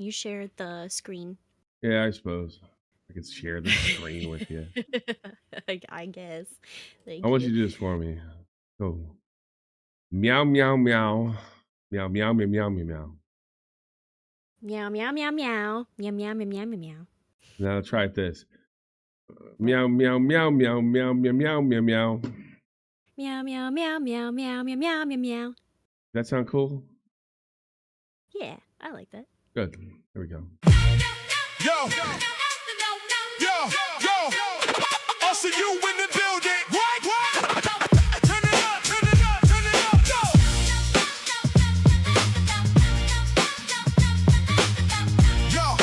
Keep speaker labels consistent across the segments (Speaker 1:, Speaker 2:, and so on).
Speaker 1: You shared the screen.
Speaker 2: Yeah, I suppose I could share the screen with you.
Speaker 1: I guess. Thank
Speaker 2: I want you
Speaker 1: you.
Speaker 2: to do this for me. Go. Meow, meow, meow. Meow, meow, meow, meow, meow, meow.
Speaker 1: Meow, meow, meow, meow. Meow, meow, meow, meow, meow, meow.
Speaker 2: Now try this. Meow, meow, meow, meow, meow, meow, meow, meow, meow.
Speaker 1: Meow, meow, meow, meow, meow, meow, meow, meow, meow.
Speaker 2: That sound cool?
Speaker 1: Yeah, I like that.
Speaker 2: Good. There we go.
Speaker 3: Yo, I'll see you in the building. What? Turn it up, turn it up, turn it up, go. Yo,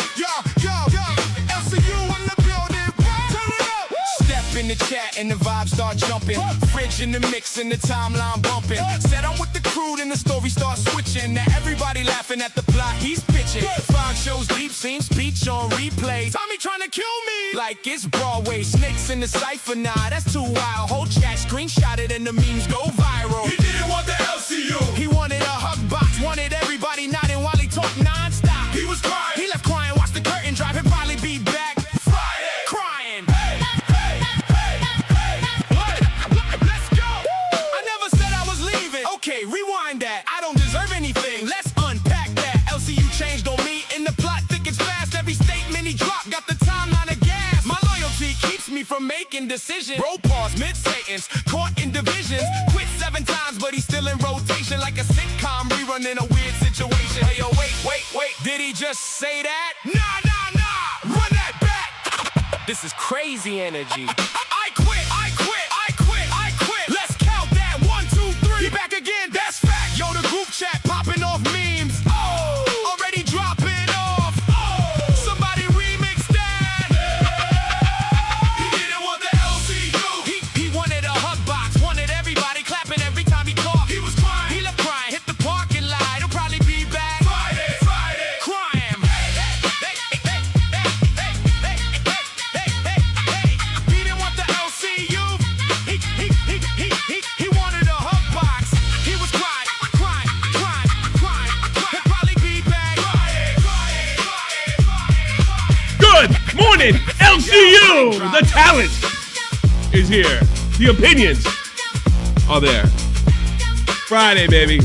Speaker 3: I'll see you in the building. Turn it up. Step in the chat and the vibes start jumping. Fridge in the mix and the timeline bumping. Said I'm with the crew and the story starts switching. Now everybody laughing at the plot he's pitching. Five shows deep, same speech on replay. Tommy trying to kill me like it's Broadway. Snakes in the cipher, nah, that's too wild. Whole chat screenshotted and the memes go viral. He didn't want the LCU. He wanted a hug box, wanted everybody nodding while he talked non-stop. He was crying. He left crying, watched the curtain drive, he'll probably be back Friday, crying. Let's go. I never said I was leaving. Okay, rewind that. I don't deserve anything. Let's unpack that. LCU changed on me in the plot thick it's fast. Every statement he dropped got the timeline of gas. My loyalty keeps me from making decisions. Bro pause mid-sentence, caught in divisions. Quit 7 times, but he's still in rotation like a sitcom rerunning a weird situation. Hey, yo, wait. Did he just say that? Nah. Run that back. This is crazy energy. I quit. Let's count that. 1, 2, 3. He back again. That's fact. Yo, the group chat popping off memes. Oh, already dropping off. Oh, somebody remix that. He didn't want the LCU. He wanted a hug box. Wanted everybody clapping every time he talked. He was crying. He left crying. Hit the parking lot. He'll probably be back Friday. Crying. He didn't want the LCU. He wanted a hug box. He was crying. He'll probably be back
Speaker 2: Good morning, LCU! The talent is here. The opinions are there. Friday, baby.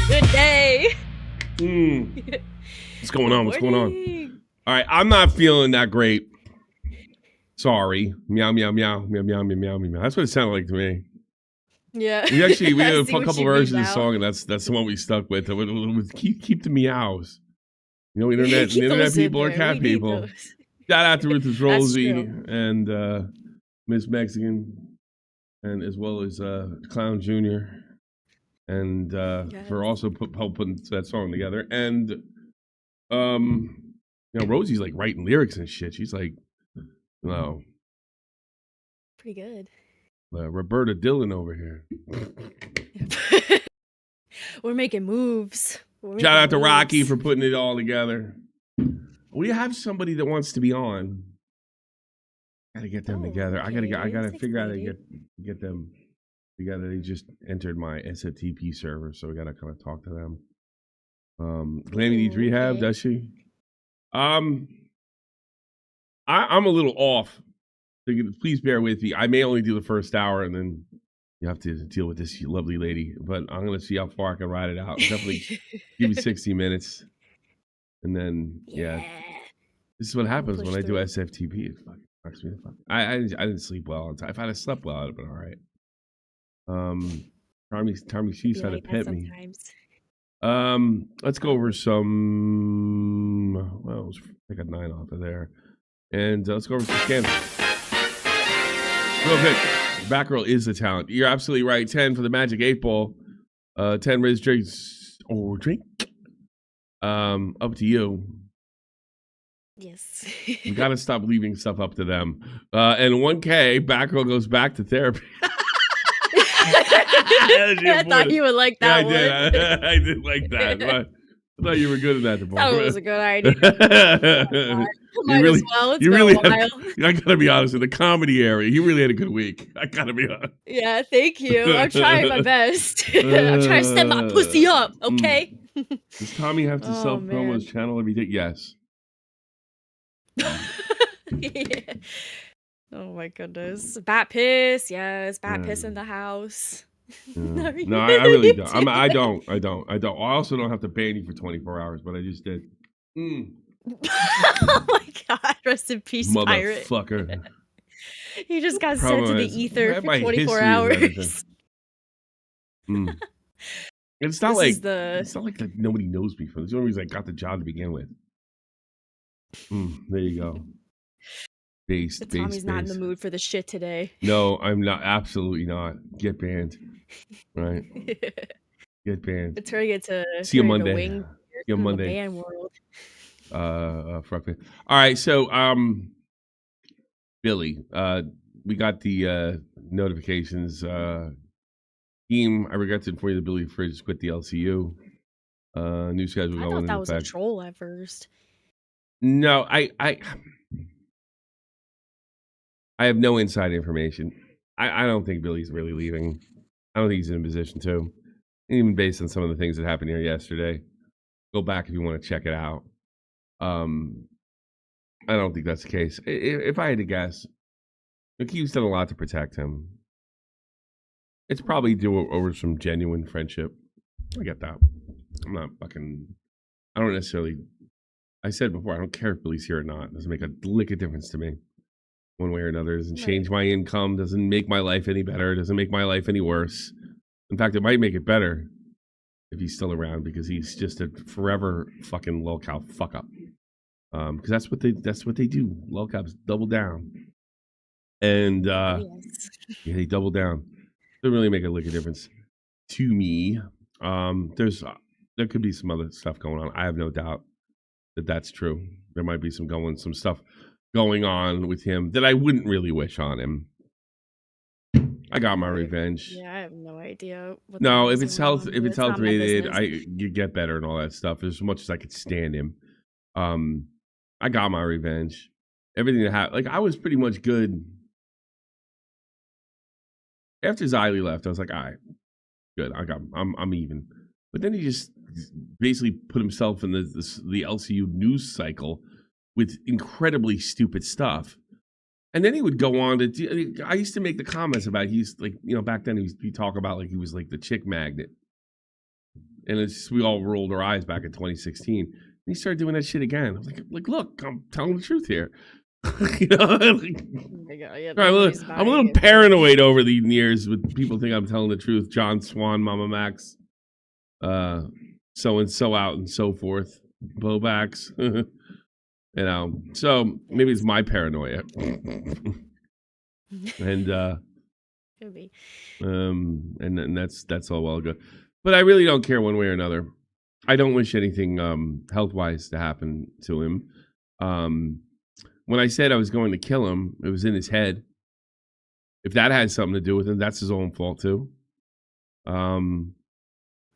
Speaker 1: Good day.
Speaker 2: What's going on? All right, I'm not feeling that great. Sorry. Meow, meow, meow, meow, meow, meow, meow, meow. That's what it sounded like to me.
Speaker 1: Yeah.
Speaker 2: We
Speaker 1: I
Speaker 2: did
Speaker 1: see
Speaker 2: a
Speaker 1: what
Speaker 2: couple
Speaker 1: you
Speaker 2: versions
Speaker 1: mean
Speaker 2: of the
Speaker 1: now.
Speaker 2: song, and that's the one we stuck with. Keep the meows. You know, internet
Speaker 1: Keep those in
Speaker 2: people are
Speaker 1: there.
Speaker 2: cat
Speaker 1: We need
Speaker 2: people.
Speaker 1: those.
Speaker 2: Shout out to Rufus Rosie
Speaker 1: true.
Speaker 2: and Miss Mexican, and as well as Clown Jr. and for also putting that song together. And you know, Rosie's like writing lyrics and shit. She's like, no,
Speaker 1: Pretty good.
Speaker 2: Roberta Dillon over here.
Speaker 1: We're making moves.
Speaker 2: Shout out to Rocky for putting it all together. We have somebody that wants to be on. Gotta get them together. I gotta
Speaker 1: That's
Speaker 2: figure out how to
Speaker 1: exciting.
Speaker 2: get them together. They just entered my SFTP server, so we gotta kind of talk to them. Glammy needs rehab,
Speaker 1: okay.
Speaker 2: does she? I'm a little off. Please bear with me. I may only do the first hour, and then you have to deal with this lovely lady. But I'm gonna see how far I can ride it out. Definitely give me 60 minutes, and then yeah. This is what happens when I do SFTP. It fucking fucks me the fuck. I didn't sleep well on time. If I had slept well, I'd have been all right. Tommy she's trying to pet me. Let's go over some. Well, let's take a 9 off of there, and let's go over some scandals. Real quick, Batgirl is the talent. You're absolutely right. 10 for the Magic 8 Ball. 10 Riz drinks or drink. Up to you.
Speaker 1: Yes.
Speaker 2: You got to stop leaving stuff up to them. And 1K, Batgirl goes back to therapy.
Speaker 1: I thought you would like that one.
Speaker 2: Yeah, I did like that. But I thought you were good at that department.
Speaker 1: That was a good idea.
Speaker 2: You really,
Speaker 1: as well. It's
Speaker 2: you
Speaker 1: been
Speaker 2: really
Speaker 1: a while.
Speaker 2: I gotta be honest, in the comedy area, you really had a good week. I gotta be honest.
Speaker 1: Yeah, thank you. I'm trying my best. I'm trying to set my pussy up, okay?
Speaker 2: Does Tommy have to
Speaker 1: Oh,
Speaker 2: self-promo his
Speaker 1: man.
Speaker 2: channel every day? Yes.
Speaker 1: Yeah. Oh my goodness. Bat piss, yes. Bat
Speaker 2: Yeah.
Speaker 1: piss in the house.
Speaker 2: Yeah.
Speaker 1: Are
Speaker 2: No,
Speaker 1: you
Speaker 2: I really
Speaker 1: really
Speaker 2: don't.
Speaker 1: do
Speaker 2: I don't. I also don't have to ban you for 24 hours, but I just did.
Speaker 1: Oh my god, rest in peace, pirate.
Speaker 2: Motherfucker.
Speaker 1: He just got sent to
Speaker 2: Problem
Speaker 1: the
Speaker 2: is,
Speaker 1: ether for
Speaker 2: my
Speaker 1: 24
Speaker 2: history is everything.
Speaker 1: hours.
Speaker 2: It's not
Speaker 1: This
Speaker 2: like
Speaker 1: is the
Speaker 2: that nobody knows me from. It's the only reason I got the job to begin with. There you go. Based.
Speaker 1: Tommy's not in the mood for the shit today.
Speaker 2: No, I'm not. Absolutely not. Get banned. Right. Get banned.
Speaker 1: It's turning into
Speaker 2: See you
Speaker 1: turning into
Speaker 2: Monday.
Speaker 1: wing
Speaker 2: See you
Speaker 1: in the
Speaker 2: Monday.
Speaker 1: ban world.
Speaker 2: Fuck it. All right, so Billy, we got the notifications. Team, I regret to inform you that Billy Fridge quit the LCU. New schedule
Speaker 1: I
Speaker 2: going
Speaker 1: thought
Speaker 2: into
Speaker 1: that was a
Speaker 2: effect.
Speaker 1: troll at first.
Speaker 2: No, I have no inside information. I don't think Billy's really leaving. I don't think he's in a position to. Even based on some of the things that happened here yesterday. Go back if you want to check it out. I don't think that's the case. If I had to guess, McHugh's done a lot to protect him. It's probably due over some genuine friendship. I get that. I'm not fucking. I don't necessarily. I said before, I don't care if Billy's here or not. It doesn't make a lick of difference to me. One way or another. It doesn't change my income. Doesn't make my life any better. Doesn't make my life any worse. In fact, it might make it better if he's still around because he's just a forever fucking lolcow fuck up. Because that's what they do. Lolcows double down, and yeah, they double down. Doesn't really make a lick of difference to me. There could be some other stuff going on. I have no doubt that that's true. There might be some stuff going on with him that I wouldn't really wish on him. I got my revenge.
Speaker 1: Yeah, I have no idea.
Speaker 2: No, if it's health related,
Speaker 1: business.
Speaker 2: you get better and all that stuff. As much as I could stand him, I got my revenge. Everything that happened, like I was pretty much good. After Xylee left, I was like, all right, good. I'm even. But then he just basically put himself in the LCU news cycle with incredibly stupid stuff. And then he would go on to. I used to make the comments about he's like, back then he'd talk about like he was like the chick magnet, and we all rolled our eyes back in 2016. And he started doing that shit again. I was like, look, I'm telling the truth here. Like,
Speaker 1: oh my God, yeah,
Speaker 2: I'm a little paranoid over the years with people think I'm telling the truth. John Swan, Mama Max, so and so out and so forth, blowbacks. So maybe it's my paranoia. And
Speaker 1: could be.
Speaker 2: And that's all well good. But I really don't care one way or another. I don't wish anything health wise to happen to him. When I said I was going to kill him, it was in his head. If that had something to do with him, that's his own fault too.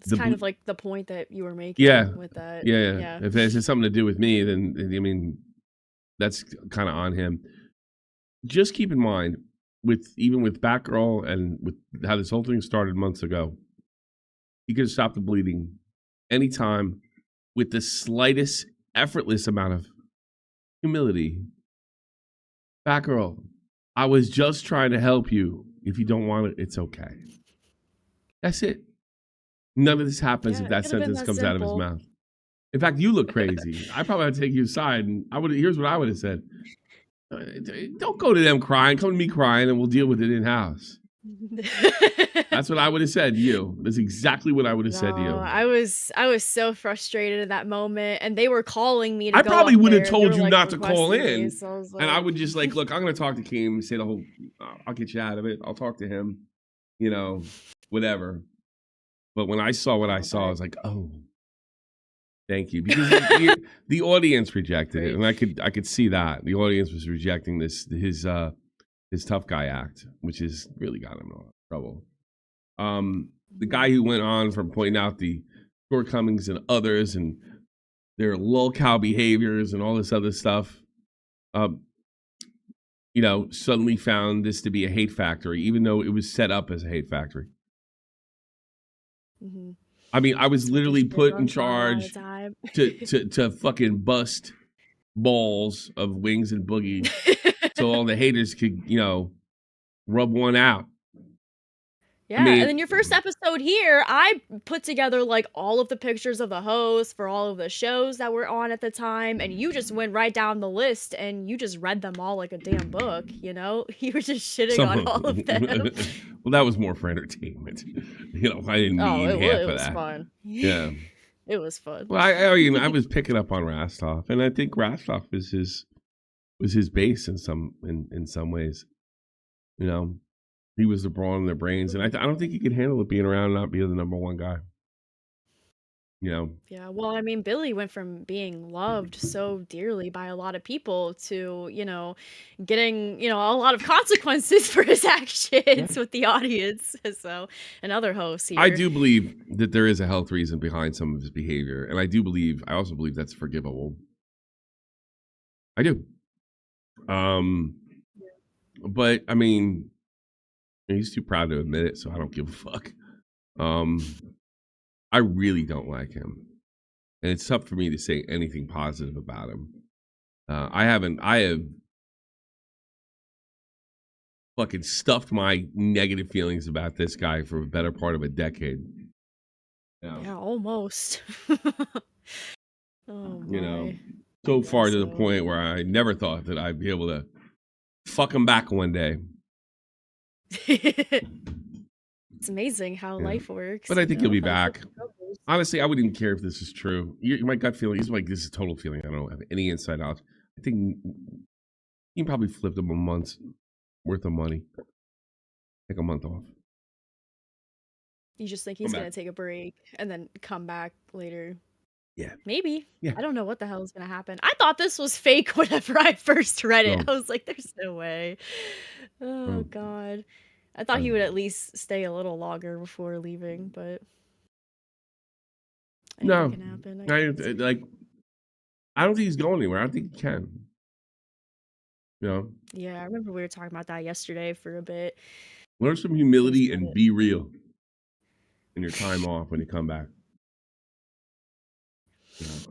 Speaker 1: It's kind of like the point that you were making with that.
Speaker 2: Yeah. If it has something to do with me, then I mean, that's kind of on him. Just keep in mind, even with Batgirl and with how this whole thing started months ago, he could have stopped the bleeding anytime with the slightest effortless amount of humility. Batgirl, I was just trying to help you. If you don't want it, it's okay. That's it. None of this happens if that sentence comes out of his mouth. In fact, you look crazy. I probably had to take you aside, and here's what I would have said. Don't go to them crying. Come to me crying, and we'll deal with it in-house. That's what I would have said to you. That's exactly what I would have said to you.
Speaker 1: I was so frustrated in that moment, and they were calling me to
Speaker 2: I
Speaker 1: go
Speaker 2: probably
Speaker 1: up
Speaker 2: would have
Speaker 1: there.
Speaker 2: told
Speaker 1: They
Speaker 2: you
Speaker 1: were,
Speaker 2: not to call in.
Speaker 1: me, so I was
Speaker 2: And I
Speaker 1: like-
Speaker 2: would just like, look, I'm going to talk to Keem and say the whole, I'll get you out of it. I'll talk to him, whatever. But when I saw what I saw, I was like, oh, thank you. Because the audience rejected it. And I could see that. The audience was rejecting his tough guy act, which has really got him in a lot of trouble. The guy who went on from pointing out the shortcomings in others and their lolcow behaviors and all this other stuff, suddenly found this to be a hate factory, even though it was set up as a hate factory.
Speaker 1: Mhm.
Speaker 2: I mean, I was literally
Speaker 1: Shit
Speaker 2: put in
Speaker 1: runs on a lot of
Speaker 2: charge
Speaker 1: time.
Speaker 2: to fucking bust balls of Wings and Boogie so all the haters could, rub one out.
Speaker 1: Yeah, and then your first episode here, I put together like all of the pictures of the hosts for all of the shows that were on at the time, and you just went right down the list and you just read them all like a damn book, you know? You were just shitting on all of them.
Speaker 2: Well, that was more for entertainment. I didn't need half of that.
Speaker 1: It was fun.
Speaker 2: Yeah.
Speaker 1: It was fun.
Speaker 2: Well, I was picking up on Rastov, and I think Rastov was his base in some ways. He was the brawn in their brains, and I don't think he could handle it being around and not be the number one guy. Yeah,
Speaker 1: well, I mean, Billy went from being loved so dearly by a lot of people to, getting, a lot of consequences for his actions with the audience. So, and other hosts here.
Speaker 2: I do believe that there is a health reason behind some of his behavior, and I also believe that's forgivable. I do. But I mean, he's too proud to admit it, so I don't give a fuck. I really don't like him, and it's tough for me to say anything positive about him. I have fucking stuffed my negative feelings about this guy for a better part of a decade.
Speaker 1: Yeah, almost. Oh my.
Speaker 2: So far to the point where I never thought that I'd be able to fuck him back one day.
Speaker 1: It's amazing how life works.
Speaker 2: But I think he'll be back. Honestly, I wouldn't even care if this is true. My gut feeling is like, this is a total feeling. I don't have any inside out. I think he probably flipped him a month's worth of money. Take a month off.
Speaker 1: You just think he's going to take a break and then come back later?
Speaker 2: Yeah.
Speaker 1: Maybe.
Speaker 2: Yeah.
Speaker 1: I don't know what the hell is going to happen. I thought this was fake whenever I first read it. I was like, there's no way. Oh, God. I thought he would at least stay a little longer before leaving, but
Speaker 2: no,
Speaker 1: can happen,
Speaker 2: I don't think he's going anywhere. I don't think he can.
Speaker 1: Yeah, I remember we were talking about that yesterday for a bit.
Speaker 2: Learn some humility and be real in your time off when you come back.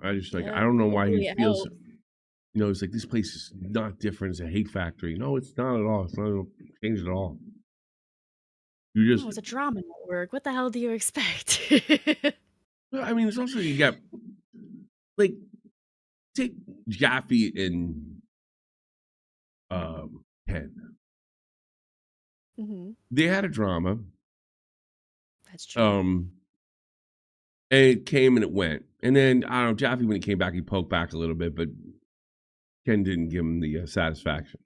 Speaker 2: I just I don't know why he feels. It's like, this place is not different. It's a hate factory. No, it's not at all. It's not changed at all.
Speaker 1: It's a drama network. What the hell do you expect?
Speaker 2: I mean, it's also, you got, like, take Jaffe and Ken.
Speaker 1: Mm-hmm.
Speaker 2: They had a drama.
Speaker 1: That's true.
Speaker 2: And it came and it went. And then, I don't know, Jaffe, when he came back, he poked back a little bit, but Ken didn't give him the satisfaction.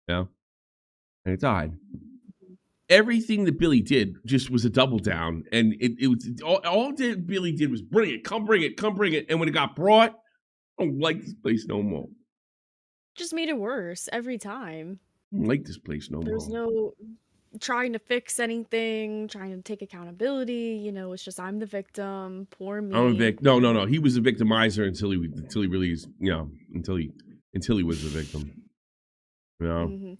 Speaker 2: And it died. Everything that Billy did just was a double down, and it was all that Billy did was bring it, come bring it, and when it got brought, I don't like this place no more.
Speaker 1: Just made it worse every time.
Speaker 2: I don't like this place no more.
Speaker 1: There's no trying to fix anything, trying to take accountability. It's just, I'm the victim. Poor me.
Speaker 2: I'm a victim. No. He was a victimizer until he really, until he was the victim.
Speaker 1: Mm-hmm.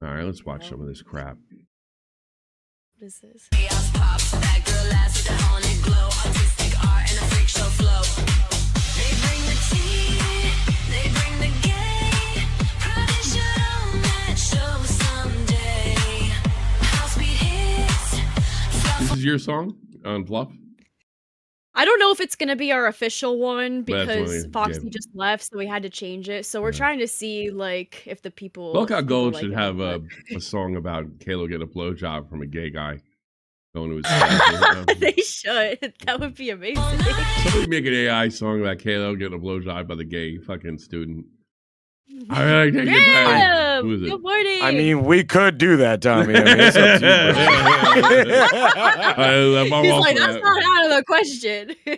Speaker 2: All right, let's watch some of this crap.
Speaker 1: What is this?
Speaker 2: This is your song on Bluff?
Speaker 1: I don't know if it's going to be our official one because Foxy just left, so we had to change it. So we're trying to see, like, if the people...
Speaker 2: Lookout Gold should have a song about Kalo getting a blowjob from a gay guy going to his
Speaker 1: They should. That would be amazing.
Speaker 2: Somebody make an AI song about Kalo getting a blowjob by the gay fucking student. All right,
Speaker 1: Good morning.
Speaker 4: I mean, we could do that, Tommy. I mean, it's up to you.
Speaker 1: He's like, that's not out of the question.
Speaker 2: I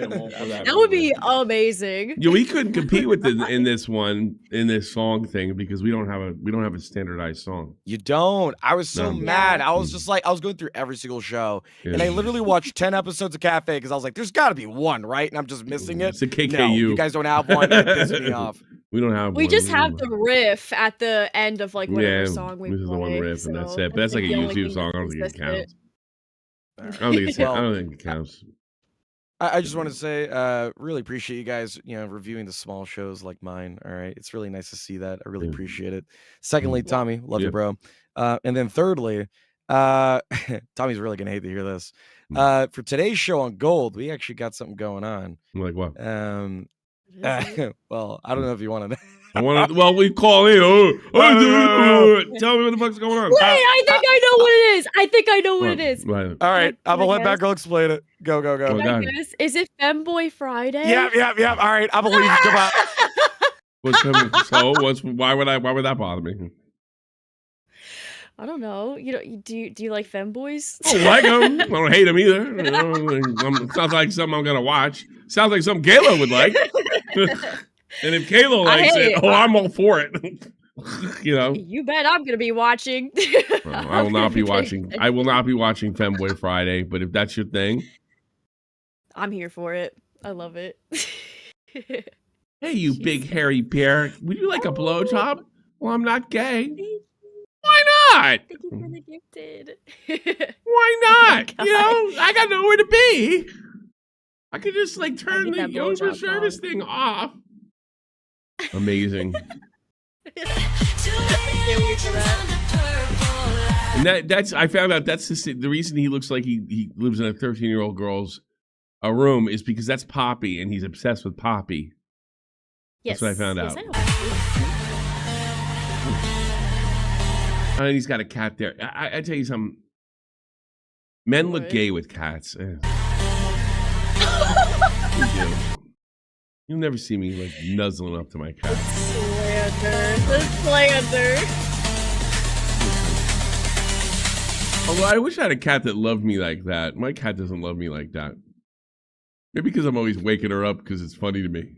Speaker 2: am all for that.
Speaker 1: That would be amazing.
Speaker 2: Yeah, we couldn't compete with in this song thing because we don't have a standardized song.
Speaker 4: You don't. I was so mad. I was just like, I was going through every single show, and I literally watched 10 episodes of Cafe because I was like, there's got to be one, right? And I'm just missing it.
Speaker 2: It's a KKU.
Speaker 4: No, you guys don't have one. It pisses me off.
Speaker 2: We don't have.
Speaker 1: We just have the riff at the end of like whatever song we play.
Speaker 2: This is the one riff, and that's it. But that's like a YouTube song. I don't think it counts. I don't think it's. I don't think it counts.
Speaker 4: I just want to say, really appreciate you guys, reviewing the small shows like mine. All right, it's really nice to see that. I really appreciate it. Secondly, Tommy, love you, bro. And then thirdly, Tommy's really gonna hate to hear this. For today's show on Gold, we actually got something going on.
Speaker 2: Like what?
Speaker 4: Well, I don't know if you want to.
Speaker 2: I want to. Well, we call in. Tell me what the fuck's going on.
Speaker 1: Wait, I think I know what it is. I think I know what it is.
Speaker 2: Right.
Speaker 4: All right, I'm gonna let Batgirl explain it. Go.
Speaker 1: Is it Fanboy Friday?
Speaker 4: Yep. All right, I believe you. Come on.
Speaker 2: Why would that bother me?
Speaker 1: I don't know. Do you like femboys?
Speaker 2: I don't like them. I don't hate them either. Sounds like something I'm gonna watch. Sounds like something Kayla would like. And if Kayla likes it, I'm all for it.
Speaker 1: You bet I'm gonna be watching.
Speaker 2: I will not be watching. I will not be watching Fanboy Friday. But if that's your thing,
Speaker 1: I'm here for it. I love it.
Speaker 2: Hey, you big hairy bear! Would you like a blowjob? Well, I'm not gay. Why not?
Speaker 1: I think you're really gifted.
Speaker 2: Why not? I got nowhere to be. I could just turn the Yoga service thing off. Amazing. And that's I found out that's the reason he looks like he lives in a 13-year-old girl's room is because that's Poppy and he's obsessed with Poppy.
Speaker 1: Yes.
Speaker 2: That's what I found out. And he's got a cat there. I tell you something. Men look gay with cats. You'll never see me nuzzling up to my cat.
Speaker 1: Slander.
Speaker 2: Although I wish I had a cat that loved me like that. My cat doesn't love me like that. Maybe because I'm always waking her up because it's funny to me.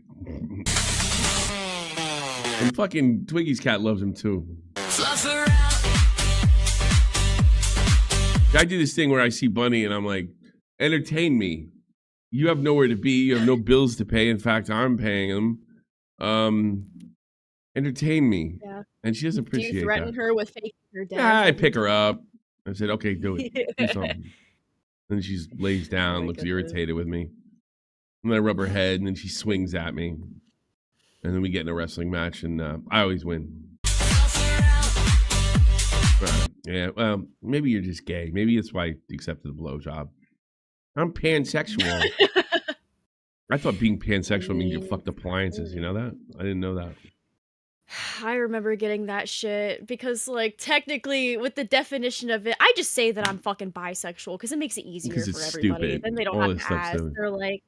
Speaker 2: And fucking Twiggy's cat loves him too. I do this thing where I see Bunny and I'm like, entertain me. You have nowhere to be. You have no bills to pay. In fact, I'm paying them. Entertain me. Yeah. And she doesn't appreciate that.
Speaker 1: Do you threaten her with faking her death?
Speaker 2: Yeah, I pick her up. I said, okay, do it. Do something. Then she lays down, looks irritated with me. And then I rub her head, and then she swings at me. And then we get in a wrestling match, and I always win. Right. Yeah, well, maybe you're just gay. Maybe that's why I accepted the blowjob. I'm pansexual. I thought being pansexual means you fucked appliances. You know that? I didn't know that.
Speaker 1: I remember getting that shit because, technically, with the definition of it, I just say that I'm fucking bisexual because it makes it easier for everybody.
Speaker 2: Stupid.
Speaker 1: Then they don't have to ask. They're like,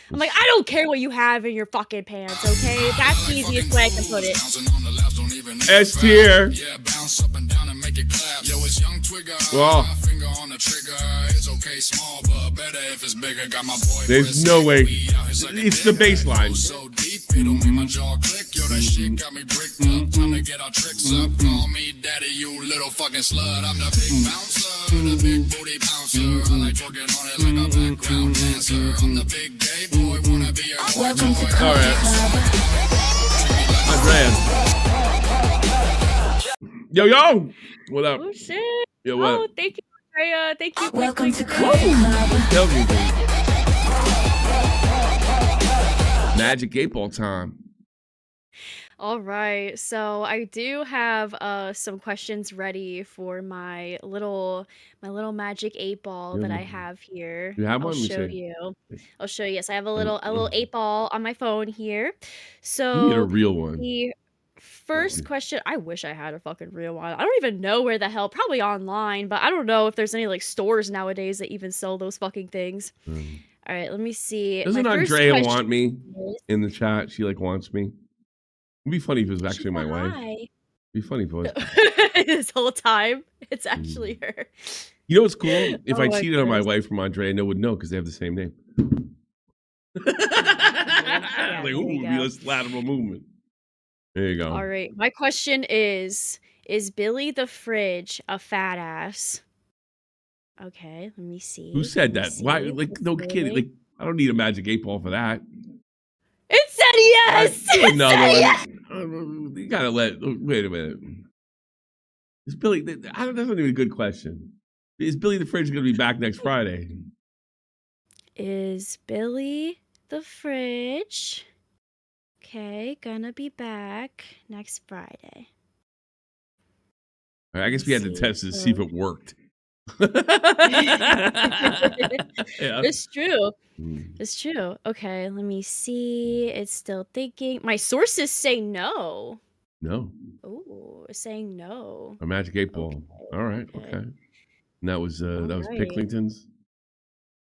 Speaker 1: I'm like, I don't care what you have in your fucking pants, okay? That's the easiest way I can put it.
Speaker 2: S tier. Well, there's no way. It's the baseline.
Speaker 3: Welcome to
Speaker 2: all right. Andrea. Yo. What up?
Speaker 1: Oh, shit.
Speaker 2: Yo, what?
Speaker 1: Oh, thank you, Andrea. Thank you.
Speaker 3: Welcome to
Speaker 2: Magic 8-ball time.
Speaker 1: All right, so I do have some questions ready for my little magic 8-ball that I have here.
Speaker 2: You have one?
Speaker 1: I'll show you. Yes, I have a little 8-ball on my phone here. So
Speaker 2: you need a real one.
Speaker 1: The first question, I wish I had a fucking real one. I don't even know where the hell, probably online, but I don't know if there's any stores nowadays that even sell those fucking things. All right, let me see.
Speaker 2: Doesn't Andrea want me in the chat? She wants me. It'd be funny if it was actually my wife. It'd be funny if it was.
Speaker 1: This whole time, it's actually her.
Speaker 2: You know what's cool? If I cheated on my wife from Andrea, no one would know because they have the same name. Let's lateral movement. There you go.
Speaker 1: All right. My question is Billy the Fridge a fat ass? Okay, let me see.
Speaker 2: Who said that? Why? No kidding. I don't need a magic 8-ball for that.
Speaker 1: It said yes.
Speaker 2: Yes. You gotta wait a minute. Is Billy? That's not even a good question. Is Billy the Fridge going to be back next Friday?
Speaker 1: Is Billy the Fridge gonna be back next Friday?
Speaker 2: I guess we had to test to see if it worked.
Speaker 1: It's true. It's true. Okay, let me see. It's still thinking. My sources say no.
Speaker 2: No.
Speaker 1: Oh, it's saying no.
Speaker 2: A Magic 8 Ball. All right. Okay. And that was Picklington's.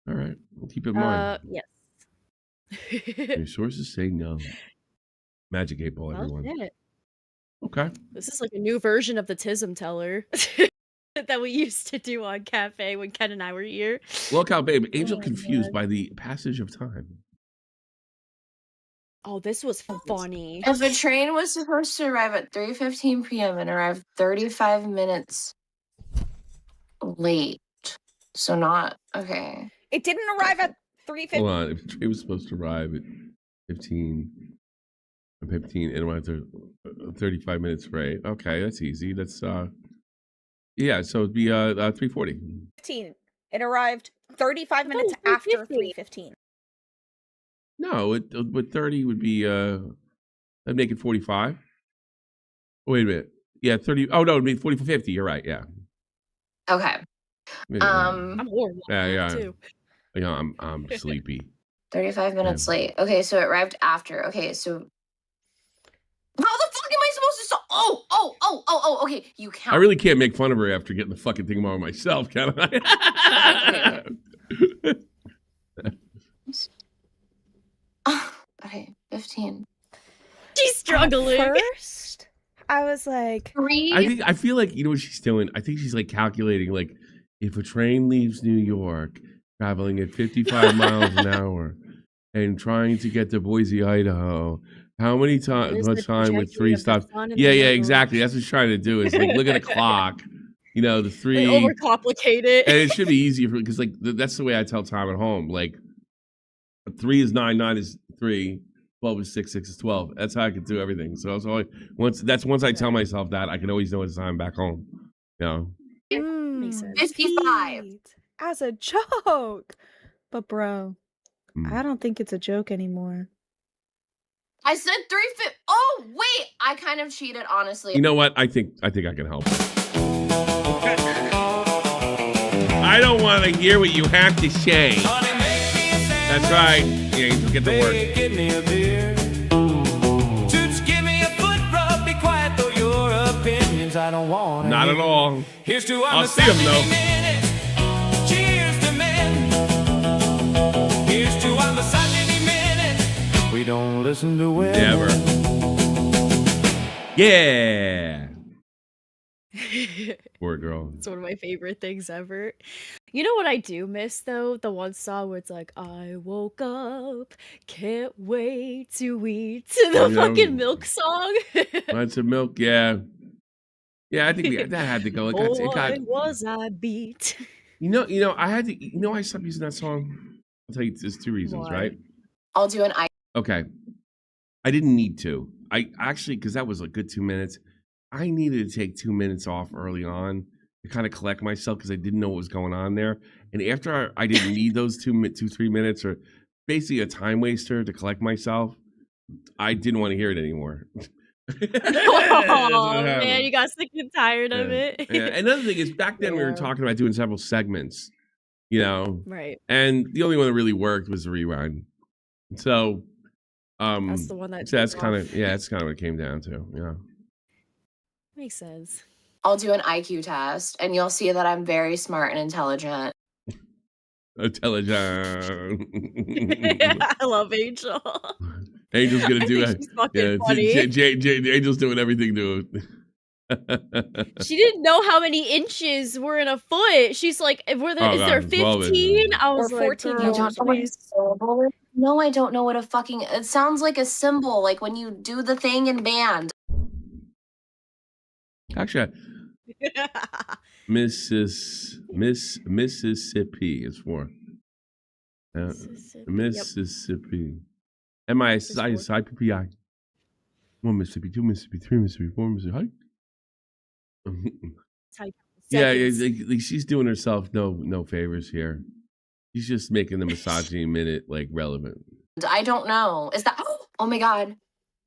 Speaker 2: All right. We'll keep it in mind.
Speaker 1: Yes.
Speaker 2: Your sources say no. Magic 8 Ball, everyone. Okay.
Speaker 1: This is like a new version of the Tism Teller that we used to do on Cafe when Ken and I were here.
Speaker 2: Look out, babe. Angel confused by the passage of time.
Speaker 1: Oh, this was funny.
Speaker 5: If a train was supposed to arrive at 3:15 p.m. and arrived 35 minutes late, so not okay.
Speaker 6: It didn't arrive at 3:15.
Speaker 2: Hold on. If the train was supposed to arrive at 15 and arrived at 35 minutes, right? Okay, that's easy. That's yeah. So it'd be 3:40.
Speaker 6: 15. It arrived 35 minutes after 3:15.
Speaker 2: No, with 30 would be that'd make it 45. Wait a minute. Yeah, 30. Oh no, it'd be 40-50. You're right. Yeah.
Speaker 5: Okay.
Speaker 1: I'm horrible.
Speaker 2: Yeah.
Speaker 1: Too.
Speaker 2: Yeah, I'm sleepy.
Speaker 5: 35 minutes late. Okay, so it arrived after. Okay, so how the fuck am I supposed to Oh, okay. You count.
Speaker 2: I really can't make fun of her after getting the fucking thing on myself, can I?
Speaker 5: Okay, 15.
Speaker 1: She's struggling.
Speaker 6: At first, I was like,
Speaker 2: I feel like, you know what she's doing? I think she's like calculating, like, if a train leaves New York traveling at 55 miles an hour and trying to get to Boise, Idaho, how many much time with 3 stops? Yeah, exactly. That's what she's trying to do. Is like look at a clock, you know, the 3.
Speaker 1: They overcomplicate it.
Speaker 2: And it should be easier for because like that's the way I tell time at home. Like 3 is 9, 9 is 3, 12 is 6, 6 is 12. That's how I can do everything. So once I tell myself that, I can always know it's time back home. You know.
Speaker 1: Makes sense.
Speaker 5: 55.
Speaker 6: As a joke. But bro, I don't think it's a joke anymore.
Speaker 5: I said 3:50. Oh wait, I kind of cheated, honestly.
Speaker 2: You know what? I think I can help. I don't want to hear what you have to say. That's right. Yeah, you get the word.
Speaker 3: Give me a beer. Toots, give me a foot rub. Be quiet though your opinions I don't want.
Speaker 2: Not at all.
Speaker 3: Here's to
Speaker 2: I'll see him though.
Speaker 3: Cheers to men. Here's to our misogyny minute. We don't listen to women.
Speaker 2: Never. Yeah. Poor girl.
Speaker 1: It's one of my favorite things ever. You know what I do miss though? The one song where it's like, I woke up, can't wait to eat. The fucking milk song.
Speaker 2: Lots of milk, yeah. Yeah, I think that had to go.
Speaker 1: Was I beat?
Speaker 2: You know, I had to. You know, I stopped using that song. I'll tell you, there's 2 reasons, right?
Speaker 5: I'll do an I.
Speaker 2: Okay, I didn't need to. I actually, because that was a good 2 minutes. I needed to take 2 minutes off early on to kind of collect myself because I didn't know what was going on there. And after I didn't need those 3 minutes, or basically a time waster to collect myself, I didn't want to hear it anymore.
Speaker 1: Oh man, you got sick and tired of it.
Speaker 2: Yeah. Another thing is back then we were talking about doing several segments, you know,
Speaker 1: right?
Speaker 2: And the only one that really worked was the rewind. So,
Speaker 1: that's the one that.
Speaker 2: So that's kind of that's kind of what it came down to. Yeah,
Speaker 1: makes sense.
Speaker 5: I'll do an IQ test, and you'll see that I'm very smart and intelligent.
Speaker 2: Intelligent.
Speaker 1: I love Angel.
Speaker 2: Angel's gonna do it.
Speaker 1: Yeah,
Speaker 2: Angel's doing everything to it.
Speaker 1: She didn't know how many inches were in a foot. She's like, is there 15? I was
Speaker 6: or 14.
Speaker 5: You don't know what a symbol is? No, I don't know what a fucking. It sounds like a symbol, like when you do the thing in band.
Speaker 2: Actually, Mississippi is for Mississippi. MISSIPPI. 1 Mississippi, 2 Mississippi, 3 Mississippi, 4 Mississippi. Yeah,
Speaker 1: seconds.
Speaker 2: like she's doing herself no favors here. She's just making the misogyny minute like relevant.
Speaker 5: I don't know. Is that? Oh my god.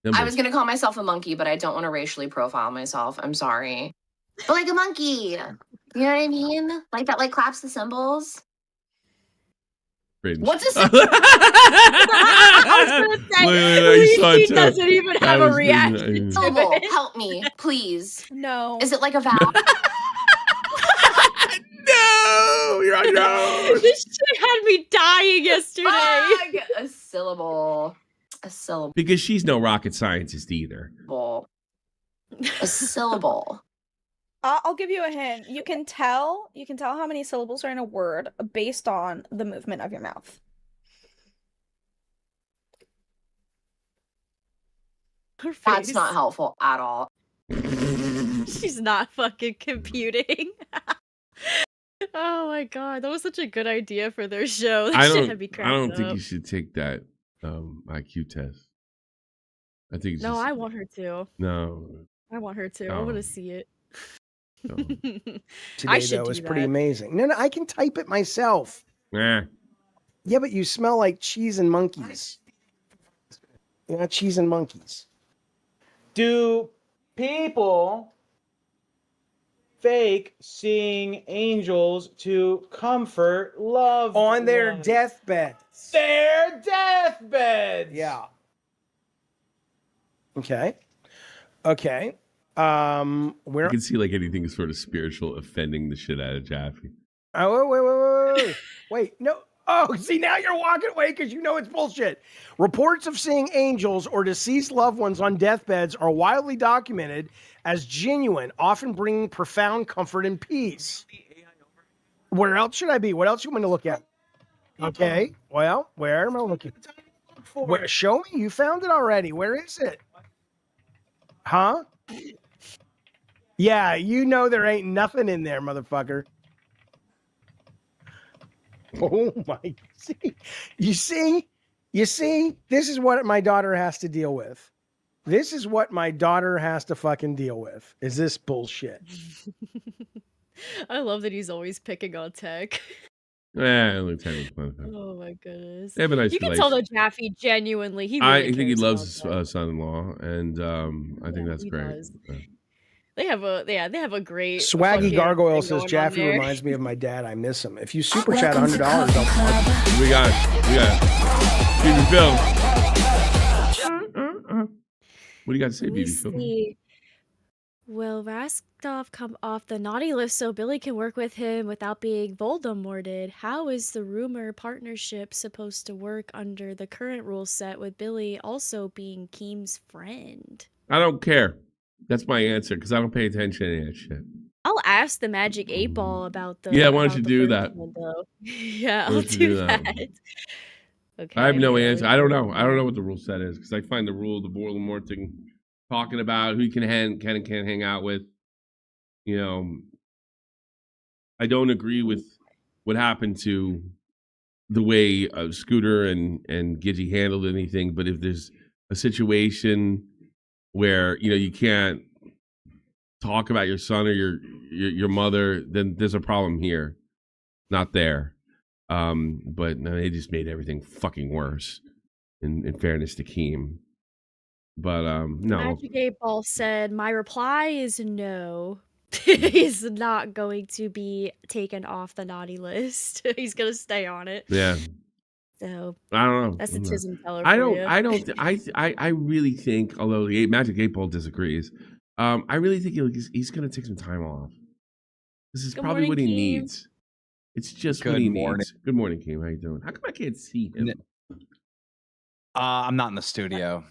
Speaker 5: I was
Speaker 2: Symbols.
Speaker 5: gonna call myself a monkey, but I don't want to racially profile myself. I'm sorry. But like a monkey. You know what I mean? Like that, like claps the cymbals.
Speaker 2: Cringe.
Speaker 5: What's a
Speaker 1: I was gonna say,
Speaker 2: Look,
Speaker 1: she doesn't even have a reaction to
Speaker 5: syllable?
Speaker 1: it.
Speaker 5: Help me, please.
Speaker 6: No.
Speaker 5: Is it like a vowel?
Speaker 2: No, you're on your own.
Speaker 1: This shit had me dying yesterday.
Speaker 5: Ugh, a syllable. A syllable.
Speaker 2: Because she's no rocket scientist either.
Speaker 5: A syllable.
Speaker 6: I'll give you a hint. You can tell how many syllables are in a word based on the movement of your mouth.
Speaker 1: Her face.
Speaker 5: That's not helpful at all.
Speaker 1: She's not fucking computing. Oh my god, that was such a good idea for their show. That shit had me
Speaker 2: I don't
Speaker 1: cracking
Speaker 2: think
Speaker 1: up.
Speaker 2: you should take that IQ test. I think it's
Speaker 1: No,
Speaker 2: just,
Speaker 1: I want her to.
Speaker 2: no.
Speaker 1: I want her to. I
Speaker 2: No.
Speaker 1: want to see it.
Speaker 2: No.
Speaker 1: I
Speaker 7: Today,
Speaker 1: should
Speaker 7: though,
Speaker 1: do
Speaker 7: is pretty
Speaker 1: that.
Speaker 7: amazing. No, I can type it myself.
Speaker 2: Nah.
Speaker 7: Yeah, but you smell like cheese and monkeys. Yeah, cheese and monkeys.
Speaker 8: Do people fake seeing angels to comfort loved
Speaker 7: On their
Speaker 8: ones?
Speaker 7: deathbeds.
Speaker 8: Their deathbeds.
Speaker 7: Yeah. Okay. Okay.
Speaker 2: I
Speaker 7: Where?
Speaker 2: can see like anything sort of spiritual offending the shit out of Jaffe.
Speaker 7: Oh, wait. Wait, no. Oh, see, now you're walking away because you know it's bullshit. Reports of seeing angels or deceased loved ones on deathbeds are widely documented as genuine, often bringing profound comfort and peace. Where else should I be? What else you want me to look at? Okay. Well, where am I looking? Where? Show me. You found it already. Where is it? Huh? Yeah, you know there ain't nothing in there, motherfucker. Oh my! You see, this is what my daughter has to deal with. This is what my daughter has to fucking deal with. Is this bullshit?
Speaker 1: I love that he's always picking on tech.
Speaker 2: Look, Ted was fun.
Speaker 1: Oh my goodness.
Speaker 2: They have a nice
Speaker 1: You can tell
Speaker 2: relationship.
Speaker 1: though Jaffe genuinely he really
Speaker 2: I think he
Speaker 1: cares
Speaker 2: loves
Speaker 1: about
Speaker 2: his son-in-law, and I think that's
Speaker 1: he
Speaker 2: great.
Speaker 1: does. They have a great
Speaker 7: Swaggy
Speaker 1: fucking
Speaker 7: Gargoyle
Speaker 1: thing
Speaker 7: says
Speaker 1: going on
Speaker 7: Jaffe
Speaker 1: there.
Speaker 7: reminds me of my dad. I miss him. If you super chat $100, I'll
Speaker 2: We got BB Phil. What do you got to say,
Speaker 1: Let me
Speaker 2: BB Phil?
Speaker 1: see. Will Rastov come off the naughty list so Billy can work with him without being Voldemorted? How is the rumor partnership supposed to work under the current rule set with Billy also being Keem's friend?
Speaker 2: I don't care. That's my answer because I don't pay attention to any of that shit.
Speaker 1: I'll ask the Magic 8 Ball about the.
Speaker 2: Yeah, why don't
Speaker 1: about
Speaker 2: you
Speaker 1: the
Speaker 2: do
Speaker 1: first
Speaker 2: that?
Speaker 1: one, though. Yeah,
Speaker 2: Why
Speaker 1: I'll
Speaker 2: don't you do
Speaker 1: do
Speaker 2: that?
Speaker 1: that. Okay.
Speaker 2: I have no
Speaker 1: yeah,
Speaker 2: answer.
Speaker 1: we
Speaker 2: I don't
Speaker 1: can-
Speaker 2: know. I don't know what the rule set is because I find the rule, the Voldemort thing, talking about who you can and can't hang out with. You know, I don't agree with what happened to the way Scooter and Gidgey handled anything. But if there's a situation where you can't talk about your son or your mother, then there's a problem here, not there. But no, they just made everything fucking worse. In fairness to Keem, but no.
Speaker 1: Magic 8 Ball said, "My reply is no. He's not going to be taken off the naughty list. He's gonna stay on it."
Speaker 2: Yeah,
Speaker 1: So
Speaker 2: I don't know.
Speaker 1: that's a tism teller
Speaker 2: I
Speaker 1: for
Speaker 2: don't.
Speaker 1: you.
Speaker 2: I really think, although the Magic 8 Ball disagrees, I really think he's going to take some time off. This is
Speaker 1: Good
Speaker 2: probably
Speaker 1: morning,
Speaker 2: what he
Speaker 1: Keem.
Speaker 2: needs. It's just what
Speaker 9: Good
Speaker 2: he
Speaker 9: morning.
Speaker 2: needs. Good morning, Keem. How you doing? How come I can't see him?
Speaker 9: I'm not in the studio.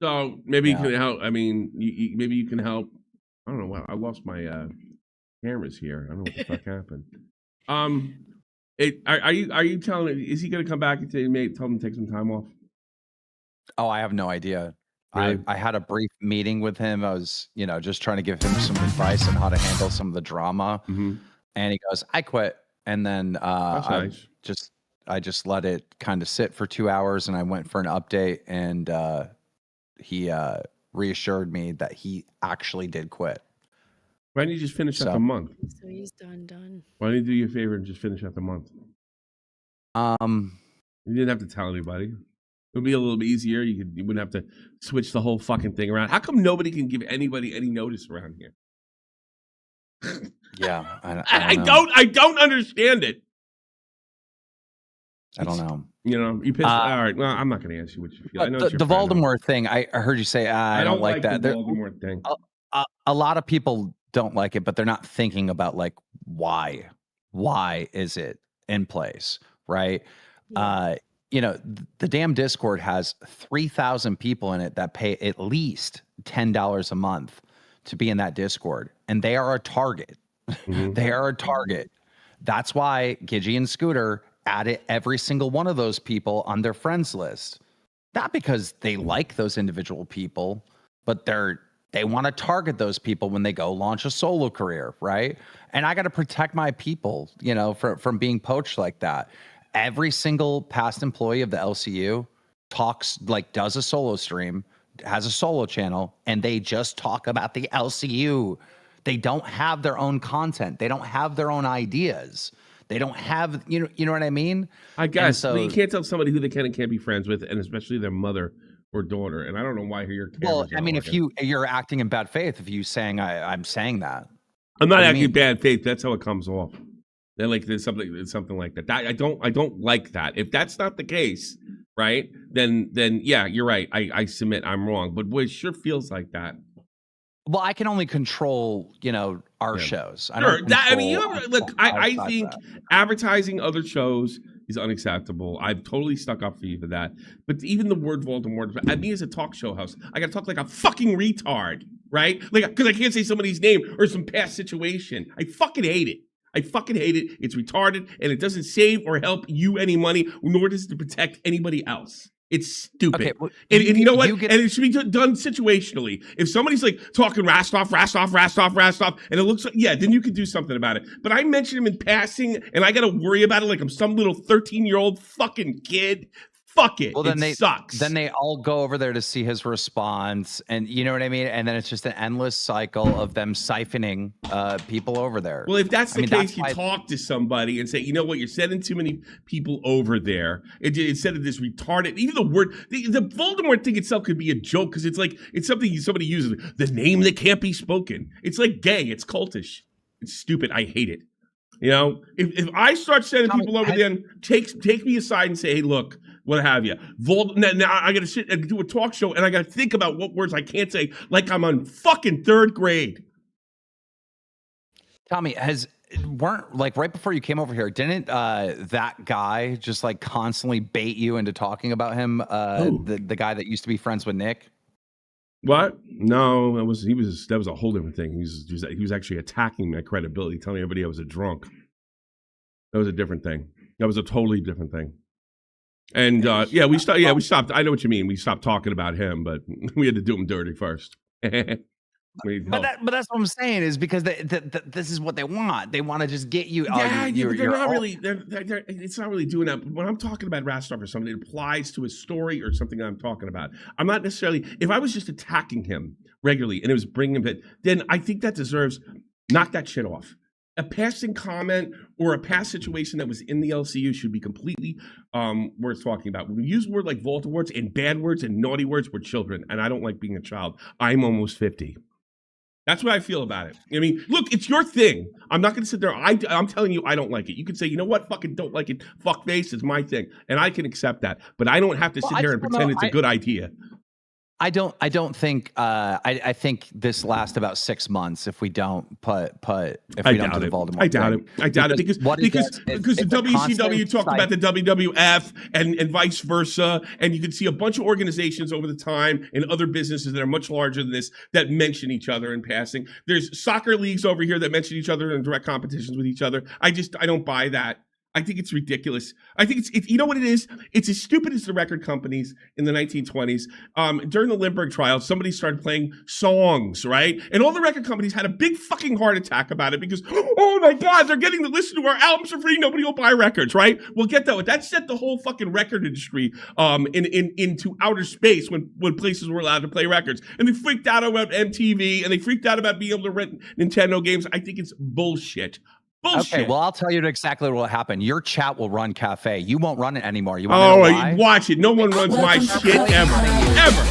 Speaker 2: So maybe you
Speaker 9: Yeah.
Speaker 2: can help. I mean, maybe you can help. I don't know. Well, I lost my cameras here. I don't know what the fuck happened. Are you telling? Is he going to come back and tell him to take some time off?
Speaker 9: Oh, I have no idea.
Speaker 2: Really?
Speaker 9: I had a brief meeting with him. I was, just trying to give him some advice on how to handle some of the drama.
Speaker 2: Mm-hmm.
Speaker 9: And he goes, "I quit." And then
Speaker 2: That's nice.
Speaker 9: I just let it kind of sit for 2 hours, and I went for an update, and he reassured me that he actually did quit.
Speaker 2: Why don't you just finish out the month?
Speaker 1: So he's done.
Speaker 2: Why don't you do you a favor and just finish out the month? You didn't have to tell anybody. It would be a little bit easier. You wouldn't have to switch the whole fucking thing around. How come nobody can give anybody any notice around here?
Speaker 9: Yeah,
Speaker 2: I don't understand it.
Speaker 9: I don't know.
Speaker 2: You know, you pissed. All right. Well, I'm not going to ask you what you feel. I know
Speaker 9: The Voldemort thing. I heard you say. I don't like that.
Speaker 2: The Voldemort thing.
Speaker 9: A lot of people don't like it, but they're not thinking about like why. Why is it in place, right? Yeah. You know, the damn Discord has 3,000 people in it that pay at least $10 a month to be in that Discord, and they are a target. Mm-hmm. They are a target. That's why Gidgy and Scooter added every single one of those people on their friends list. Not because they like those individual people, but they want to target those people when they go launch a solo career, right? And I got to protect my people, you know, from being poached like that. Every single past employee of the LCU does a solo stream, has a solo channel, and they just talk about the LCU. They don't have their own content. They don't have their own ideas. They don't have, you know what I mean?
Speaker 2: I guess. So you can't tell somebody who they can and can't be friends with, and especially their mother or daughter. And I don't know why you're.
Speaker 9: Well, I mean, if you're acting in bad faith, if you saying I'm saying that,
Speaker 2: I'm not acting in bad faith. That's how it comes off. They're like there's something like that. I don't like that. If that's not the case, right? Then yeah, you're right. I submit I'm wrong. But boy, it sure feels like that.
Speaker 9: Well, I can only control, you know, our shows.
Speaker 2: Sure. I think advertising other shows is unacceptable. I've totally stuck up for you for that. But even the word Voldemort, at me as a talk show host, I got to talk like a fucking retard, right? Like, because I can't say somebody's name or some past situation. I fucking hate it. It's retarded, and it doesn't save or help you any money, nor does it protect anybody else. It's stupid. Okay, well, and you know what? And it should be done situationally. If somebody's like talking Rastoff, and it looks like, yeah, then you could do something about it. But I mention him in passing, and I got to worry about it like I'm some little 13-year-old fucking kid. Fuck it. Well, then it sucks.
Speaker 9: Then they all go over there to see his response, and you know what I mean? And then it's just an endless cycle of them siphoning people over there.
Speaker 2: Well, if that's the case, you talk to somebody and say, you know what, you're sending too many people over there. Instead of this retarded, even the word, the Voldemort thing itself could be a joke because it's like, it's something somebody uses, the name that can't be spoken. It's like gay. It's cultish. It's stupid. I hate it. You know, if I start sending people over there, take me aside and say, hey, look, what have you? Now I got to sit and do a talk show, and I got to think about what words I can't say, like I'm on fucking third grade.
Speaker 9: Tommy, weren't like right before you came over here, didn't that guy just like constantly bait you into talking about him? The guy that used to be friends with Nick.
Speaker 2: What? No, that was a whole different thing. He was actually attacking my credibility, telling everybody I was a drunk. That was a different thing. That was a totally different thing. And we stopped. I know what you mean. We stopped talking about him, but we had to do him dirty first.
Speaker 9: But that's what I'm saying is because this is what they want. They want to just get you.
Speaker 2: Yeah, they're not really. It's not really doing that. But when I'm talking about Rastoff or something, it applies to a story or something I'm talking about. I'm not necessarily. If I was just attacking him regularly and it was bringing him, then I think that deserves knock that shit off. A passing comment or a past situation that was in the LCU should be completely worth talking about. When we use words like Voldemort and bad words and naughty words, we're children, and I don't like being a child. I'm almost 50. That's what I feel about it. I mean, look, it's your thing. I'm not going to sit there. I'm telling you, I don't like it. You can say, you know what, fucking don't like it. Fuck face, it's my thing, and I can accept that. But I don't have to sit here and pretend it's a good idea.
Speaker 9: I don't think. I think this lasts about 6 months if we don't put if we don't do the Voldemort.
Speaker 2: I doubt it because the WCW talked about the WWF and vice versa, and you can see a bunch of organizations over the time and other businesses that are much larger than this that mention each other in passing. There's soccer leagues over here that mention each other in direct competitions with each other. I don't buy that. I think it's ridiculous. I think it's you know what it is? It's as stupid as the record companies in the 1920s. During the Lindbergh trial, somebody started playing songs, right? And all the record companies had a big fucking heart attack about it because, oh my God, they're getting to listen to our albums for free. Nobody will buy records, right? Well, get that. That set the whole fucking record industry into outer space when places were allowed to play records. And they freaked out about MTV and they freaked out about being able to rent Nintendo games. I think it's bullshit. Bullshit.
Speaker 9: Okay, well, I'll tell you exactly what will happen. Your chat will run cafe. You won't run it anymore. You want to know why?
Speaker 2: Watch it. No one runs my shit ever.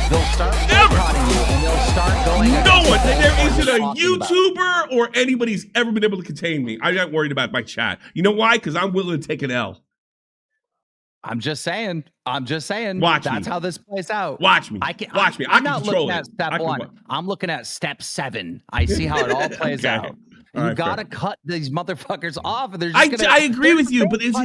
Speaker 9: They'll start boycotting you, and they'll start going.
Speaker 2: No one. There isn't a YouTuber or anybody's ever been able to contain me. I'm not worried about my chat. You know why? Because I'm willing to take an L.
Speaker 9: I'm just saying.
Speaker 2: Watch
Speaker 9: That's
Speaker 2: me.
Speaker 9: how this plays out.
Speaker 2: Watch me. Watch me. I
Speaker 9: I'm
Speaker 2: can
Speaker 9: not
Speaker 2: control
Speaker 9: looking
Speaker 2: it.
Speaker 9: at step 1. I'm looking at step 7. I see how it all plays out. You gotta cut these motherfuckers off. They're just
Speaker 2: I agree with you, but it's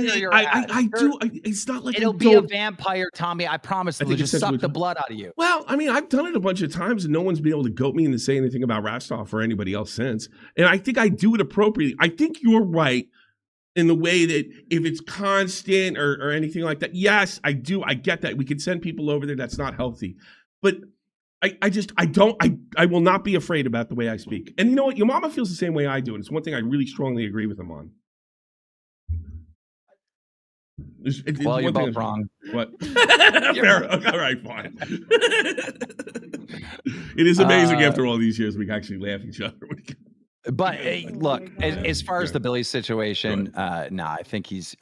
Speaker 2: not like
Speaker 9: it'll be a vampire, Tommy. I promise. They'll just suck the blood out of you.
Speaker 2: Well, I mean, I've done it a bunch of times, and no one's been able to goat me into say anything about Rastov or anybody else since. And I think I do it appropriately. I think you're right in the way that if it's constant or anything like that. Yes, I do. I get that. We can send people over there. That's not healthy, but. I will not be afraid about the way I speak. And you know what? Your mama feels the same way I do. And it's one thing I really strongly agree with them on.
Speaker 9: Well, you're both wrong.
Speaker 2: What? Fair. All right, fine. It is amazing after all these years we can actually laugh at each other.
Speaker 9: But look, as far as the Billy situation, I think he's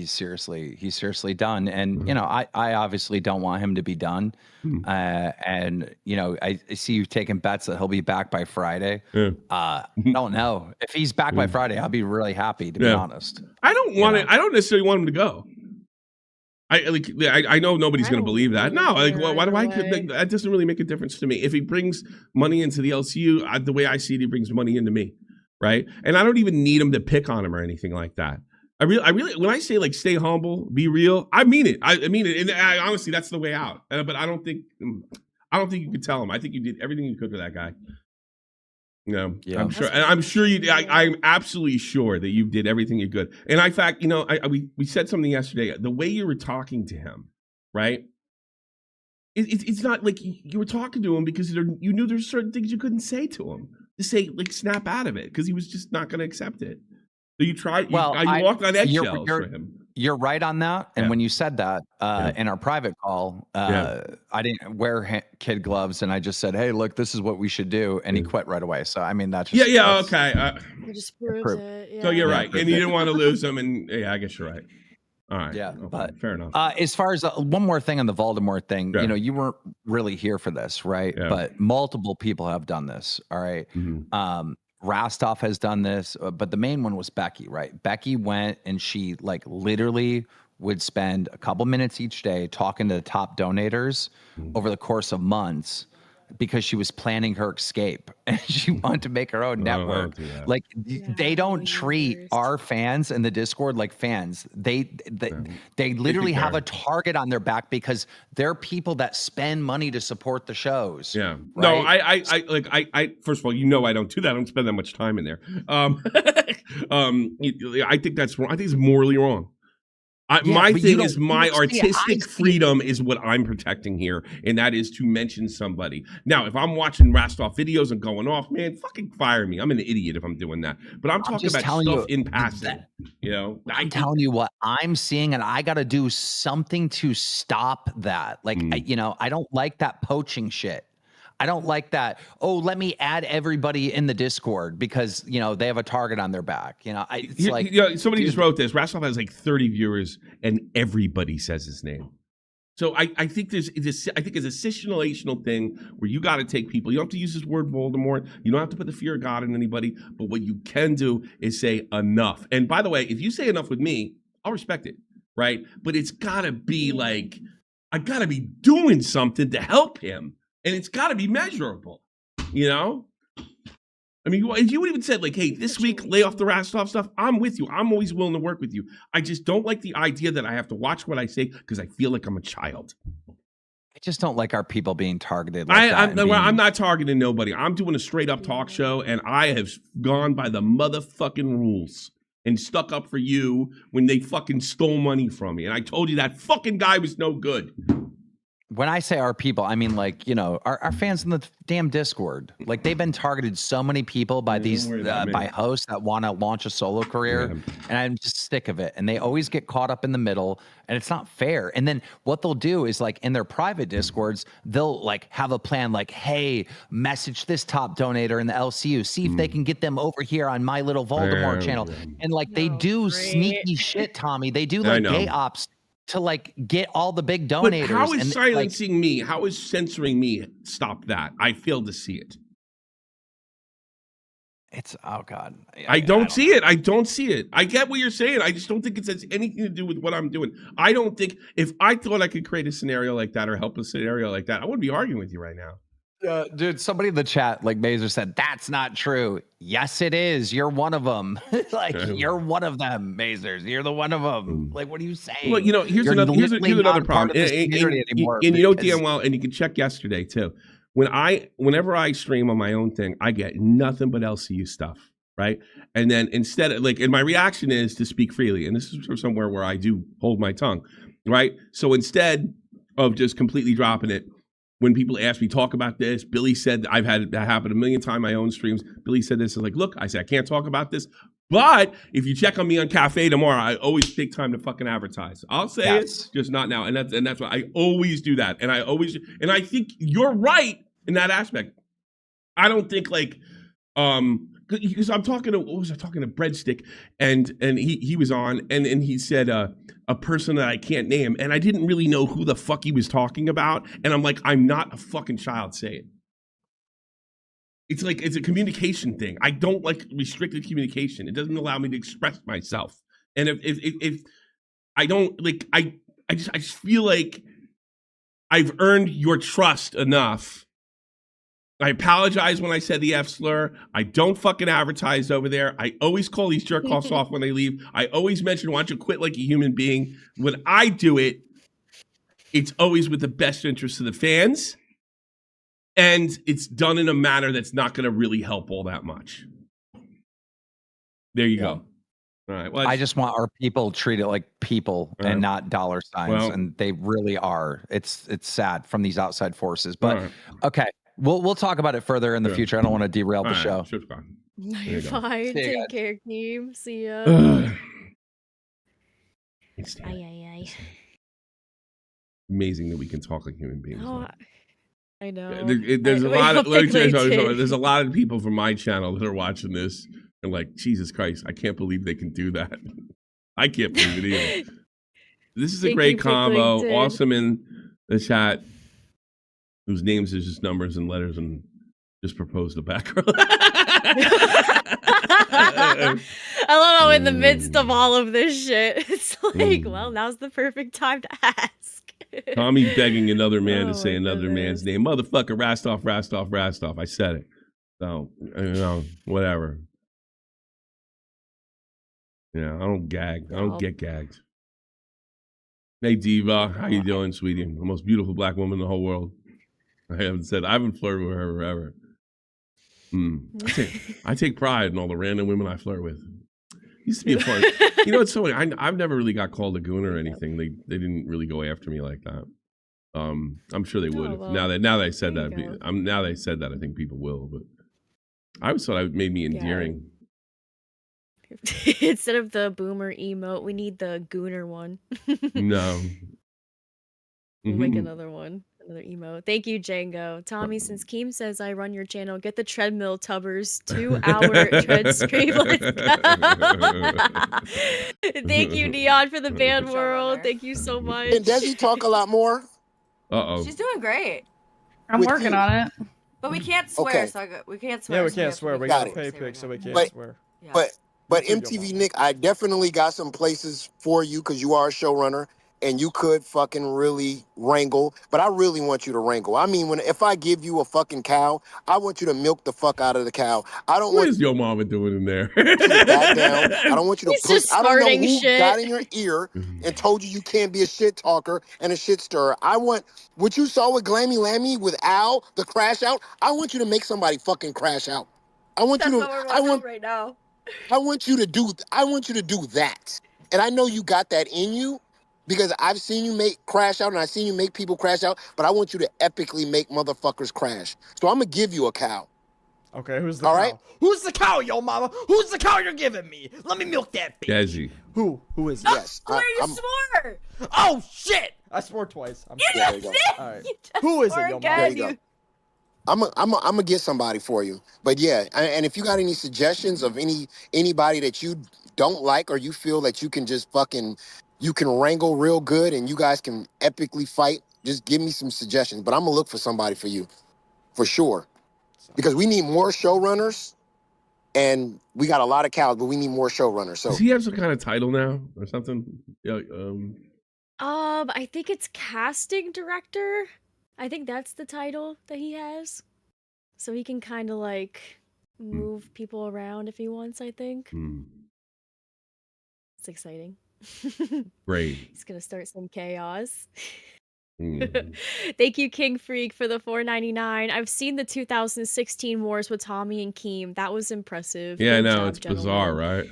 Speaker 9: seriously done. And you know, I obviously don't want him to be done. And you know, I see you taking bets that he'll be back by Friday. I don't know if he's back by Friday. I'll be really happy, to be honest.
Speaker 2: I don't want it. I don't necessarily want him to go. I know nobody's going to believe that. No, like, well, why do that doesn't really make a difference to me. If he brings money into the LCU, the way I see it, he brings money into me, right? And I don't even need him to pick on him or anything like that. I really, when I say like stay humble, be real, I mean it. I mean it, and honestly, that's the way out. But I don't think you could tell him. I think you did everything you could for that guy. No, yeah. I'm sure you. I'm absolutely sure that you did everything you could. And in fact, you know, we said something yesterday. The way you were talking to him, right? It's not like you were talking to him because you knew there's certain things you couldn't say to him. To say like snap out of it because he was just not going to accept it. So you tried. Well, you walked on eggshells for him.
Speaker 9: You're right on that. And when you said that in our private call, I didn't wear kid gloves, and I just said, "Hey, look, this is what we should do," and he quit right away. So I mean, that's just
Speaker 2: okay.
Speaker 1: It just proves it. Yeah.
Speaker 2: So you're right, and you didn't want to lose him, and I guess you're right. All right.
Speaker 9: Yeah,
Speaker 2: okay,
Speaker 9: but
Speaker 2: fair enough.
Speaker 9: As far as one more thing on the Voldemort thing, you know, you weren't really here for this, right? Yeah. But multiple people have done this. All right. Mm-hmm. Rastov has done this, but the main one was Becky, right? Becky went and she like literally would spend a couple minutes each day talking to the top donators over the course of months because she was planning her escape and she wanted to make her own network. Like they don't treat our fans in the Discord like fans. They literally have a target on their back because they're people that spend money to support the shows.
Speaker 2: Yeah.
Speaker 9: Right?
Speaker 2: No, I first of all, you know, I don't do that. I don't spend that much time in there. I think that's wrong. I think it's morally wrong. My thing is my artistic freedom is what I'm protecting here, and that is to mention somebody. Now, if I'm watching Rastov videos and going off, man, fucking fire me. I'm an idiot if I'm doing that. But I'm talking about stuff in passing. You know,
Speaker 9: I'm telling you what I'm seeing, and I got to do something to stop that. Like, I don't like that poaching shit. I don't like that. Oh, let me add everybody in the Discord because, you know, they have a target on their back. You know,
Speaker 2: somebody just wrote this. Rastov has like 30 viewers and everybody says his name. So I think it's a situational thing where you got to take people. You don't have to use this word Voldemort. You don't have to put the fear of God in anybody. But what you can do is say enough. And by the way, if you say enough with me, I'll respect it. Right. But it's got to be like, I got to be doing something to help him. And it's got to be measurable, you know? I mean, if you would even said, like, hey, this week, lay off the Rastov stuff, I'm with you. I'm always willing to work with you. I just don't like the idea that I have to watch what I say because I feel like I'm a child.
Speaker 9: I just don't like our people being targeted like
Speaker 2: I'm not targeting nobody. I'm doing a straight-up talk show, and I have gone by the motherfucking rules. and stuck up for you when they fucking stole money from me. And I told you that fucking guy was no good.
Speaker 9: When I say our people, I mean, like, you know, our fans in the damn Discord. Like, they've been targeted so many people by these by hosts that want to launch a solo career, and I'm just sick of it. And they always get caught up in the middle, and it's not fair. And then what they'll do is, like, in their private Discords, they'll like have a plan, like, hey, message this top donator in the LCU, see if they can get them over here on my little Voldemort channel. And like, they do sneaky shit, Tommy. They do like gay ops to like get all the big donators.
Speaker 2: But how is silencing me? How is censoring me stop that? I fail to see it.
Speaker 9: It's oh god.
Speaker 2: I don't see it. I don't see it. I get what you're saying. I just don't think it has anything to do with what I'm doing. I don't think if I thought I could create a scenario like that or help a scenario like that, I wouldn't be arguing with you right now.
Speaker 9: Dude, somebody in the chat, like Mazer said, that's not true. Yes, it is. You're one of them. Like, you're one of them, Mazers. You're the one of them. Like, what are you saying?
Speaker 2: Well, you know, here's another problem. And you know damn well, and you can check yesterday too. Whenever I stream on my own thing, I get nothing but LCU stuff, right? And then instead, and my reaction is to speak freely, and this is from somewhere where I do hold my tongue, right? So instead of just completely dropping it, when people ask me, talk about this, Billy said, I've had that happen a million times in my own streams. Billy said this, is like, look, I said, I can't talk about this. But if you check on me on Cafe tomorrow, I always take time to fucking advertise. I'll say it, just not now. And that's why I always do that. And I think you're right in that aspect. I don't think like, because I'm talking to, what was I talking to Breadstick, and he was on, and he said a person that I can't name, and I didn't really know who the fuck he was talking about, and I'm like, I'm not a fucking child, say it. It's like, it's a communication thing. I don't like restricted communication. It doesn't allow me to express myself. And if I don't, like, I just feel like I've earned your trust enough. I apologize when I said the F slur. I don't fucking advertise over there. I always call these jerk-offs off when they leave. I always mention, why don't you quit like a human being? When I do it, it's always with the best interest of the fans. And it's done in a manner that's not going to really help all that much. There you go. All right. Well,
Speaker 9: I just want our people treated like people and not dollar signs. And they really are. It's sad from these outside forces. But okay. We'll talk about it further in the future. I don't want to derail the show.
Speaker 1: No, you're fine. Take care, team. See ya.
Speaker 2: Amazing that we can talk like human beings.
Speaker 1: Oh, I know.
Speaker 2: There's a lot of there's a lot of people from my channel that are watching this and like, Jesus Christ, I can't believe they can do that. I can't believe it either. This is a great combo. Awesome in the chat. Whose names is just numbers and letters and just proposed a background.
Speaker 1: I love how in the midst of all of this shit, it's like, well, now's the perfect time to ask.
Speaker 2: Tommy begging another man to say another man's name. Motherfucker, Rastov, Rastov, Rastov. I said it. So, you know, whatever. Yeah, I don't gag. I don't get gagged. Hey, Diva. How you doing, sweetie? The most beautiful black woman in the whole world. I haven't flirted with her forever. I take pride in all the random women I flirt with. Used to be a fun. You know, it's so funny. I've never really got called a goon or anything. They didn't really go after me like that. I'm sure they would. Well, now that I said that, now they said that, I think people will. But I always thought it made me endearing.
Speaker 1: Instead of the boomer emote, we need the gooner one.
Speaker 2: No.
Speaker 1: We'll make another one. Another emote. Thank you, Django. Tommy, since Keem says I run your channel, get the treadmill tubbers 2-hour tread stream. Let's go. Thank you, Neon, for the band world. Thank you so much.
Speaker 10: And does he talk a lot more?
Speaker 2: Uh-oh.
Speaker 5: She's doing great.
Speaker 6: I'm working on it.
Speaker 5: But we can't swear, so we can't swear.
Speaker 8: Yeah, we can't swear. We got pay pics, so we can't swear.
Speaker 10: But MTV Nick, I definitely got some places for you because you are a showrunner. And you could fucking really wrangle, but I really want you to wrangle. I mean, if I give you a fucking cow, I want you to milk the fuck out of the cow. I don't
Speaker 2: what is your mama doing in there?
Speaker 10: Back down. I don't want you to push. I don't know who got in your ear and told you can't be a shit talker and a shit stirrer. I want what you saw with Glammy Lammy with Al, the crash out. I want you to make somebody fucking crash out. I want you to.
Speaker 5: I want right now.
Speaker 10: I want you to do that. And I know you got that in you because I've seen you make crash out and I've seen you make people crash out, but I want you to epically make motherfuckers crash. So I'm gonna give you a cow.
Speaker 7: Okay, who's the
Speaker 10: All
Speaker 7: cow?
Speaker 10: right?
Speaker 7: Who's the cow, yo mama? Who's the cow you're giving me? Let me milk that bitch.
Speaker 2: Desi.
Speaker 7: Who is it?
Speaker 10: Yes.
Speaker 1: Where you swore?
Speaker 7: Oh shit! I swore twice.
Speaker 10: There you go.
Speaker 7: All right. Who is it, yo mama?
Speaker 10: There you go. I'm gonna get somebody for you. But yeah, and if you got any suggestions of anybody that you don't like or you feel that you can just you can wrangle real good and you guys can epically fight, just give me some suggestions. But I'm gonna look for somebody for you, for sure. Because we need more showrunners, and we got a lot of cows, but we need more showrunners. So
Speaker 2: Does he have some kind of title now or something? Yeah,
Speaker 1: I think it's casting director. I think that's the title that he has. So he can kind of like move people around if he wants, I think. It's exciting.
Speaker 2: Great.
Speaker 1: He's gonna start some chaos.
Speaker 2: Mm.
Speaker 1: Thank you, King Freak, for the $4.99. I've seen the 2016 wars with Tommy and Keem. That was impressive.
Speaker 2: Yeah, I
Speaker 1: Good
Speaker 2: know.
Speaker 1: job,
Speaker 2: It's
Speaker 1: gentlemen.
Speaker 2: bizarre, right?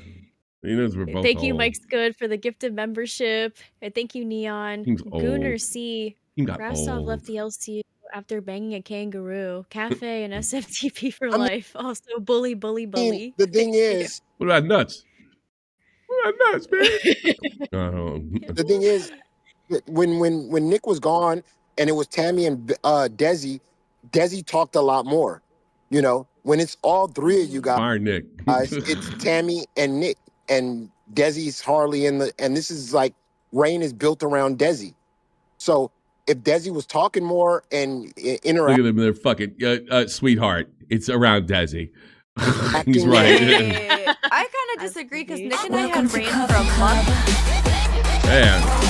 Speaker 2: He knows we're both
Speaker 1: Thank you,
Speaker 2: old.
Speaker 1: Mike's Good, for the gifted membership. And thank you, Neon.
Speaker 2: Keem's
Speaker 1: Gooner
Speaker 2: old.
Speaker 1: C.
Speaker 2: Keem got
Speaker 1: Rastov
Speaker 2: old.
Speaker 1: left the LCU after banging a kangaroo. Cafe and SFTP for life. Also, bully.
Speaker 10: the thing is,
Speaker 2: What about nuts? What about nuts, man?
Speaker 10: the thing is, when Nick was gone and it was Tammy and Desi talked a lot more. You know, when it's all three of you guys,
Speaker 2: Fire Nick.
Speaker 10: it's Tammy and Nick, and Desi's hardly in the. And this is like Rain is built around Desi. So if Desi was talking more and
Speaker 2: Look
Speaker 10: interacting,
Speaker 2: at them. They're fucking sweetheart. It's around Desi. He's right.
Speaker 11: Hey, I kind of disagree because Nick and I had Rain for a month.
Speaker 2: Man.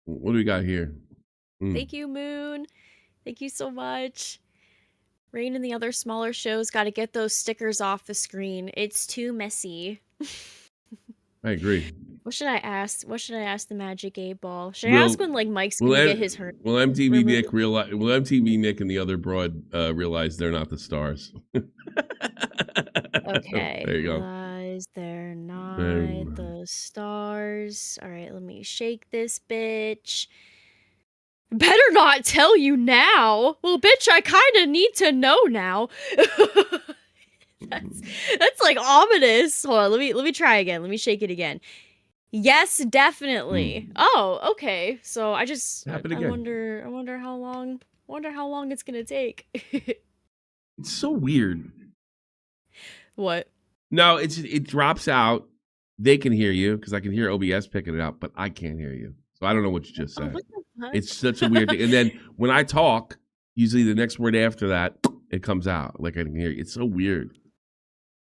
Speaker 2: What do we got here?
Speaker 1: Thank you, Moon. Thank you so much. Rain and the other smaller shows got to get those stickers off the screen. It's too messy.
Speaker 2: I agree.
Speaker 1: What should I ask? What should I ask the Magic 8 Ball? Should I ask when like Mike's gonna get his hurt?
Speaker 2: Will MTV Nick realize? Will MTV Nick and the other broad realize they're not the stars?
Speaker 1: Okay.
Speaker 2: There you go.
Speaker 1: Realize they're not
Speaker 2: Boom.
Speaker 1: the stars. All right, let me shake this bitch. Better not tell you now. Well, bitch, I kind of need to know now. That's like ominous. Hold on, let me try again. Let me shake it again. Yes, definitely. Oh, okay. So I just
Speaker 2: Happen
Speaker 1: I
Speaker 2: again.
Speaker 1: wonder how long it's gonna take.
Speaker 2: It's so weird.
Speaker 1: What?
Speaker 2: No, it drops out. They can hear you because I can hear OBS picking it up, but I can't hear you. So I don't know what you just said.
Speaker 1: What the fuck?
Speaker 2: It's such a weird thing. And then when I talk, usually the next word after that, it comes out like I can hear you. It's so weird.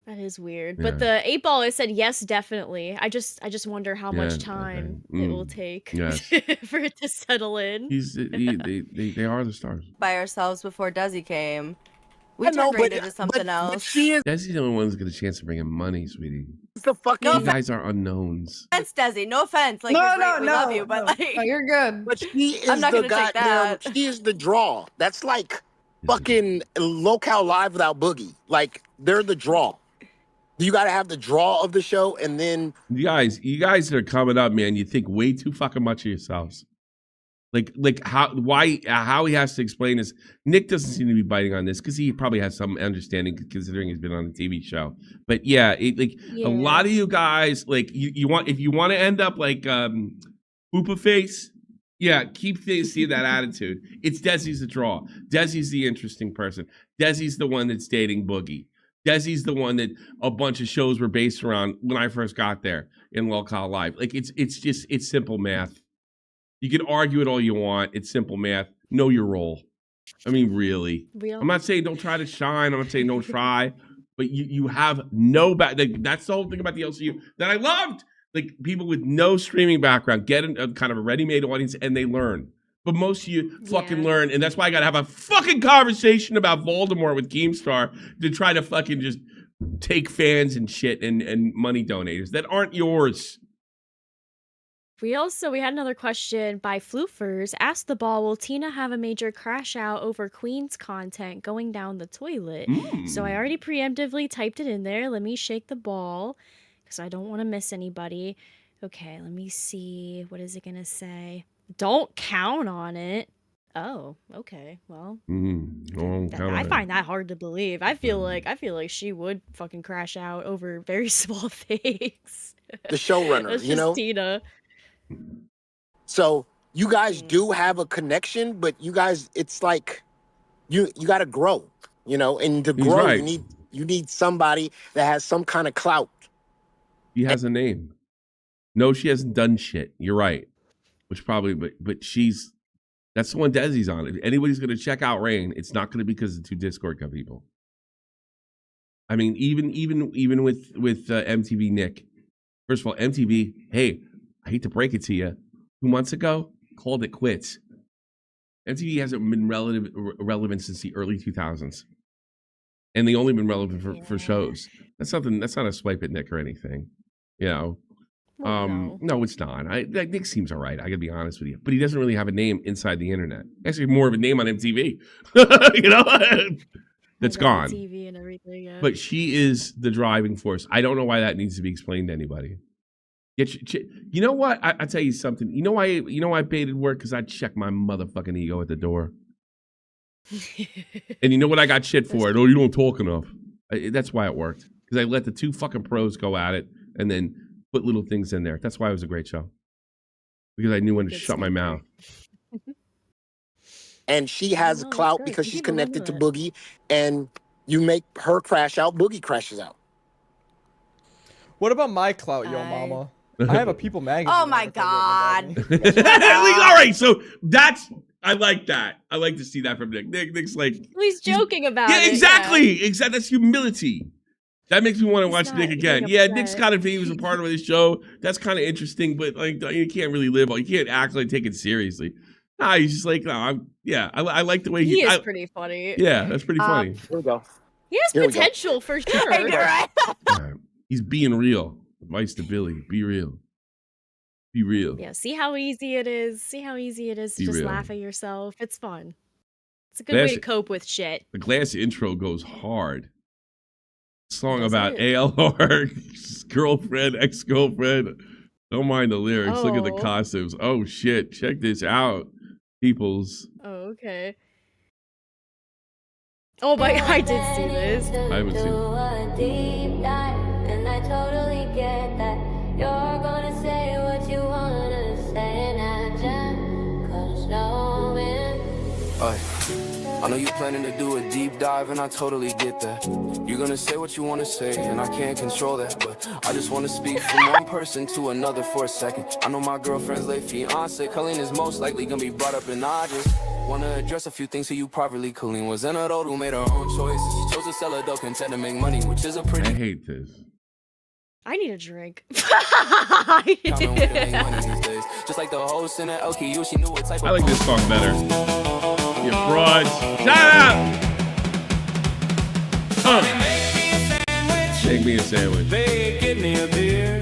Speaker 1: That is weird.
Speaker 2: Yeah.
Speaker 1: But the 8 Ball, it said yes, definitely. I just wonder how much time it will take
Speaker 2: Yes.
Speaker 1: for it to settle in.
Speaker 2: They are the stars.
Speaker 11: By ourselves before Desi came. We
Speaker 10: I know,
Speaker 11: turned Rain
Speaker 10: but-
Speaker 11: into something
Speaker 10: but
Speaker 11: else.
Speaker 10: she is
Speaker 2: Desi's the only one who's got a chance to bring in money, sweetie.
Speaker 10: the fucking.
Speaker 2: You guys are unknowns.
Speaker 11: No offense, Desi. No offense. Like,
Speaker 7: No,
Speaker 11: you're
Speaker 7: no,
Speaker 11: great. We
Speaker 7: no,
Speaker 11: love you, but
Speaker 7: no.
Speaker 11: like,
Speaker 6: Oh, you're good.
Speaker 10: But she is
Speaker 11: I'm not
Speaker 10: the
Speaker 11: gonna take
Speaker 10: goddamn.
Speaker 11: that.
Speaker 10: She is the draw. That's like fucking Locale Live without Boogie. Like they're the draw. You got to have the draw of the show, and then
Speaker 2: You guys that are coming up, man, you think way too fucking much of yourselves. Like how he has to explain this. Nick doesn't seem to be biting on this because he probably has some understanding considering he's been on a TV show. But yeah, a lot of you guys, like you want, if you want to end up like Hoopa Face, yeah, keep seeing that attitude. It's Desi's the draw. Desi's the interesting person. Desi's the one that's dating Boogie. Desi's the one that a bunch of shows were based around when I first got there in Locale Live. Like it's simple math. You can argue it all you want. It's simple math. Know your role. I mean, really. I'm not saying don't try to shine. I'm not saying don't try. But you have no that's the whole thing about the LCU that I loved. Like people with no streaming background get a kind of a ready-made audience and they learn. But most of you fucking learn, and that's why I gotta have a fucking conversation about Voldemort with Keemstar to try to fucking just take fans and shit and money donators that aren't yours.
Speaker 1: We had another question by Floofers. Ask the ball, will Tina have a major crash out over Queen's content going down the toilet? So I already preemptively typed it in there. Let me shake the ball because I don't want to miss anybody. Okay, let me see. What is it going to say? Don't count on it. Oh, okay. Well, I find that hard to believe. I feel like she would fucking crash out over very small things.
Speaker 10: The showrunner,
Speaker 1: That's
Speaker 10: you
Speaker 1: just
Speaker 10: know?
Speaker 1: Tina.
Speaker 10: So you guys do have a connection, but you guys, it's like you got to grow, you know, and to grow, you need somebody that has some kind of clout.
Speaker 2: He has a name. No, she hasn't done shit. You're right. Which probably, but that's the one Desi's on. If anybody's going to check out Rain, it's not going to be because of two Discord people. I mean, even with MTV Nick. First of all, MTV, hey, I hate to break it to you, 2 months ago, called it quits. MTV hasn't been relevant since the early 2000s. And they only been relevant for shows. That's not a swipe at Nick or anything. You know? No, it's not. Nick seems all right, I gotta be honest with you. But he doesn't really have a name inside the internet. Actually, more of a name on MTV. You know? That's gone.
Speaker 1: TV and everything, yeah.
Speaker 2: But she is the driving force. I don't know why that needs to be explained to anybody. You know what? I'll tell you something. You know why I baited work? Because I checked my motherfucking ego at the door. And you know what I got shit for? Oh, you don't talk enough. That's why it worked. Because I let the two fucking pros go at it and then put little things in there. That's why it was a great show. Because I knew when to shut my mouth.
Speaker 10: And she has clout because she's connected to Boogie, and you make her crash out, Boogie crashes out.
Speaker 12: What about my clout, yo mama? I have a People magazine.
Speaker 11: Oh my god.
Speaker 2: All right, so I like that. I like to see that from Nick. Nick's like,
Speaker 1: he's joking about
Speaker 2: it.
Speaker 1: Yeah,
Speaker 2: exactly. That's humility. That makes me want to watch Nick again. Yeah, Nick's kind of, he was a part of this show. That's kind of interesting, but like you can't really you can't act like take it seriously. Nah, he's just like, no, I like the way
Speaker 1: he is pretty funny.
Speaker 2: Yeah, that's pretty funny.
Speaker 10: Here we go.
Speaker 1: He has potential for sure.
Speaker 2: He's being real. Advice to Billy: be real. Be real.
Speaker 1: Yeah, see how easy it is. See how easy it is to just laugh at yourself. It's fun. It's a good way to cope with shit.
Speaker 2: The Glass intro goes hard. Song about ALR, girlfriend, ex-girlfriend. Don't mind the lyrics. Look at the costumes. Oh shit! Check this out, peoples.
Speaker 1: Oh, okay. Oh my! I did see this.
Speaker 2: I haven't seen it.
Speaker 13: And I totally get that. You're gonna say what you wanna say now, Jack. 'Cause no man.
Speaker 3: I know you planning to do a deep dive, and I totally get that. You're gonna say what you wanna say, and I can't control that. But I just wanna speak from one person to another for a second. I know my girlfriend's late fiance, Colleen is most likely gonna be brought up, and I just wanna address a few things to you properly. Colleen was an adult who made her own choices. She chose to sell a dope content to make money, which is a pretty.
Speaker 2: I hate this.
Speaker 1: I need a drink.
Speaker 3: Just like the host in the LKU, she knew what type of.
Speaker 2: I like this song better. You frauds. Shut up! Make me a sandwich.
Speaker 3: Babe, give me a beer.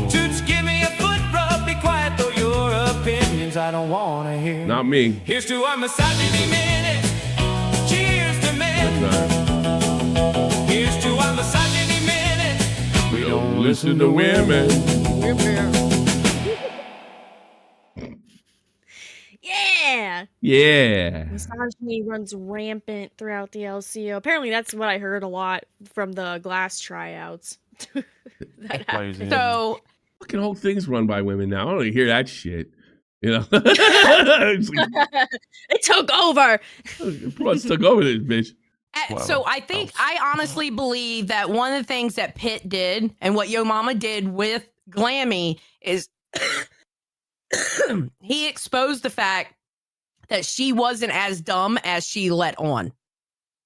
Speaker 3: Just give me a foot rub. Be quiet, though your opinions I don't wanna hear.
Speaker 2: Not me.
Speaker 3: Here's to our misogyny minutes. Cheers to men. Here's to our misogyny minutes.
Speaker 2: We don't listen to women.
Speaker 1: Yeah.
Speaker 2: Yeah.
Speaker 1: Misogyny runs rampant throughout the LCO. Apparently, that's what I heard a lot from the Glass tryouts.
Speaker 11: So,
Speaker 2: fucking whole thing's run by women now. I don't hear that shit. You know,
Speaker 1: it took over.
Speaker 2: It took over this bitch.
Speaker 11: So I think I honestly believe that one of the things that Pitt did and what Yo Mama did with Glammy is he exposed the fact that she wasn't as dumb as she let on.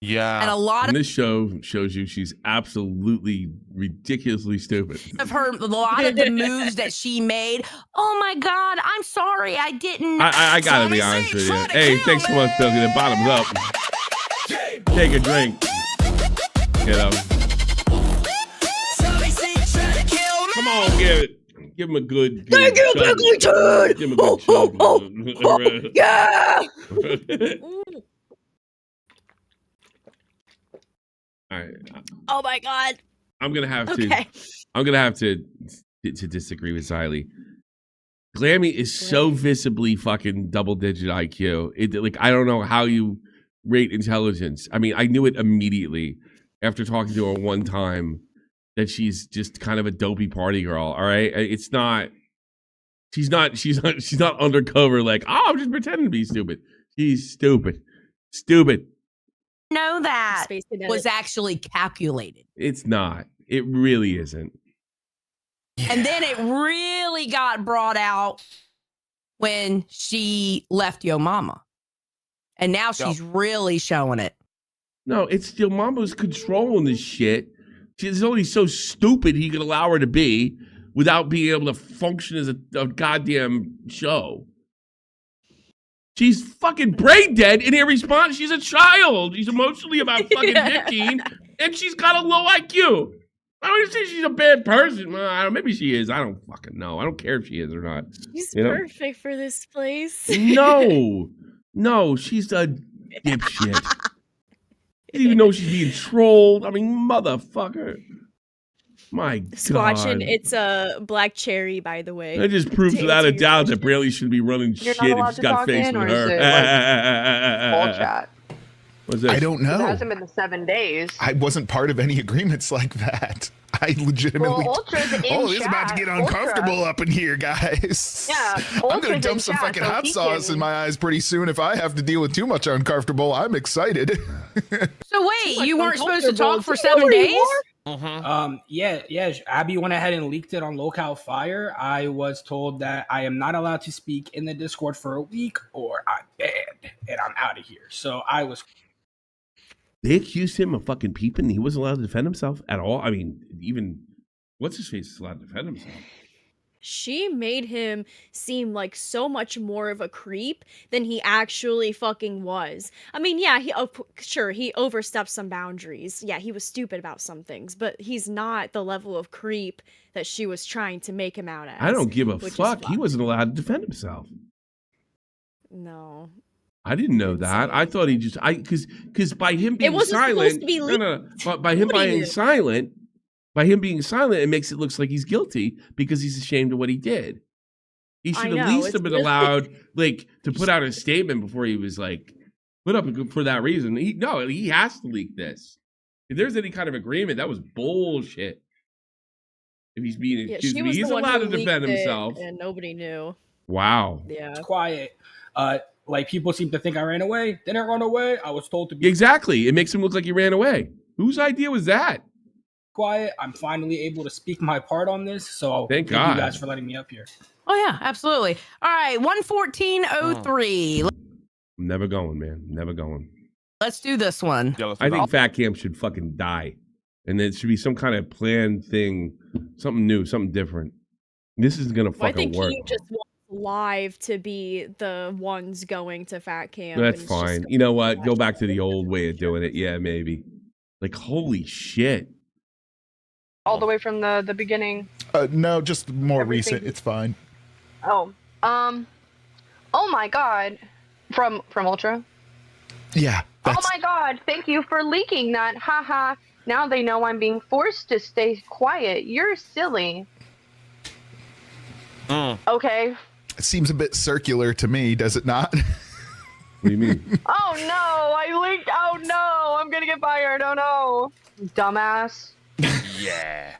Speaker 14: Yeah.
Speaker 11: And a lot
Speaker 2: of this show shows you she's absolutely ridiculously stupid.
Speaker 11: Of her, a lot of the moves that she made. Oh my God, I'm sorry, I didn't.
Speaker 2: I gotta be honest with you. Hey, thanks so much, Billy. The bottom's up. Take a drink. Get up. Come on, give it. Give him a good.
Speaker 1: Thank you, Bigglington!
Speaker 2: Give him a good chug.
Speaker 1: Yeah!
Speaker 2: All right.
Speaker 1: Oh my god.
Speaker 2: I'm gonna have to disagree with Xylee. Glammy is so visibly fucking double-digit IQ. I don't know how you rate intelligence. I mean, I knew it immediately after talking to her one time that she's just kind of a dopey party girl. All right, it's not. She's not undercover. Like, oh, I'm just pretending to be stupid. She's stupid.
Speaker 11: Know that was actually calculated.
Speaker 2: It's not. It really isn't.
Speaker 11: And then it really got brought out when she left Yo Mama. And now she's really showing it.
Speaker 2: No, it's Yo Mama's controlling this shit. She's only so stupid he could allow her to be without being able to function as a goddamn show. She's fucking brain dead in response. She's a child. She's emotionally about fucking 15, and she's got a low IQ. I don't say she's a bad person. Well, I don't. Maybe she is. I don't fucking know. I don't care if she is or not.
Speaker 1: She's perfect for this place.
Speaker 2: No, she's a dipshit. You didn't even know she's being trolled. I mean, motherfucker. My God.
Speaker 1: Squatchin', it's a black cherry, by the way.
Speaker 2: That just proves without a doubt that Braley should be running shit if she's got faced with her.
Speaker 14: Full chat.
Speaker 2: What's that?
Speaker 15: I don't know.
Speaker 14: It hasn't been the 7 days.
Speaker 15: I wasn't part of any agreements like that. I legitimately.
Speaker 14: Well, Ultra's in
Speaker 15: this is about to get uncomfortable up in here, guys.
Speaker 14: Yeah,
Speaker 15: I'm gonna
Speaker 14: Ultra's
Speaker 15: dump
Speaker 14: in
Speaker 15: some
Speaker 14: chat,
Speaker 15: fucking
Speaker 14: so
Speaker 15: hot
Speaker 14: he
Speaker 15: sauce
Speaker 14: can-
Speaker 15: in my eyes pretty soon if I have to deal with too much uncomfortable. I'm excited.
Speaker 11: So wait, you weren't supposed to talk for 7 days?
Speaker 16: Yeah. Abby went ahead and leaked it on Locale Fire. I was told that I am not allowed to speak in the Discord for a week or I'm banned and I'm out of here. So I was.
Speaker 2: They accused him of fucking peeping. He wasn't allowed to defend himself at all. I mean, even what's his face is allowed to defend himself.
Speaker 1: She made him seem like so much more of a creep than he actually fucking was. I mean, yeah, he overstepped some boundaries. Yeah, he was stupid about some things, but he's not the level of creep that she was trying to make him out as.
Speaker 2: I don't give a fuck. He wasn't allowed to defend himself.
Speaker 1: No.
Speaker 2: I didn't know that. I thought he just because by him being
Speaker 1: It wasn't
Speaker 2: silent,
Speaker 1: supposed to be
Speaker 2: but by him being silent, it makes it looks like he's guilty because he's ashamed of what he did. He should at least have been allowed to put out a statement before he was put up for that reason. He has to leak this. If there's any kind of agreement, that was bullshit. If he's being accused, he's allowed to defend himself,
Speaker 1: and nobody knew.
Speaker 2: Wow.
Speaker 16: Yeah. Quiet. People seem to think I ran away. Didn't run away. I was told to be
Speaker 2: exactly. It makes him look like he ran away. Whose idea was that?
Speaker 16: Quiet. I'm finally able to speak my part on this. So
Speaker 2: thank
Speaker 16: you
Speaker 2: God.
Speaker 16: guys for letting me up here.
Speaker 11: Oh yeah, absolutely. All right, 11403.
Speaker 2: I'm never going, man. Never going.
Speaker 11: Let's do this one.
Speaker 2: I think Fat Camp should fucking die, and there should be some kind of planned thing, something new, something different. This isn't gonna fucking work.
Speaker 1: I think he just wants live to be the ones going to Fat Camp.
Speaker 2: That's fine. You know what? Go back to the old way of doing it. Yeah, maybe. Holy shit.
Speaker 14: All the way from the beginning.
Speaker 15: No, just more recent. It's fine.
Speaker 14: Oh. Oh my God. From Ultra?
Speaker 15: Yeah.
Speaker 14: Oh my God. Thank you for leaking that. Haha. Now they know I'm being forced to stay quiet. You're silly. Okay.
Speaker 15: It seems a bit circular to me, does it not?
Speaker 2: What do you mean?
Speaker 14: Oh no, I leaked. Oh no, I'm gonna get fired. Oh no. Dumbass.
Speaker 15: Yeah.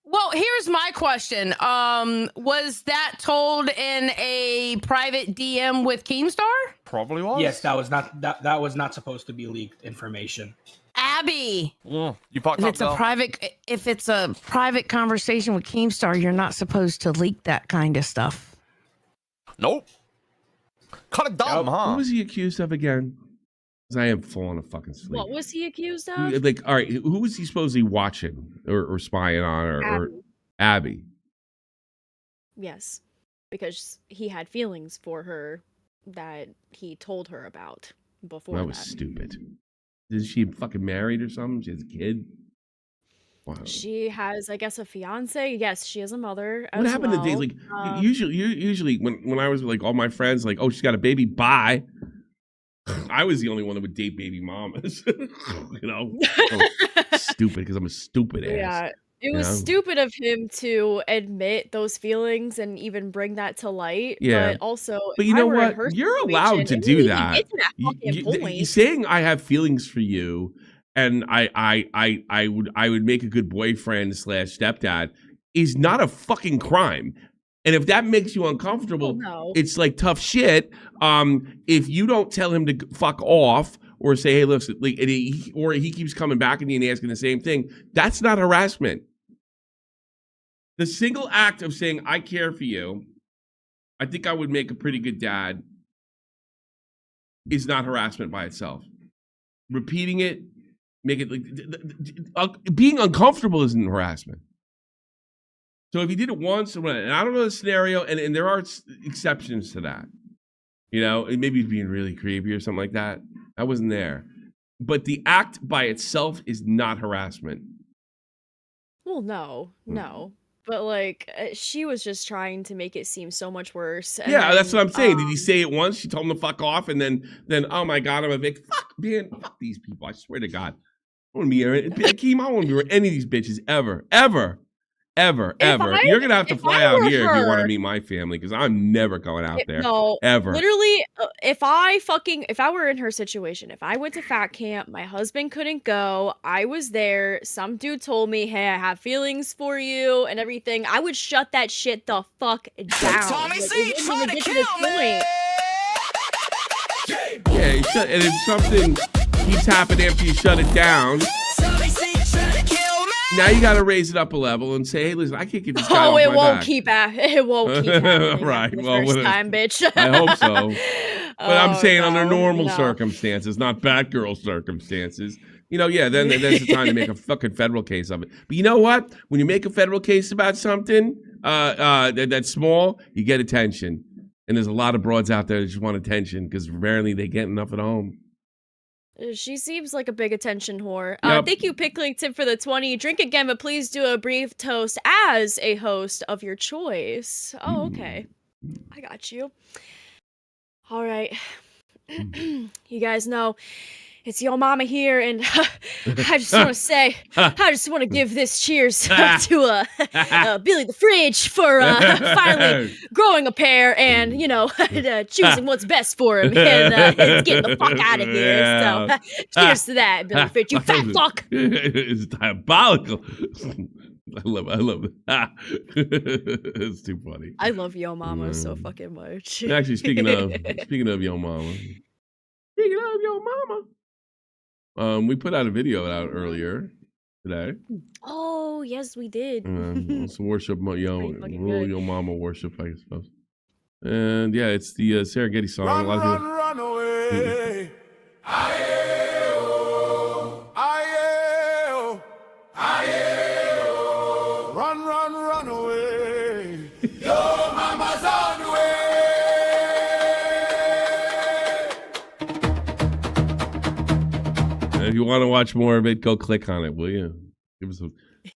Speaker 11: Well, here's my question. Was that told in a private DM with Keemstar?
Speaker 12: Probably was.
Speaker 16: Yes, that was not supposed to be leaked information.
Speaker 11: Abby.
Speaker 12: You fucked up.
Speaker 11: If it's a private conversation with Keemstar, you're not supposed to leak that kind of stuff.
Speaker 12: Nope. Kind of dumb, huh?
Speaker 2: Who was he accused of again? Because I am falling a fucking sleep.
Speaker 1: What was he accused of?
Speaker 2: All right, who was he supposedly watching or spying on or Abby?
Speaker 1: Yes, because he had feelings for her that he told her about before.
Speaker 2: That was stupid. Is she fucking married or something? She has a kid? Wow.
Speaker 1: She has, I guess, a fiance. Yes, she is a mother.
Speaker 2: What happened to days like usually when I was like all my friends like, oh, she's got a baby, bye. I was the only one that would date baby mamas. Stupid because I'm a stupid ass.
Speaker 1: Yeah, it was stupid of him to admit those feelings and even bring that to light.
Speaker 2: Yeah.
Speaker 1: But also,
Speaker 2: but you know what? You're allowed to do that. You saying I have feelings for you, and I would make a good boyfriend / stepdad is not a fucking crime. And if that makes you uncomfortable, it's like tough shit. If you don't tell him to fuck off or say, hey, listen, like, or he keeps coming back at you and asking the same thing, that's not harassment. The single act of saying, I care for you, I think I would make a pretty good dad, is not harassment by itself. Repeating it, make it like being uncomfortable isn't harassment. So if you did it once, and I don't know the scenario, and there are exceptions to that. Maybe he's being really creepy or something like that. I wasn't there. But the act by itself is not harassment.
Speaker 1: Well, no. But like, she was just trying to make it seem so much worse. And
Speaker 2: yeah, that's what I'm saying. Did he say it once? She told him to fuck off, and then oh my God, I'm a big fuck these people. I swear to God, I want to be Akeem. I want to be with any of these bitches ever. You're gonna have to fly out here if you want to meet my family, because I'm never going out there.
Speaker 1: No,
Speaker 2: ever.
Speaker 1: Literally, if I were in her situation, if I went to fat camp, my husband couldn't go, I was there, some dude told me, hey, I have feelings for you and everything, I would shut that shit the fuck down.
Speaker 3: Tommy C trying to kill me.
Speaker 2: Yeah, and if something keeps happening after you shut it down, now you got to raise it up a level and say, hey, listen, I can't get this guy off my back.
Speaker 1: It won't keep happening
Speaker 2: right.
Speaker 1: the first time, bitch.
Speaker 2: I hope so. But I'm saying under normal circumstances, not Batgirl circumstances. Then there's the time to make a fucking federal case of it. But you know what? When you make a federal case about something that's small, you get attention. And there's a lot of broads out there that just want attention because rarely they get enough at home.
Speaker 1: She seems like a big attention whore.
Speaker 2: Yep.
Speaker 1: Thank you, Pickling Tip, for the 20. Drink again, but please do a brief toast as a host of your choice. Oh, okay. I got you. All right. You guys know it's Yo Mama here, and I just want to say, I just want to give this cheers to Billy the Fridge for finally growing a pair and, choosing what's best for him and getting the fuck out of here.
Speaker 2: Yeah.
Speaker 1: So, cheers to that, Billy the Fridge, you fat fuck.
Speaker 2: It's diabolical. I love it. It's too funny.
Speaker 1: I love Yo Mama so fucking much.
Speaker 2: Actually, speaking of Yo Mama. We put out a video out earlier today.
Speaker 1: Oh, yes, we did.
Speaker 2: Some worship, Yo Mama worship, I suppose. And yeah, it's the Serengeti song.
Speaker 3: Run,
Speaker 2: a lot of
Speaker 3: run away. Run away. Yo mama's on the way.
Speaker 2: If you want to watch more of it, go click on it, will you? Give us a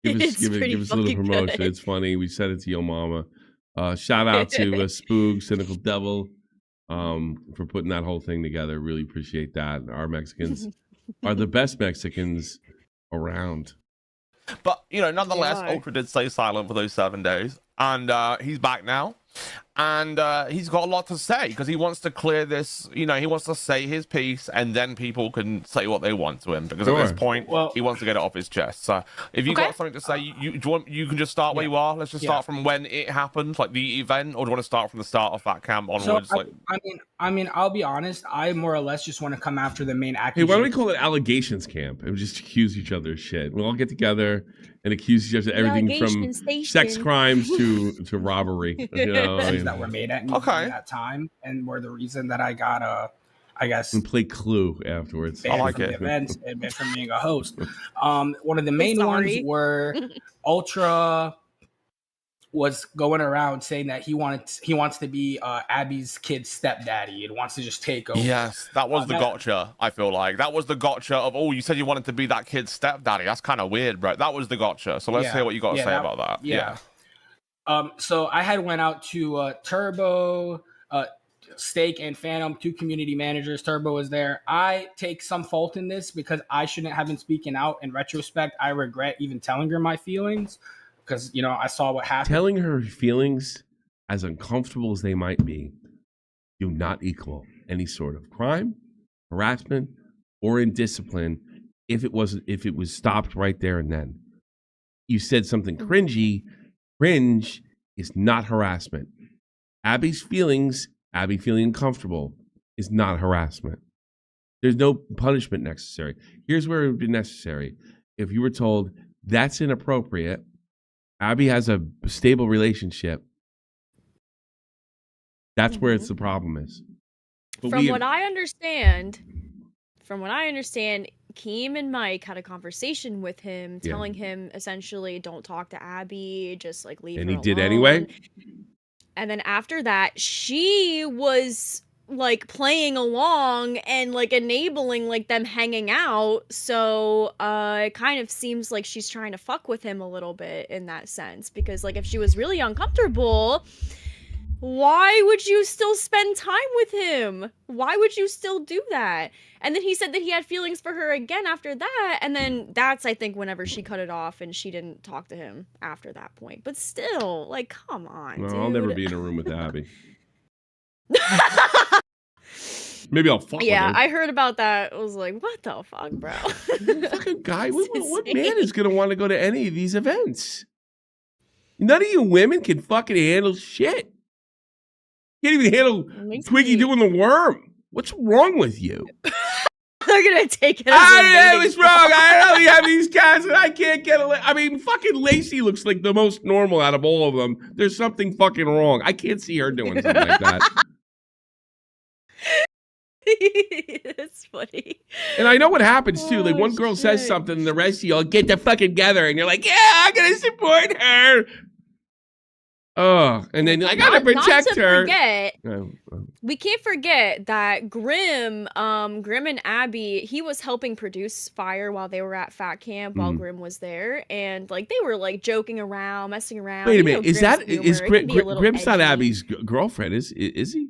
Speaker 2: little promotion.
Speaker 1: Good.
Speaker 2: It's funny. We sent it to Yo Mama. Shout out to Spoog, Cynical Devil, for putting that whole thing together. Really appreciate that. Our Mexicans are the best Mexicans around.
Speaker 17: But, nonetheless, Ultra did stay silent for those 7 days. And he's back now. And he's got a lot to say because he wants to clear this. He wants to say his piece and then people can say what they want to him. Because at this point, he wants to get it off his chest. So if you got something to say, you can just start where you are. Let's just start from when it happened, like the event, or do you want to start from the start of that camp onwards?
Speaker 16: So, I mean, I'll be honest. I more or less just want to come after the main
Speaker 2: Hey,
Speaker 16: accusation.
Speaker 2: why don't we call it allegations camp and just accuse each other of shit? We'll all get together and accuse each other of everything from sex crimes to robbery.
Speaker 16: That were made at me at that time and were the reason that I got I guess
Speaker 2: and play Clue afterwards.
Speaker 16: I like it. Events and from being a host. One of the main ones were Ultra was going around saying that he wants to be Abby's kid's stepdaddy and wants to just take over.
Speaker 17: Yes, that was the gotcha. I feel like that was the gotcha of, oh, you said you wanted to be that kid's stepdaddy. That's kind of weird, bro. That was the gotcha. So let's hear what you got to say about that.
Speaker 16: Yeah. So I had went out to Turbo, Steak, and Phantom, 2 community managers. Turbo was there. I take some fault in this because I shouldn't have been speaking out. In retrospect, I regret even telling her my feelings because, you know, I saw what happened.
Speaker 2: Telling her feelings, as uncomfortable as they might be, do not equal any sort of crime, harassment, or indiscipline if it was stopped right there and then. You said something cringy. Cringe is not harassment. Abby feeling uncomfortable is not harassment. There's no punishment necessary. Here's where it would be necessary. If you were told that's inappropriate, Abby has a stable relationship, that's where the problem is. But
Speaker 1: From what I understand, Keem and Mike had a conversation with him, telling him essentially, don't talk to Abby, just like leave her alone.
Speaker 2: And he did anyway?
Speaker 1: And then after that, she was like playing along and like enabling like them hanging out. So it kind of seems like she's trying to fuck with him a little bit in that sense. Because like if she was really uncomfortable, why would you still spend time with him? Why would you still do that? And then he said that he had feelings for her again after that. And then that's, I think, whenever she cut it off and she didn't talk to him after that point. But still, like, come on, dude.
Speaker 2: I'll never be in a room with Abby. Maybe I'll fuck with her.
Speaker 1: Yeah, I heard about that. I was like, what the fuck, bro?
Speaker 2: Fucking guy, what man is going to want to go to any of these events? None of you women can fucking handle shit. Can't even handle Twiggy doing the worm. What's wrong with you?
Speaker 1: They're gonna take it.
Speaker 2: I know what's wrong. I only have these cats and I can't get I mean, fucking Lacey looks like the most normal out of all of them. There's something fucking wrong. I can't see her doing something like that.
Speaker 1: It's funny.
Speaker 2: And I know what happens too. Like one girl says something and the rest of y'all get the fucking together and you're like, yeah, I'm gonna support her. Oh, and then I gotta protect her.
Speaker 1: We can't forget that Grim and Abby, he was helping produce Fire while they were at Fat Camp while Grim was there, and like they were like joking around, messing around.
Speaker 2: Wait a minute, is Grim's not Abby's girlfriend? Is he?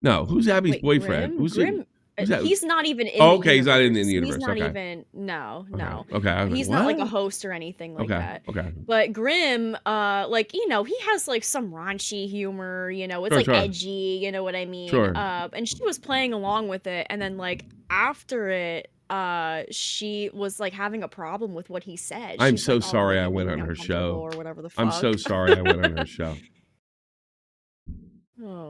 Speaker 2: No, who's Abby's boyfriend?
Speaker 1: Grim? He's not even in
Speaker 2: okay, he's not in the universe.
Speaker 1: He's not
Speaker 2: even,
Speaker 1: no.
Speaker 2: Okay.
Speaker 1: He's not like a host or anything like that.
Speaker 2: Okay.
Speaker 1: But Grim, like, you know, he has like some raunchy humor, you know, it's edgy, you know what I mean?
Speaker 2: Sure.
Speaker 1: And she was playing along with it. And then like after it, she was like having a problem with what he said.
Speaker 2: I'm so sorry I went on her show.
Speaker 1: Or whatever the fuck.
Speaker 2: I'm so sorry I went on her show.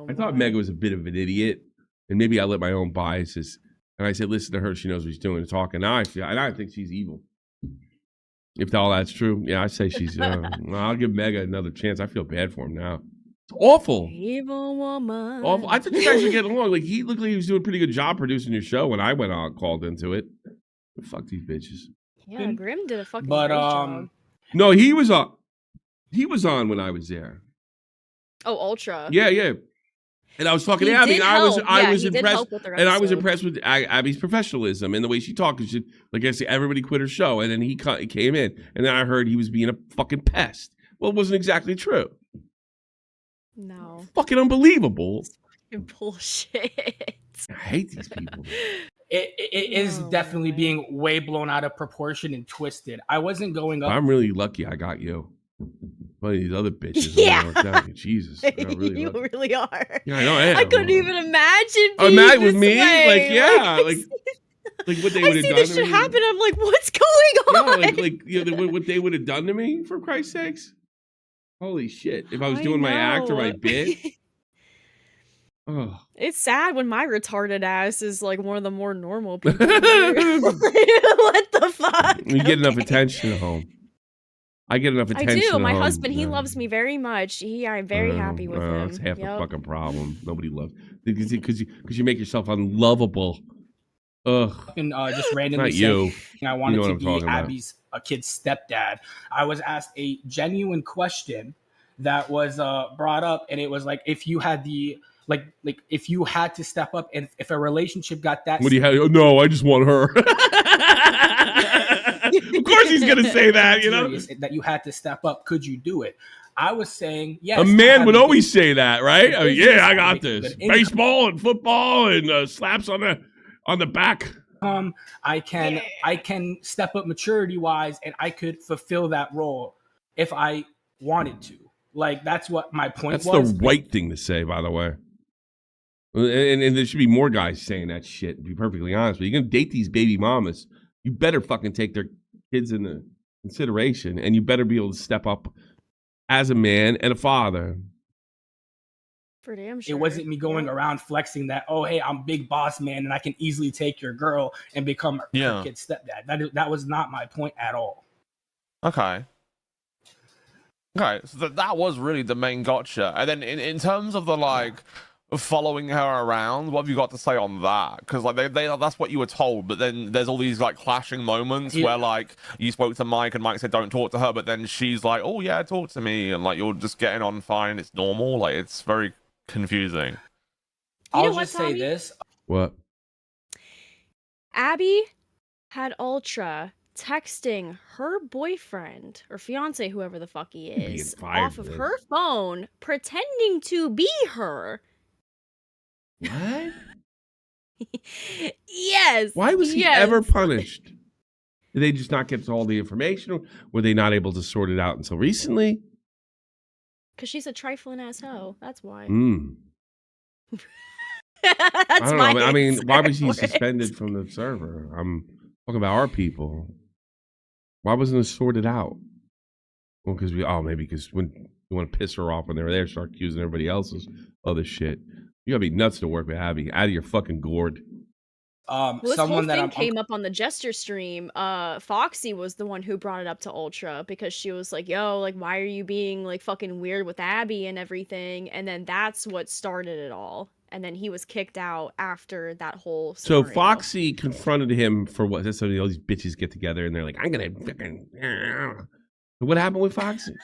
Speaker 2: I thought Meg was a bit of an idiot. And maybe I let my own biases. And I said, listen to her. She knows what she's doing. Talking. Now I think she's evil. If all that's true, yeah, I say she's. I'll give Mega another chance. I feel bad for him now. It's awful.
Speaker 1: Evil woman.
Speaker 2: Awful. I thought you guys were getting along. Like he looked like he was doing a pretty good job producing your show when I went on called into it. But fuck these bitches.
Speaker 1: Yeah, Grim did a fucking great job.
Speaker 2: No, he was on. He was on when I was there.
Speaker 1: Oh, Ultra.
Speaker 2: Yeah. And I was talking to Abby, and I was impressed, and I was impressed with Abby's professionalism and the way she talked. She, like I said, everybody quit her show, and then he came in, and then I heard he was being a fucking pest. Well, it wasn't exactly true.
Speaker 1: No.
Speaker 2: Fucking unbelievable.
Speaker 1: It's fucking bullshit.
Speaker 2: I hate these people.
Speaker 16: It is definitely being way blown out of proportion and twisted. I wasn't going up.
Speaker 2: I'm really lucky I got you. Well, these other bitches.
Speaker 1: Yeah.
Speaker 2: Jesus.
Speaker 1: Really you really are.
Speaker 2: Yeah, I know I am.
Speaker 1: I couldn't even imagine
Speaker 2: being
Speaker 1: this
Speaker 2: with me?
Speaker 1: way.
Speaker 2: Like, yeah. Like what they would have done
Speaker 1: this
Speaker 2: to me.
Speaker 1: shit happen. I'm like, what's going on?
Speaker 2: Yeah, what they would have done to me, for Christ's sakes. Holy shit. If I was doing my act or my bit. Oh.
Speaker 1: It's sad when my retarded ass is like one of the more normal people. What the fuck?
Speaker 2: We get enough attention at home. I get enough attention.
Speaker 1: I do. My husband, he loves me very much. I'm very happy with him.
Speaker 2: That's half the fucking problem. Nobody loves because you make yourself unlovable. Ugh.
Speaker 16: Just randomly saying I wanted to be Abby's kid's stepdad. I was asked a genuine question that was brought up, and it was like if you had the like if you had to step up, and if a relationship got that.
Speaker 2: What do you have? Oh, no, I just want her. Of course he's gonna say that, you know,
Speaker 16: that you had to step up. Could you do it? I was saying yes.
Speaker 2: A man would always say that, right? I mean, yeah, I got this. Baseball and football and slaps on the back.
Speaker 16: I can step up maturity wise, and I could fulfill that role if I wanted to. Like that's what my point was.
Speaker 2: That's the right thing to say, by the way. And there should be more guys saying that shit, to be perfectly honest. But you're gonna date these baby mamas, you better fucking take their kids into consideration, and you better be able to step up as a man and a father.
Speaker 1: For damn sure.
Speaker 16: It wasn't me going around flexing that, oh, hey, I'm big boss man and I can easily take your girl and become her kid's stepdad. That was not my point at all.
Speaker 17: Okay. Okay, so that was really the main gotcha. And then in terms of the, like, following her around, what have you got to say on that? Because like they that's what you were told, but then there's all these like clashing moments where like you spoke to Mike and Mike said don't talk to her, but then she's like, oh yeah, talk to me, and like you're just getting on fine, it's normal. Like it's very confusing.
Speaker 16: I'll just say this.
Speaker 2: What?
Speaker 1: Abby had Ultra texting her boyfriend or fiance, whoever the fuck he is, off of her phone, pretending to be her.
Speaker 2: What?
Speaker 1: Yes.
Speaker 2: Why was he ever punished? Did they just not get all the information? Or were they not able to sort it out until recently?
Speaker 1: Because she's a trifling ass hoe. That's why.
Speaker 2: That's I don't know. I mean, why was he suspended from the server? I'm talking about our people. Why wasn't it sorted out? Well, because maybe because when you want to piss her off when they were there, start accusing everybody else's other shit. You gotta be nuts to work with Abby. Out of your fucking gourd.
Speaker 1: Well, this whole thing came up on the Jester stream. Foxy was the one who brought it up to Ultra because she was like, yo, like, why are you being like fucking weird with Abby and everything? And then that's what started it all. And then he was kicked out after that whole scenario.
Speaker 2: So Foxy confronted him for what? That's something all these bitches get together and they're like, I'm gonna fucking. What happened with Foxy?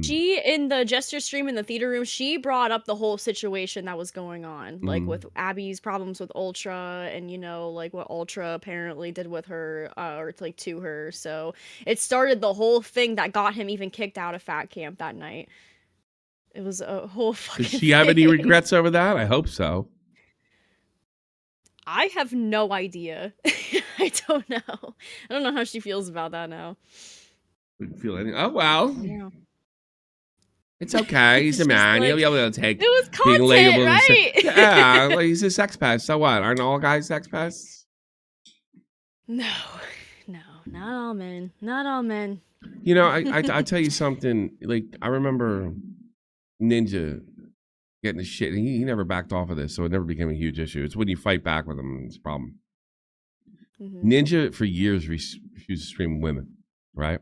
Speaker 1: She, in the Jester stream in the theater room, she brought up the whole situation that was going on, like with Abby's problems with Ultra, and you know, like what Ultra apparently did with her, or like to her. So it started the whole thing that got him even kicked out of Fat Camp that night. It was a whole fucking.
Speaker 2: Does she have any regrets over that? I hope so.
Speaker 1: I have no idea. I don't know. I don't know how she feels about that now.
Speaker 2: Didn't feel anything. Oh well.
Speaker 1: Yeah.
Speaker 2: It's okay. He's a man. He'll be able to take
Speaker 1: it was
Speaker 2: being
Speaker 1: content,
Speaker 2: labeled
Speaker 1: right?
Speaker 2: yeah, like he's a sex pest. So what? Aren't all guys sex pests?
Speaker 1: No, not all men. Not all men.
Speaker 2: You know, I tell you something. Like I remember Ninja getting the shit. He never backed off of this, so it never became a huge issue. It's when you fight back with him, it's a problem. Ninja for years refused to stream women, right?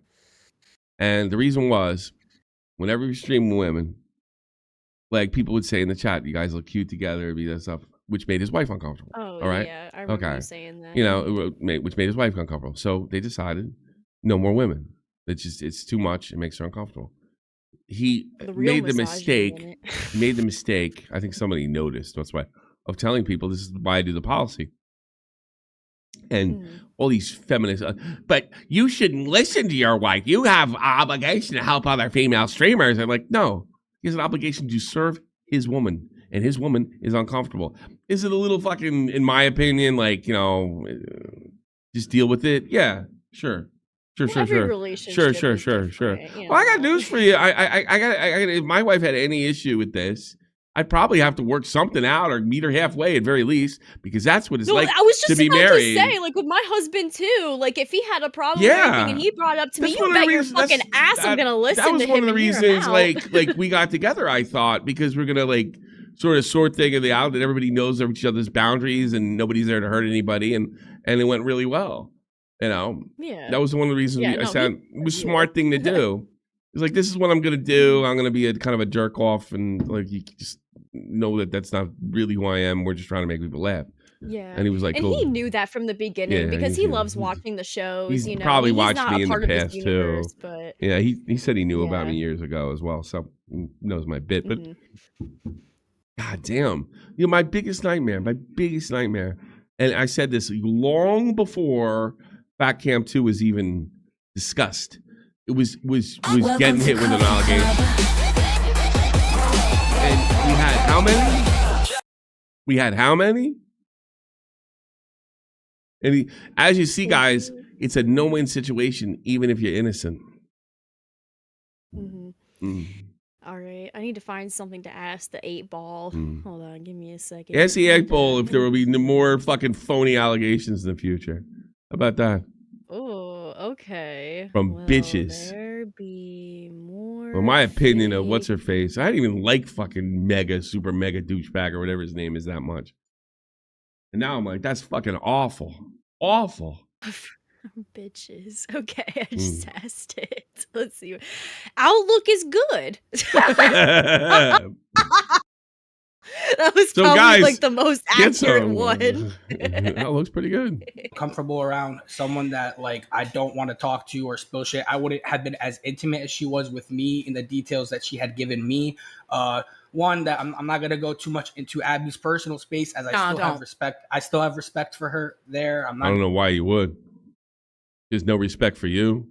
Speaker 2: And the reason was, whenever we stream women, like people would say in the chat, "You guys look cute together," be that stuff, which made his wife uncomfortable.
Speaker 1: Oh,
Speaker 2: all right?
Speaker 1: Yeah, I remember you saying that.
Speaker 2: You know, which made his wife uncomfortable. So they decided, no more women. It's too much. It makes her uncomfortable. He made the mistake. Made the mistake. I think somebody noticed. That's why of telling people this is why I do the policy. And all these feminists, but you shouldn't listen to your wife. You have an obligation to help other female streamers. I'm like, no, he has an obligation to serve his woman, and his woman is uncomfortable. Is it a little fucking, in my opinion, like, you know, just deal with it? Yeah, sure. Sure. Well, I got news for you. I got. If my wife had any issue with this, I'd probably have to work something out or meet her halfway at very least, because that's what it's like
Speaker 1: I was just
Speaker 2: to be
Speaker 1: about
Speaker 2: married.
Speaker 1: To say, like with my husband too, like if he had a problem with anything and he brought it up to me, you bet your fucking ass I'm gonna listen to him.
Speaker 2: That was one of the reasons, like we got together. I thought because we're gonna like sort of sort things out, that everybody knows each other's boundaries and nobody's there to hurt anybody, and it went really well. You know, that was one of the reasons it was a smart thing to do. It's like, this is what I'm gonna do. I'm gonna be a kind of a jerk off, and like you just know that that's not really who I am. We're just trying to make people laugh.
Speaker 1: Yeah.
Speaker 2: And he was like,
Speaker 1: and
Speaker 2: cool.
Speaker 1: he knew that from the beginning
Speaker 2: Yeah,
Speaker 1: because
Speaker 2: he
Speaker 1: he
Speaker 2: knew.
Speaker 1: loves watching the shows,
Speaker 2: He's
Speaker 1: you know.
Speaker 2: probably
Speaker 1: He's
Speaker 2: watched
Speaker 1: not
Speaker 2: me
Speaker 1: a
Speaker 2: in the
Speaker 1: part of this
Speaker 2: past too.
Speaker 1: universe, but
Speaker 2: Yeah, he said he knew about
Speaker 1: Yeah.
Speaker 2: me years ago as well, so he knows my bit. But
Speaker 1: Mhm.
Speaker 2: God damn, my biggest nightmare, and I said this long before Fat Camp 2 was even discussed. It was getting hit with an allegation. And we had how many? And as you see, guys, it's a no-win situation, even if you're innocent.
Speaker 1: Mhm.
Speaker 2: Mm.
Speaker 1: All right, I need to find something to ask the 8-ball. Hold on, give me a second.
Speaker 2: Ask the 8-ball if there will be more fucking phony allegations in the future. How about that?
Speaker 1: Oh, okay.
Speaker 2: From
Speaker 1: Will
Speaker 2: bitches.
Speaker 1: there be more?
Speaker 2: Well, my opinion of what's her face, I didn't even like fucking super mega douchebag or whatever his name is that much. And now I'm like, that's fucking awful. Awful.
Speaker 1: Bitches. Okay, I just asked it. Let's see. Outlook is good. That was
Speaker 2: So,
Speaker 1: probably
Speaker 2: guys,
Speaker 1: like the most
Speaker 2: get
Speaker 1: accurate
Speaker 2: some.
Speaker 1: one.
Speaker 2: That looks pretty good.
Speaker 16: Comfortable around someone that like I don't want to talk to or spill shit. I wouldn't have been as intimate as she was with me in the details that she had given me. One that I'm not gonna go too much into Abby's personal space as I still have respect. I still have respect for her there. I'm not.
Speaker 2: I don't know why you would. There's no respect for you.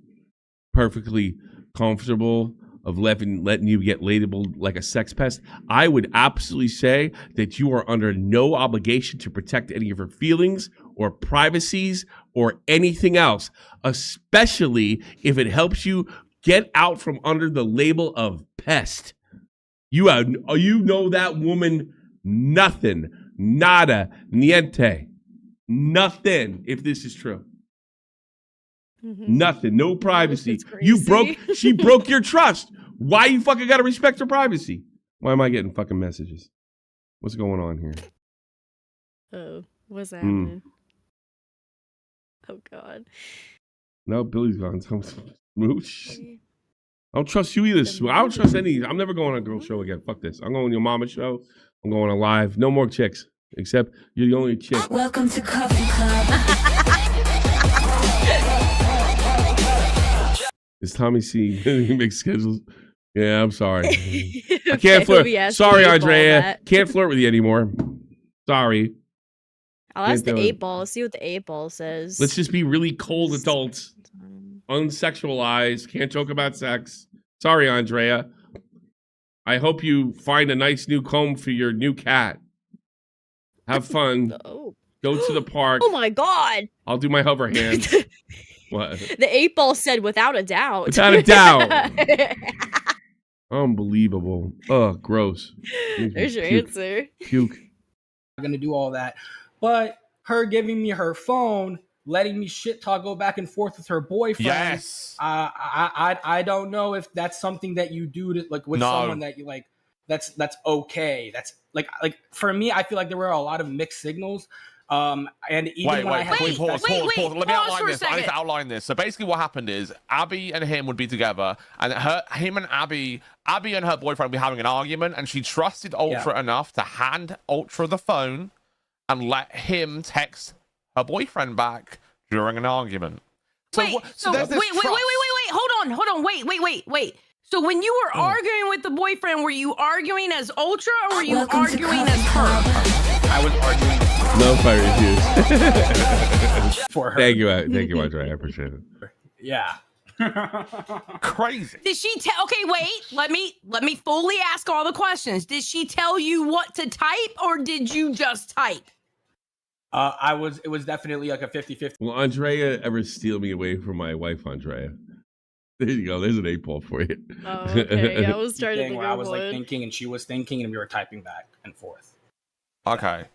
Speaker 2: Perfectly comfortable of letting you get labeled like a sex pest. I would absolutely say that you are under no obligation to protect any of her feelings or privacies or anything else, especially if it helps you get out from under the label of pest. You know that woman nothing, nada, niente, nothing. If this is true. Nothing, no privacy. She broke your trust. Why you fucking gotta respect her privacy? Why am I getting fucking messages? What's going on here?
Speaker 1: Oh, what's happening? Oh God.
Speaker 2: No, Billy's gone. Smooch. I don't trust you either. I don't trust any. I'm never going on a girl show again. Fuck this. I'm going on your mama's show. I'm going on live. No more chicks. Except you're the only chick.
Speaker 3: Welcome to Coffee Club.
Speaker 2: Is Tommy C? He makes schedules. Yeah, I'm sorry. I
Speaker 1: Okay,
Speaker 2: can't
Speaker 1: we'll
Speaker 2: flirt.
Speaker 1: be asking
Speaker 2: Sorry,
Speaker 1: the 8-ball
Speaker 2: Andrea.
Speaker 1: that.
Speaker 2: Can't flirt with you anymore. Sorry.
Speaker 1: I'll ask the
Speaker 2: Can't do it.
Speaker 1: 8-ball. See what the 8-ball says.
Speaker 2: Let's just be really cold adults. Unsexualized. Can't joke about sex. Sorry, Andrea. I hope you find a nice new comb for your new cat. Have fun.
Speaker 1: Oh.
Speaker 2: Go to the park.
Speaker 1: Oh my God.
Speaker 2: I'll do my hover hand. What?
Speaker 1: The 8-ball said without a doubt.
Speaker 2: Without a doubt. Unbelievable. Oh, gross.
Speaker 1: There's your
Speaker 2: Puke.
Speaker 1: answer.
Speaker 2: Puke.
Speaker 16: I'm gonna do all that, but her giving me her phone, letting me shit talk, go back and forth with her boyfriend.
Speaker 17: Yes.
Speaker 16: I don't know if that's something that you do to like with someone that you like. That's okay. That's like for me, I feel like there were a lot of mixed signals. And even when I had
Speaker 17: pause. Let me outline this. I need to outline this. So basically, what happened is Abby and him would be together, and him and Abby and her boyfriend would be having an argument, and she trusted Ultra enough to hand Ultra the phone and let him text her boyfriend back during an argument.
Speaker 11: Wait, wait. Hold on. Wait. So when you were arguing with the boyfriend, were you arguing as Ultra or were you arguing as her?
Speaker 16: I was arguing.
Speaker 2: No fire issues.
Speaker 16: For her.
Speaker 2: Thank you, Andre. I appreciate it.
Speaker 16: Yeah.
Speaker 17: Crazy.
Speaker 11: Did she tell? Okay, wait. Let me fully ask all the questions. Did she tell you what to type, or did you just type?
Speaker 16: It was definitely like a 50-50.
Speaker 2: Will Andrea ever steal me away from my wife, Andrea? There you go. There's an 8-ball for you.
Speaker 1: Oh, okay. Yeah, I was starting to think
Speaker 16: where I was like thinking, and she was thinking, and we were typing back and forth.
Speaker 17: Okay.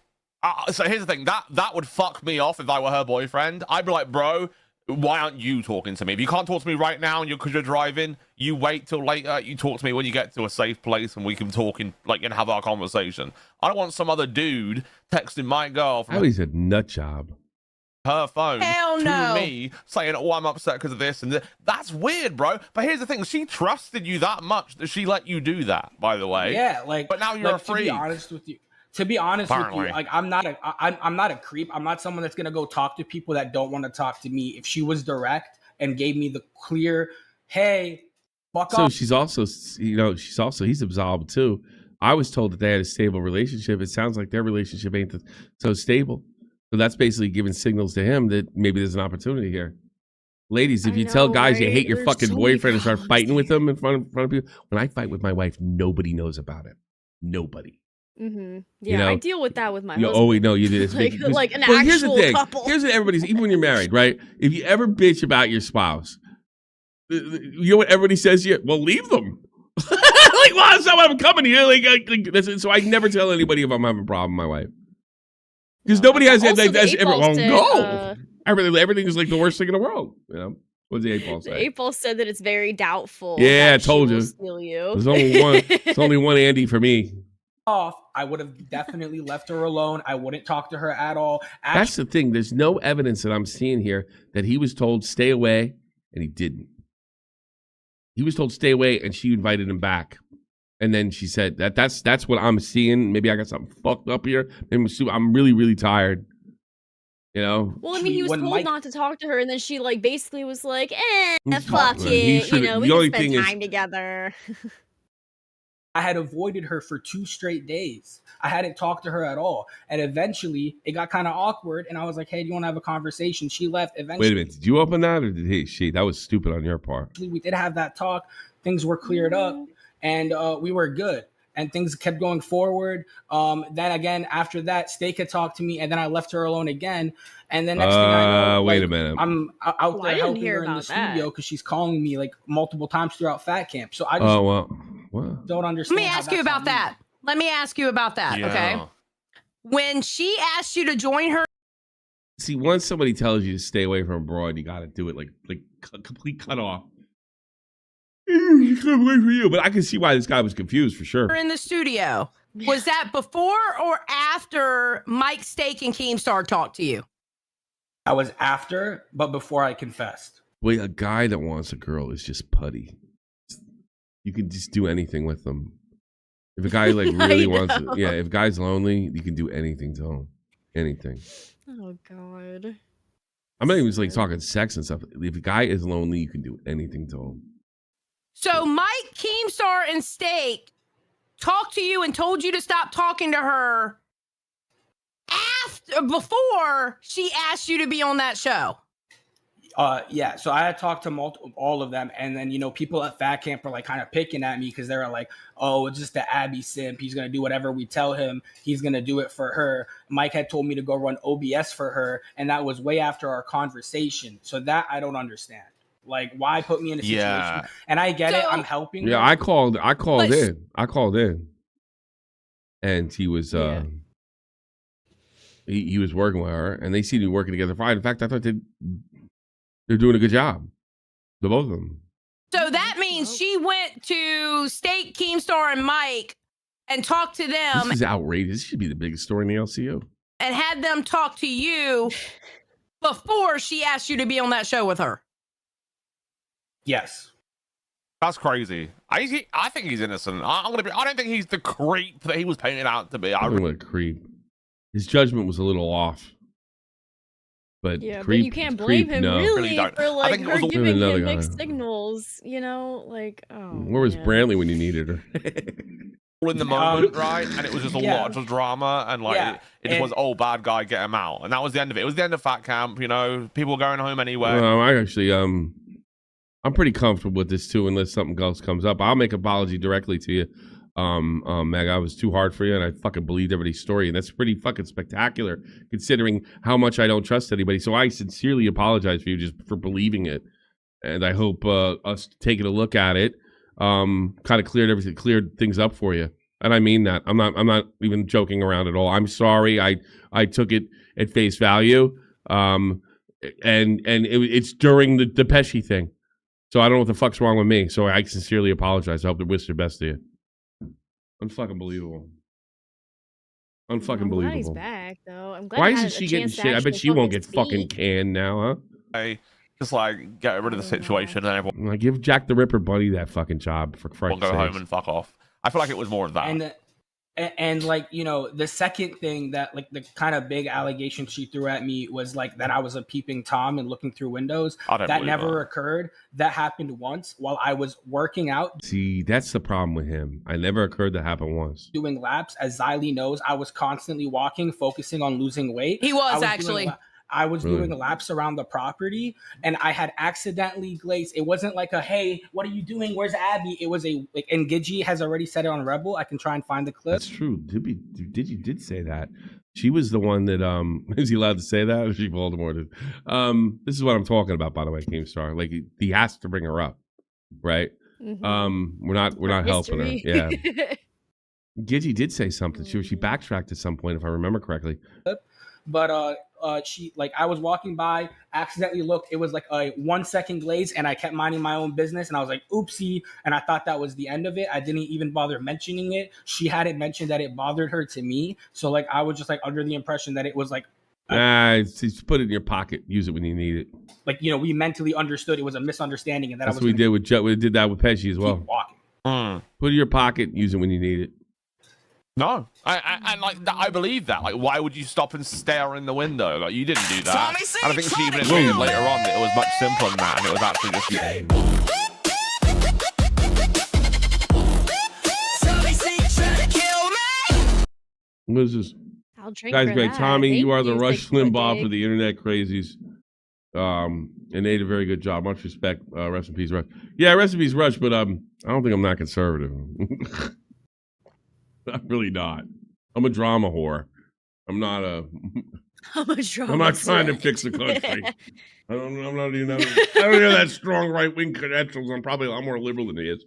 Speaker 17: So here's the thing. That would fuck me off if I were her boyfriend. I'd be like, bro, why aren't you talking to me? If you can't talk to me right now because you're driving, you wait till later. You talk to me when you get to a safe place and we can talk and have our conversation. I don't want some other dude texting my girl from
Speaker 2: He's a nut job.
Speaker 17: her phone
Speaker 11: Hell no.
Speaker 17: to me saying, oh, I'm upset because of this and this. That's weird, bro. But here's the thing. She trusted you that much that she let you do that, by the way.
Speaker 16: Yeah,
Speaker 17: but now you're
Speaker 16: to be
Speaker 17: free.
Speaker 16: honest with you. To be honest
Speaker 17: Apparently.
Speaker 16: with you, like I'm not a creep. I'm not someone that's gonna go talk to people that don't want to talk to me. If she was direct and gave me the clear, hey, fuck
Speaker 2: So
Speaker 16: off.
Speaker 2: she's also, he's absolved too. I was told that they had a stable relationship. It sounds like their relationship ain't so stable. So that's basically giving signals to him that maybe there's an opportunity here. Ladies, if you tell guys you hate your fucking boyfriend and start fighting with them in front of people, when I fight with my wife, nobody knows about it. Nobody.
Speaker 1: Mm-hmm.
Speaker 2: You
Speaker 1: Yeah,
Speaker 2: know,
Speaker 1: I deal with that with my husband.
Speaker 2: Oh, wait, no, you did.
Speaker 1: like an
Speaker 2: here's the
Speaker 1: actual
Speaker 2: thing.
Speaker 1: couple.
Speaker 2: Here's what everybody's, even when you're married, right? If you ever bitch about your spouse, you know what everybody says to you? Well, leave them. Like, well, that's not what I'm coming here. So I never tell anybody if I'm having a problem with my wife. Because nobody has that. Go. Everything is like the worst thing in the world. You know? What does the 8 ball say?
Speaker 1: The 8 ball said that it's very doubtful.
Speaker 2: Yeah, I
Speaker 1: that
Speaker 2: told
Speaker 1: she
Speaker 2: you.
Speaker 1: will steal you.
Speaker 2: There's only one Andy for me.
Speaker 16: Off, I would have definitely left her alone. I wouldn't talk to her at all.
Speaker 2: That's the thing. There's no evidence that I'm seeing here that he was told stay away and he didn't. He was told stay away and she invited him back. And then she said that's what I'm seeing. Maybe I got something fucked up here. I'm really, really tired. You know?
Speaker 1: Well, I mean, he was told not to talk to her, and then she like basically was like, fuck
Speaker 2: Right.
Speaker 1: it. You know, we
Speaker 2: only
Speaker 1: can spend
Speaker 2: thing
Speaker 1: time together.
Speaker 16: I had avoided her for 2 straight days. I hadn't talked to her at all. And eventually it got kind of awkward. And I was like, hey, do you want to have a conversation? She left. Eventually,
Speaker 2: Wait a minute. Did you open that or did she? That was stupid on your part.
Speaker 16: we did have that talk. Things were cleared up and we were good. And things kept going forward. Then again, after that, Steak had talked to me and then I left her alone again. And then next thing I know,
Speaker 2: wait a minute.
Speaker 16: I'm out there helping her in the
Speaker 1: about
Speaker 16: studio because she's calling me like multiple times throughout Fat Camp. So I just don't understand.
Speaker 11: Let me ask you about that. Let me ask you about that, okay? When she asked you to join her.
Speaker 2: See, once somebody tells you to stay away from abroad, you got to do it like complete cut off. But I can see why this guy was confused for sure.
Speaker 11: In the studio, was that before or after Mike Steak and Keemstar talked to you?
Speaker 16: I was after, but before I confessed.
Speaker 2: Wait, a guy that wants a girl is just putty. You can just do anything with them. If a guy like really wants it, if a guy's lonely, you can do anything to him. Anything.
Speaker 1: Oh God.
Speaker 2: I'm not even just like talking sex and stuff. If a guy is lonely, you can do anything to him.
Speaker 11: So Mike, Keemstar, and Steak talked to you and told you to stop talking to her before she asked you to be on that show.
Speaker 16: Yeah, so I had talked to all of them, and then, you know, people at Fat Camp were like kind of picking at me because they were like, oh, it's just the Abby simp. He's going to do whatever we tell him. He's going to do it for her. Mike had told me to go run OBS for her, and that was way after our conversation. So that I don't understand. Like, why put me in a situation? And I get it. I'm helping.
Speaker 2: Yeah,
Speaker 16: her.
Speaker 2: I called in. And he was he was working with her, and they seemed to be working together fine. In fact, I thought they're doing a good job. The both of them.
Speaker 11: So that means she went to Steak, Keemstar, and Mike and talked to them.
Speaker 2: This is outrageous. This should be the biggest story in the LCO.
Speaker 11: And had them talk to you before she asked you to be on that show with her.
Speaker 16: Yes.
Speaker 17: That's crazy. I think he's innocent. I don't think he's the creep that he was painted out to be.
Speaker 2: What a creep. His judgment was a little off. But
Speaker 1: yeah,
Speaker 2: creep,
Speaker 1: but you can't blame him
Speaker 2: no.
Speaker 1: really for like her giving him
Speaker 2: guy.
Speaker 1: mixed signals, you know, like
Speaker 2: Where was Brantley when you needed her?
Speaker 17: In the moment, right? And it was just a lot of drama, and like it just was, oh, bad guy, get him out, and that was the end of it. It was the end of Fat Camp. You know, people were going home anyway.
Speaker 2: Well, I actually, I'm pretty comfortable with this too, unless something else comes up. I'll make an apology directly to you, Meg. I was too hard for you, and I fucking believed everybody's story, and that's pretty fucking spectacular considering how much I don't trust anybody. So I sincerely apologize for you just for believing it, and I hope us taking a look at it kind of cleared things up for you. And I mean that. I'm not even joking around at all. I'm sorry. I took it at face value. And it's during the Pesci thing. So I don't know what the fuck's wrong with me. So I sincerely apologize. I hope the wish their best to you. Unfucking believable. Unfucking believable.
Speaker 1: Glad he's back though. I'm glad.
Speaker 2: Why isn't she getting shit? I bet she won't get fucking canned now, huh?
Speaker 17: Just like get rid of the situation and everyone.
Speaker 2: Like, give Jack the Ripper buddy that fucking job for Christ's
Speaker 17: will go
Speaker 2: sakes.
Speaker 17: home and fuck off. I feel like it was more of that.
Speaker 16: And like, you know, the second thing that like the kind of big allegation she threw at me was like that I was a peeping Tom and looking through windows. That never occurred. That happened once while I was working out.
Speaker 2: See, that's the problem with him. I never occurred to happen once.
Speaker 16: Doing laps. As Xylee knows, I was constantly walking, focusing on losing weight.
Speaker 11: He was actually.
Speaker 16: I was doing laps around the property, and I had accidentally glazed. It wasn't like a, hey, what are you doing? Where's Abby? It was a, like, and Gidgey has already said it on Rebel. I can try and find the clip.
Speaker 2: That's true. Did say that. She was the one that, is he allowed to say that? Or she Voldemorted? This is what I'm talking about, by the way, Keemstar. Like, he has to bring her up, right?
Speaker 1: Mm-hmm.
Speaker 2: We're not helping her. Yeah.
Speaker 1: Yeah.
Speaker 2: Gidgey did say something. She backtracked at some point, if I remember correctly.
Speaker 16: But she, like, I was walking by, accidentally looked, it was like a 1 second glaze, and I kept minding my own business, and I was like, oopsie, and I thought that was the end of it. I didn't even bother mentioning it. She hadn't mentioned that it bothered her to me, so like I was just like under the impression that it was like,
Speaker 2: Just put it in your pocket, use it when you need it.
Speaker 16: like, you know, we mentally understood it was a misunderstanding, and that
Speaker 2: That's
Speaker 16: I was
Speaker 2: what we did with we did that with Pesci as well.
Speaker 16: walking.
Speaker 2: Put it in your pocket, use it when you need it.
Speaker 17: No, I believe that. Like, why would you stop and stare in the window? Like, you didn't do that. And I think she even admitted later on that it was much simpler than that, and it was actually just.
Speaker 2: What is this?
Speaker 1: I'll drink
Speaker 2: Guys,
Speaker 1: for
Speaker 2: great.
Speaker 1: that.
Speaker 2: Tommy,
Speaker 1: Thank
Speaker 2: you are the
Speaker 1: you.
Speaker 2: Rush
Speaker 1: Thank you,
Speaker 2: Limbaugh
Speaker 1: Dave.
Speaker 2: for the internet crazies. And they did a very good job. Much respect. Rest in peace, Rush. Yeah, rest in peace, Rush. But I don't think I'm that conservative. I'm really not. I'm a drama whore. I'm not a.
Speaker 1: I'm a drama.
Speaker 2: I'm not trying to fix the country. I'm not even. I don't have that strong right wing credentials. I'm probably a lot more liberal than he is.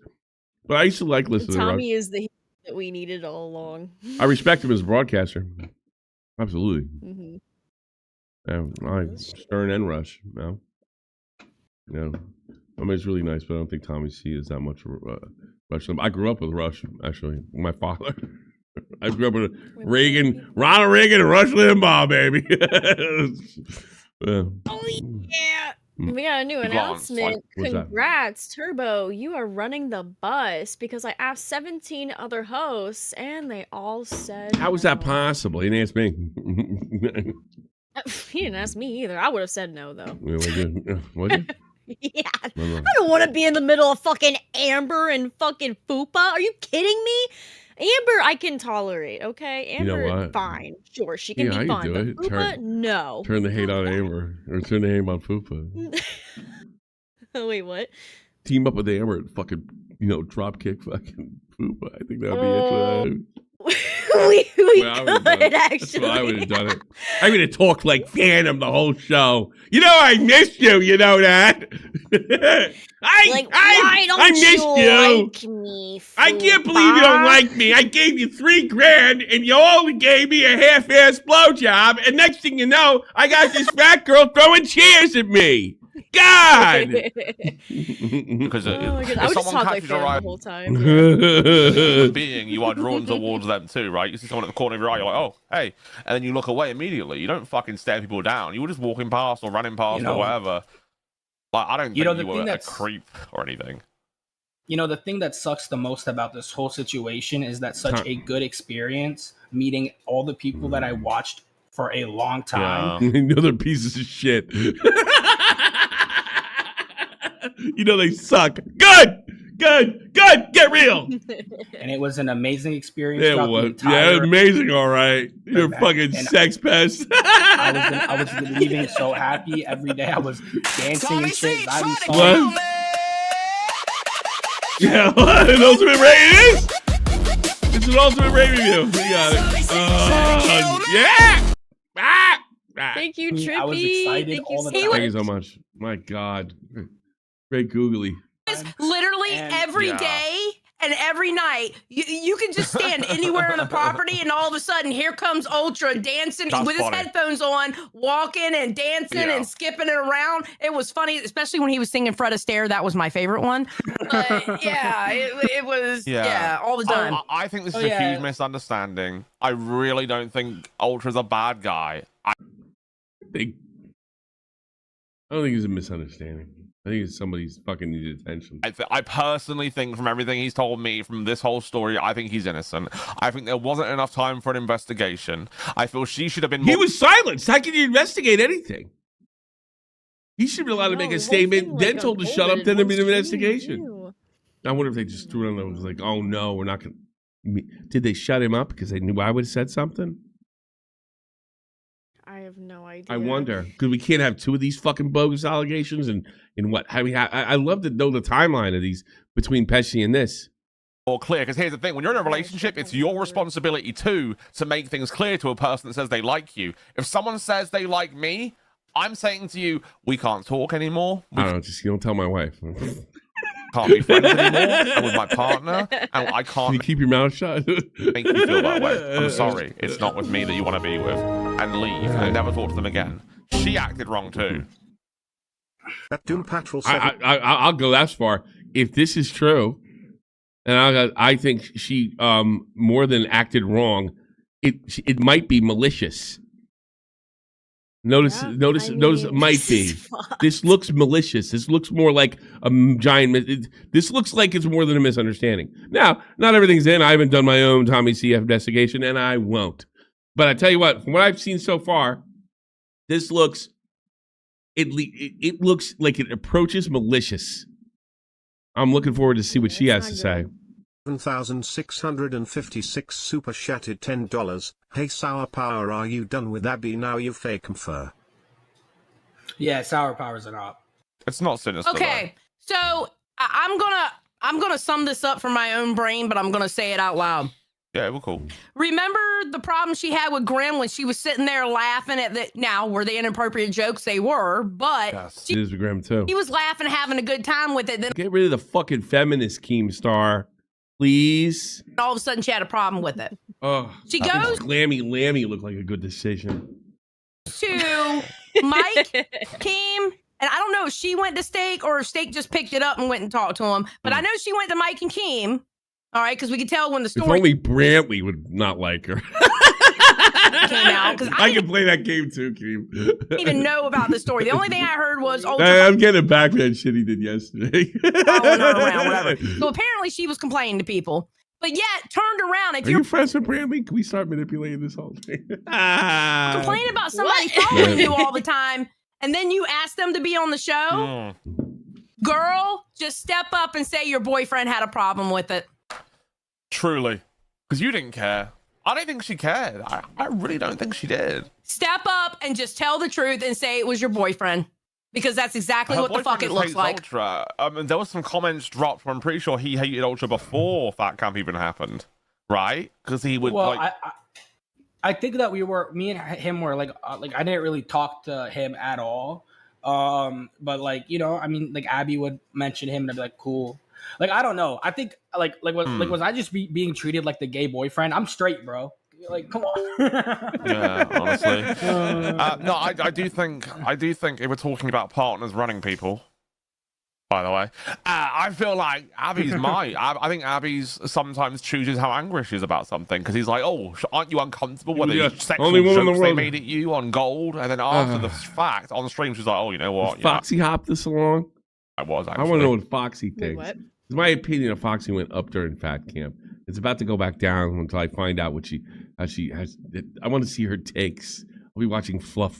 Speaker 2: But I used to like listening to Rush.
Speaker 1: Tommy is the hero that we needed all along.
Speaker 2: I respect him as a broadcaster. Absolutely.
Speaker 1: Mm-hmm.
Speaker 2: Stern and Rush. No. I mean, it's really nice, but I don't think Tommy C is that much Rush. I grew up with Rush, actually. My father. I grew up with Ronald Reagan, and Rush Limbaugh, baby.
Speaker 1: Oh yeah. We got a new announcement. Congrats, Turbo. You are running the bus because I asked 17 other hosts and they all said
Speaker 2: How was that possible? He didn't ask me.
Speaker 1: He didn't ask me either. I would have said no though.
Speaker 2: Would you?
Speaker 1: Yeah. I don't want to be in the middle of fucking Amber and fucking Fupa. Are you kidding me? Amber, I can tolerate, okay? Amber,
Speaker 2: You know what?
Speaker 1: fine. Sure, she can be
Speaker 2: how
Speaker 1: fun.
Speaker 2: you do
Speaker 1: But
Speaker 2: it?
Speaker 1: Fupa, no.
Speaker 2: Turn the hate on Amber. Or turn the hate on Fupa.
Speaker 1: Wait, what?
Speaker 2: Team up with Amber and fucking, drop kick fucking Fupa. I think that would be it.
Speaker 1: we
Speaker 2: could,
Speaker 1: actually.
Speaker 2: That's what I would have done it. I would have talked like Phantom the whole show. I missed you. You know that. I missed you.
Speaker 1: Like me,
Speaker 2: I can't believe you don't like me. I gave you $3,000 and you only gave me a half-ass blowjob. And next thing you know, I got this fat girl throwing chairs at me. God.
Speaker 17: Because
Speaker 1: I would just talk like that the whole time.
Speaker 17: Being you are drawn towards them too, right? You see someone at the corner of your eye, you're like, oh, hey, and then you look away immediately. You don't fucking stare people down. You were just walking past or running past or whatever. Like, I don't think you were a creep or anything.
Speaker 16: The thing that sucks the most about this whole situation is that such a good experience meeting all the people that I watched for a long time.
Speaker 2: Yeah. Another pieces of shit. They suck. Good. Get real.
Speaker 16: And it was an amazing experience.
Speaker 2: It was. Amazing. All right. You're a fucking sex pest.
Speaker 16: I was leaving so happy every day. I was dancing and shit.
Speaker 2: What? Yeah. An ultimate rating is. It's an ultimate rating review. You got it. Yeah.
Speaker 1: Thank you, Trippy.
Speaker 16: I was excited all the time.
Speaker 2: Thank you so much. My God. Great googly.
Speaker 11: Literally every day and every night, you can just stand anywhere on the property, and all of a sudden, here comes Ultra dancing with his headphones on, walking and dancing and skipping it around. It was funny, especially when he was singing Fred Astaire. That was my favorite one. But yeah, it was all the time.
Speaker 17: I think this is a huge misunderstanding. I really don't think Ultra's a bad guy.
Speaker 2: I don't think it's a misunderstanding. I think it's somebody's fucking needed attention.
Speaker 17: I personally think from everything he's told me from this whole story, I think he's innocent. I think there wasn't enough time for an investigation. I feel she should have been.
Speaker 2: He was silenced. How can you investigate anything? He should be allowed to make a statement, then told to shut up, then there'd be an investigation. I wonder if they just threw it on and was like, oh no, we're not going to. Did they shut him up because they knew I would have said something?
Speaker 1: I have no idea.
Speaker 2: I wonder, because we can't have two of these fucking bogus allegations and what? I mean, I love to know the timeline of these between Pesci and this.
Speaker 17: Or clear, because here's the thing: when you're in a relationship, it's your responsibility too to make things clear to a person that says they like you. If someone says they like me, I'm saying to you, we can't talk anymore.
Speaker 2: I don't know, just you don't tell my wife.
Speaker 17: Can't be friends anymore with my partner, and I can't.
Speaker 2: Can you keep your mouth shut?
Speaker 17: Make you feel that way. I'm sorry, it's not with me that you want to be with, and leave and never talk to them again. She acted wrong too.
Speaker 18: That Doom Patrol.
Speaker 2: I'll go that far. If this is true, and I think she more than acted wrong, it might be malicious. Notice, might be. This looks malicious. This looks more like a giant. This looks like it's more than a misunderstanding. Now, not everything's in. I haven't done my own Tommy CF investigation, and I won't. But I tell you what, from what I've seen so far, this looks. It looks like it approaches malicious. I'm looking forward to see what she has to say.
Speaker 18: 7,656 super chatted $10. Hey Sour Power, are you done with Abby now, you fake confer?
Speaker 16: Yeah, Sour Power's an op.
Speaker 17: It's not sinister.
Speaker 11: Okay, so I'm gonna sum this up from my own brain, but I'm gonna say it out loud.
Speaker 17: Yeah, we're cool.
Speaker 11: Remember the problem she had with Grim when she was sitting there laughing at the. Now, were they inappropriate jokes? They were, but
Speaker 2: Yes. It is with Grim too.
Speaker 11: he was laughing, having a good time with it. Then
Speaker 2: Get rid of the fucking feminist Keemstar, please.
Speaker 11: all of a sudden, she had a problem with it.
Speaker 2: Oh,
Speaker 11: She goes
Speaker 2: Lammy looked like a good decision.
Speaker 11: to Mike, Keem, and I don't know if she went to Steak or if Steak just picked it up and went and talked to him. But I know she went to Mike and Keem. All right, because we could tell when the
Speaker 2: If
Speaker 11: story
Speaker 2: only Brantley would not like her.
Speaker 11: came out. Because
Speaker 2: I can play that game too, Keem.
Speaker 11: didn't even know about the story. The only thing I heard was
Speaker 2: I'm getting back to that shit he did yesterday.
Speaker 11: following her around, whatever. So apparently she was complaining to people, but yet turned around. If
Speaker 2: Are
Speaker 11: you're
Speaker 2: you friends with Brantley? Can we start manipulating this whole thing?
Speaker 11: complaining about somebody following you all the time, and then you ask them to be on the show, girl, just step up and say your boyfriend had a problem with it.
Speaker 17: Truly, because you didn't care. I don't think she cared. I really don't think she did.
Speaker 11: Step up and just tell the truth and say it was your boyfriend, because that's exactly
Speaker 17: Her
Speaker 11: what the fuck it
Speaker 17: boyfriend
Speaker 11: looks
Speaker 17: hates
Speaker 11: like.
Speaker 17: Ultra. And there was some comments dropped. I'm pretty sure he hated Ultra before Fat Camp even happened, right? Because he would
Speaker 16: Well, I think that me and him were like I didn't really talk to him at all. But like, you know, I mean, like Abby would mention him and I'd be like, cool. Like, I don't know. I think was I just being treated like the gay boyfriend? I'm straight, bro. Like, come on.
Speaker 17: Yeah, honestly. No, I do think if we're talking about partners running people, by the way, I feel like Abby's I think Abby's sometimes chooses how angry she is about something, because he's like, oh, aren't you uncomfortable with the sexual
Speaker 2: only woman in the
Speaker 17: jokes they
Speaker 2: world.
Speaker 17: made at you on Gold? And then after the fact, on stream, she's like, oh, you know what?
Speaker 2: Foxy hopped this along?
Speaker 17: I was,
Speaker 2: I want to know what Foxy thinks. What? My opinion of Foxy went up during Fat Camp. It's about to go back down until I find out how she has. I want to see her takes. I'll be watching Fluff,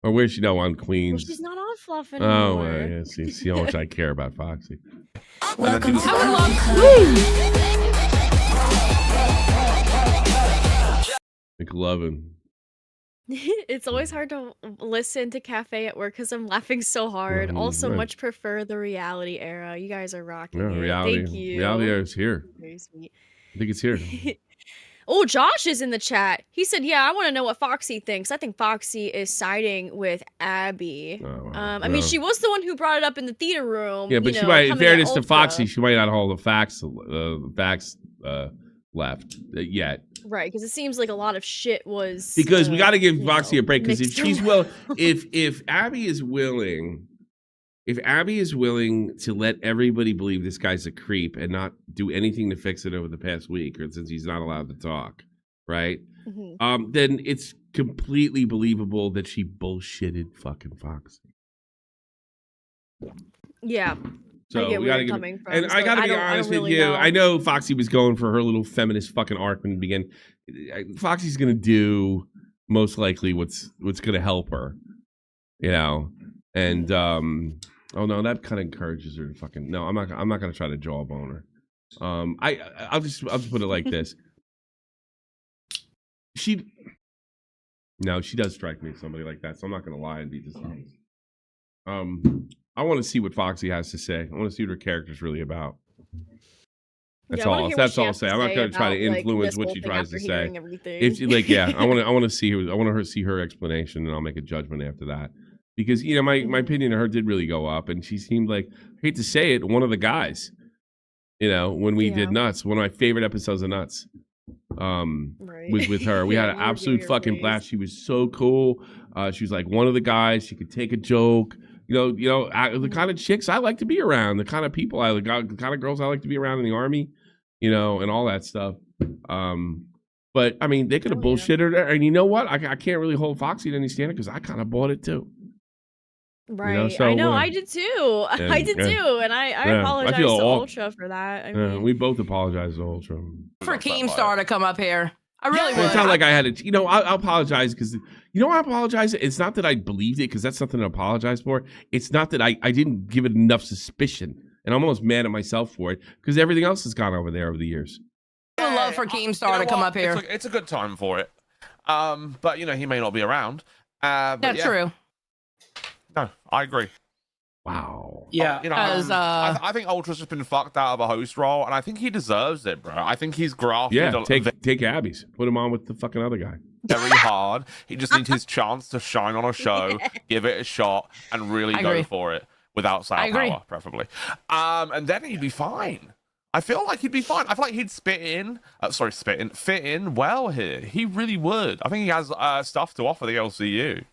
Speaker 2: or where's she now on Queens?
Speaker 1: Well, she's not on Fluff anymore.
Speaker 2: Oh, well, yeah. See how much I care about Foxy.
Speaker 11: Welcome to
Speaker 2: McLovin.
Speaker 1: It's always hard to listen to Cafe at work because I'm laughing so hard. Also,
Speaker 2: right.
Speaker 1: much prefer the reality era. You guys are rocking
Speaker 2: Yeah,
Speaker 1: it.
Speaker 2: reality.
Speaker 1: Thank you.
Speaker 2: Reality era is here.
Speaker 1: Very sweet.
Speaker 2: I think it's here.
Speaker 1: Oh, Josh is in the chat. He said, yeah, I want to know what Foxy thinks. I think Foxy is siding with Abby. I mean, she was the one who brought it up in the theater room.
Speaker 2: Yeah, but she might, in fairness to Foxy, she might not hold the facts left yet.
Speaker 1: Right, because it seems like a lot of shit was.
Speaker 2: Because we got to give Foxy a break, because if she's if Abby is willing. If Abby is willing to let everybody believe this guy's a creep and not do anything to fix it over the past week, or since he's not allowed to talk, right?
Speaker 1: Mm-hmm.
Speaker 2: Then it's completely believable that she bullshitted fucking Foxy.
Speaker 1: Yeah.
Speaker 2: So
Speaker 1: I get
Speaker 2: we
Speaker 1: where
Speaker 2: gotta
Speaker 1: you're
Speaker 2: give
Speaker 1: coming from.
Speaker 2: and I
Speaker 1: So
Speaker 2: gotta
Speaker 1: I
Speaker 2: be
Speaker 1: don't
Speaker 2: honest with
Speaker 1: really
Speaker 2: you.
Speaker 1: know.
Speaker 2: I know Foxy was going for her little feminist fucking arc in the beginning. Foxy's gonna do most likely what's gonna help her, you know. And oh no, that kind of encourages her to fucking no. I'm not gonna try to jawbone her. I'll just put it like this. She does strike me as somebody like that. So I'm not gonna lie and be dishonest. I want to see what Foxy has to say. I want to see what her character's really about. That's all. That's all I'll say. I'm not going to try to influence what she tries to say. If she, like, yeah, I want to see her. I want to see her explanation, and I'll make a judgment after that. Because my opinion of her did really go up, and she seemed like, I hate to say it, one of the guys. When we did Nuts, one of my favorite episodes of Nuts, was with her. We had an absolute fucking blast. She was so cool. She was like one of the guys. She could take a joke. The kind of chicks I like to be around, the kind of people the kind of girls I like to be around in the army, and all that stuff. But I mean, they could have bullshitted her, and you know what? I can't really hold Foxy to any standard because I kind of bought it too.
Speaker 1: Right.
Speaker 2: So,
Speaker 1: I know. I did too. I did too, and I apologize to Ultra for that. I mean,
Speaker 2: we both apologize to Ultra
Speaker 11: for Keemstar to come up here. I really would.
Speaker 2: It's not like I had it. I'll apologize because I apologize. It's not that I believed it because that's something to apologize for. It's not that I didn't give it enough suspicion, and I'm almost mad at myself for it because everything else has gone over there over the years.
Speaker 11: I would love for Keemstar to come up here.
Speaker 17: It's a good time for it. But he may not be around.
Speaker 11: That's true.
Speaker 17: No, I agree.
Speaker 2: Wow.
Speaker 17: Yeah. I think Ultra's just been fucked out of a host role, and I think he deserves it, bro. I think he's grafted.
Speaker 2: Yeah, take Abby's. Put him on with the fucking other guy.
Speaker 17: Very hard. He just needs his chance to shine on a show, give it a shot, and really go for it without sour power, preferably. And then he'd be fine. I feel like he'd be fine. I feel like he'd fit in well here. He really would. I think he has stuff to offer the LCU.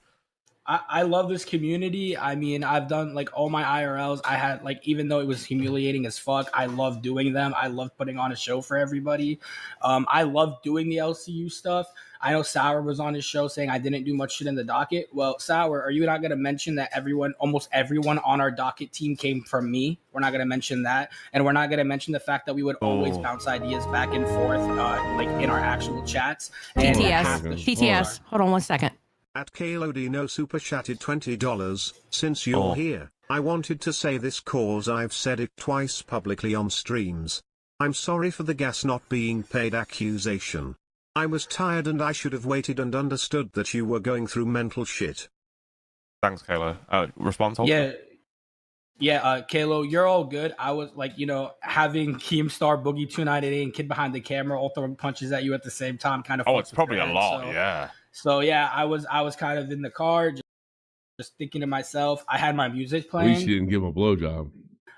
Speaker 16: I love this community. I mean, I've done like all my IRLs. I had even though it was humiliating as fuck, I love doing them. I love putting on a show for everybody. I love doing the LCU stuff. I know Sour was on his show saying I didn't do much shit in the docket. Well, Sour, are you not going to mention that almost everyone on our docket team came from me? We're not going to mention that. And we're not going to mention the fact that we would always bounce ideas back and forth, in our actual chats.
Speaker 11: TTS. Hold on 1 second.
Speaker 18: At Kalodino super chatted $20. Since you're here, I wanted to say this cause I've said it twice publicly on streams. I'm sorry for the gas not being paid accusation. I was tired and I should have waited and understood that you were going through mental shit.
Speaker 17: Thanks, Kalo. Response?
Speaker 16: Yeah, Kalo, you're all good. I was having Keemstar, Boogie 298, and Kid Behind the Camera all throwing punches at you at the same time kind of.
Speaker 17: Oh, it's probably a lot, yeah.
Speaker 16: So yeah, I was kind of in the car, just thinking to myself. I had my music playing.
Speaker 2: At least you didn't give him a blowjob.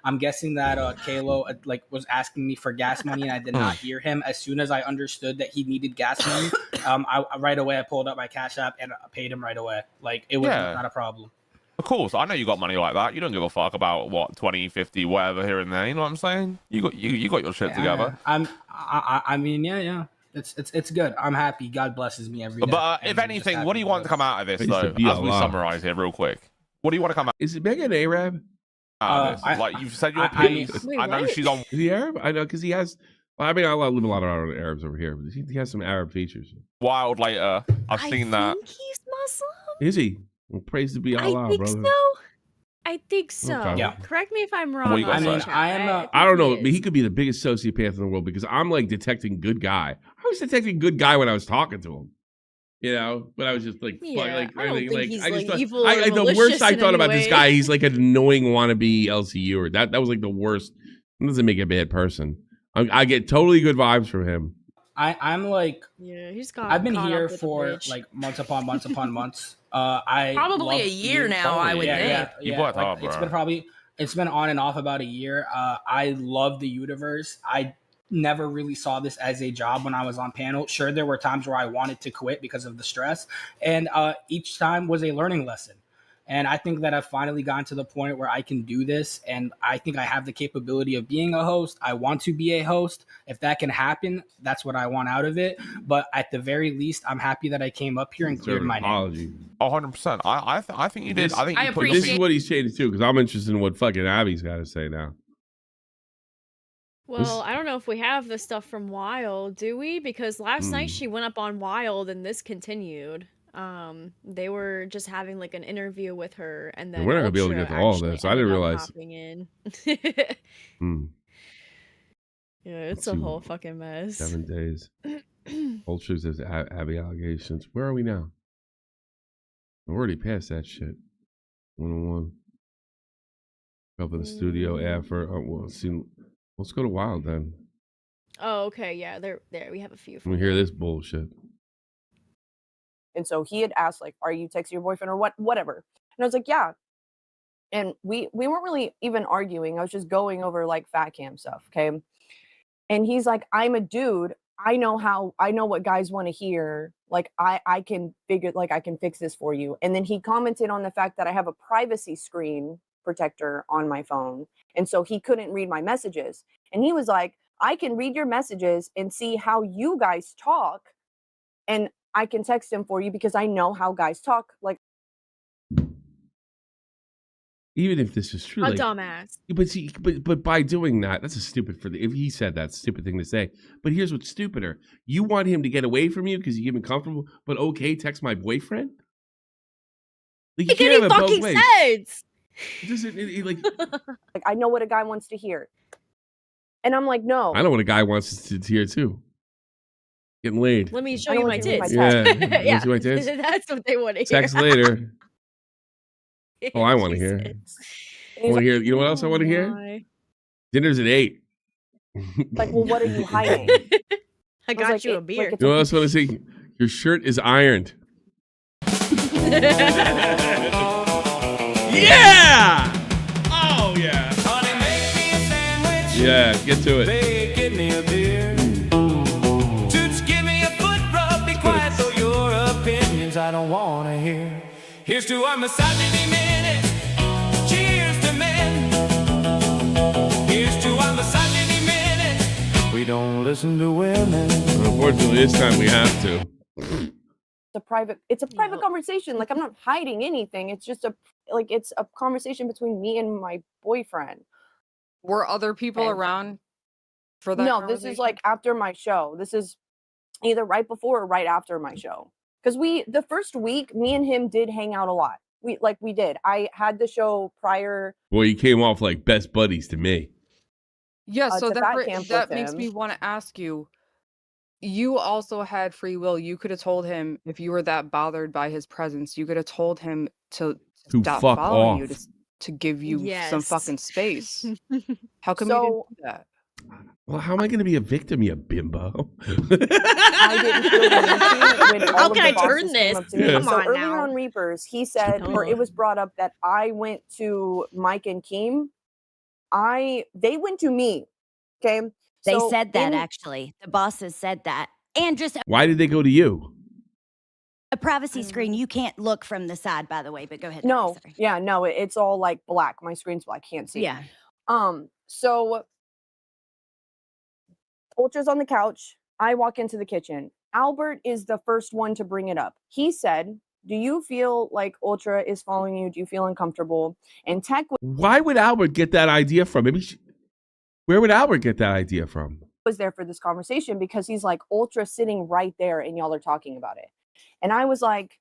Speaker 16: I'm guessing that Kalo was asking me for gas money, and I did not hear him. As soon as I understood that he needed gas money, right away I pulled up my Cash App and paid him right away. It was not a problem.
Speaker 17: Of course, I know you got money like that. You don't give a fuck about what 20, 50, whatever here and there. You know what I'm saying? You got your shit together.
Speaker 16: I mean, yeah. It's good. I'm happy. God blesses me every day.
Speaker 17: But if anything, what do you want to come out of this, though? As we summarize here, real quick, what do you want to come out?
Speaker 2: Is it Megan Arab?
Speaker 17: You've said your piece. I know she's on.
Speaker 2: Is he Arab? I know because he has. I mean, I live a lot of Arabs over here, but he has some Arab features.
Speaker 17: Wild later, I've seen that.
Speaker 1: I think he's Muslim.
Speaker 2: Is he? Well, praise to be Allah, brother.
Speaker 1: I think so.
Speaker 2: Okay.
Speaker 16: Yeah.
Speaker 1: Correct me if I'm wrong.
Speaker 2: I don't know, but he could be the biggest sociopath in the world because I'm detecting good guy. I was detecting good guy when I was talking to him. But I was just the worst I thought about this guy. He's like an annoying wannabe LCUer. That was the worst. It doesn't make a bad person. I get totally good vibes from him.
Speaker 16: I'm
Speaker 1: he's got.
Speaker 16: I've been here for months upon months upon months. I
Speaker 11: probably a year now. I would think.
Speaker 16: It's been on and off about a year. I love the universe. I never really saw this as a job when I was on panel. Sure, there were times where I wanted to quit because of the stress, and each time was a learning lesson. And I think that I've finally gotten to the point where I can do this. And I think I have the capability of being a host. I want to be a host. If that can happen, that's what I want out of it. But at the very least, I'm happy that I came up here and cleared my name.
Speaker 17: 100%. I think you did. I think you put
Speaker 2: This is what he's saying too, because I'm interested in what fucking Abby's got to say now.
Speaker 1: Well, I don't know if we have the stuff from Wild, do we? Because last night she went up on Wild and this continued. They were just having like an interview with her, and then
Speaker 2: We're not gonna be able to get to all of this. I didn't realize.
Speaker 1: Hopping in. Yeah, it's a whole fucking mess.
Speaker 2: 7 days. Ultras as Abby allegations. Where are we now? We're already past that shit. 101. Up in the studio after. Let's go to Wild then.
Speaker 1: Oh, okay, yeah, there. We have a few.
Speaker 2: Let me hear this bullshit.
Speaker 19: And so he had asked, like, are you texting your boyfriend or whatever? And I was like, yeah. And we weren't really even arguing. I was just going over like fat cam stuff. Okay. And he's like, I'm a dude. I know what guys want to hear. Like, I can fix this for you. And then he commented on the fact that I have a privacy screen protector on my phone. And so he couldn't read my messages. And he was like, I can read your messages and see how you guys talk. And I can text him for you because I know how guys talk. Like,
Speaker 2: even if this is true,
Speaker 1: A
Speaker 2: like,
Speaker 1: dumbass.
Speaker 2: But by doing that, that's a stupid if he said that, stupid thing to say. But here's what's stupider: you want him to get away from you because you give him comfortable, but okay, text my boyfriend. Like, you
Speaker 19: It
Speaker 2: can't have it both
Speaker 19: fucking
Speaker 2: ways.
Speaker 19: sense.
Speaker 2: It doesn't like.
Speaker 19: Like, I know what a guy wants to hear, and I'm like, no.
Speaker 2: I know what a guy wants to hear too. Getting laid.
Speaker 1: Let me show you my tits.
Speaker 2: Yeah,
Speaker 1: Yeah,
Speaker 2: see my tits?
Speaker 1: that's what they want to hear.
Speaker 2: Text later. Oh, I want to hear. I want to hear. You know what else I want to hear? Dinner's at 8.
Speaker 19: Like, well, what are you hiding?
Speaker 1: I got
Speaker 19: like,
Speaker 1: you a
Speaker 19: it-
Speaker 1: beer.
Speaker 19: like, it's
Speaker 2: You know what else I want to say? Your shirt is ironed. Yeah! Oh yeah! Yeah, get to it.
Speaker 3: Give me a beer. Toots, give me a foot rub. Be quiet for your opinions I don't want to hear. Here's to our misogyny minute. Cheers to men. Here's to our misogyny minute. We don't listen to women.
Speaker 2: Unfortunately, this time we have to.
Speaker 19: It's a private conversation. Like, I'm not hiding anything. It's just it's a conversation between me and my boyfriend.
Speaker 20: Were other people around for that?
Speaker 19: No, this is like after my show. This is either right before or right after my show. Because the first week, me and him did hang out a lot. We did. I had the show prior.
Speaker 2: Boy, you came off like best buddies to me.
Speaker 20: Yeah, so
Speaker 19: to fat camp
Speaker 20: that
Speaker 19: with
Speaker 20: makes
Speaker 19: him.
Speaker 20: me want to ask you. You also had free will. You could have told him if you were that bothered by his presence. You could have told him to stop
Speaker 2: fuck
Speaker 20: following
Speaker 2: off.
Speaker 20: you, to give you some
Speaker 1: Yes.
Speaker 20: fucking space. How come you didn't do that?
Speaker 2: Well, how am I going to be a victim, you bimbo?
Speaker 19: I didn't feel the when all
Speaker 1: How
Speaker 19: of
Speaker 1: can
Speaker 19: the
Speaker 1: I turn
Speaker 19: bosses came
Speaker 1: this?
Speaker 19: up to me.
Speaker 2: Yeah.
Speaker 1: Come
Speaker 19: So
Speaker 1: on
Speaker 19: earlier
Speaker 1: now.
Speaker 19: on Reapers, he said, or it was brought up that I went to Mike and Keem. They went to me. Okay.
Speaker 21: They
Speaker 19: So
Speaker 21: said that,
Speaker 19: in-
Speaker 21: actually. The bosses said that. And just
Speaker 2: Why did they go to you?
Speaker 21: a privacy screen. You can't look from the side, by the way, but go ahead.
Speaker 19: No, yeah, no, it's all like black. My screen's black. Can't see.
Speaker 21: Yeah.
Speaker 19: So Ultra's on the couch. I walk into the kitchen. Albert is the first one to bring it up. He said, do you feel like Ultra is following you? Do you feel uncomfortable? And Tech
Speaker 2: Why would Albert get that idea from? Where would Albert get that idea from?
Speaker 19: was there for this conversation because he's like, Ultra sitting right there and y'all are talking about it. And I was like,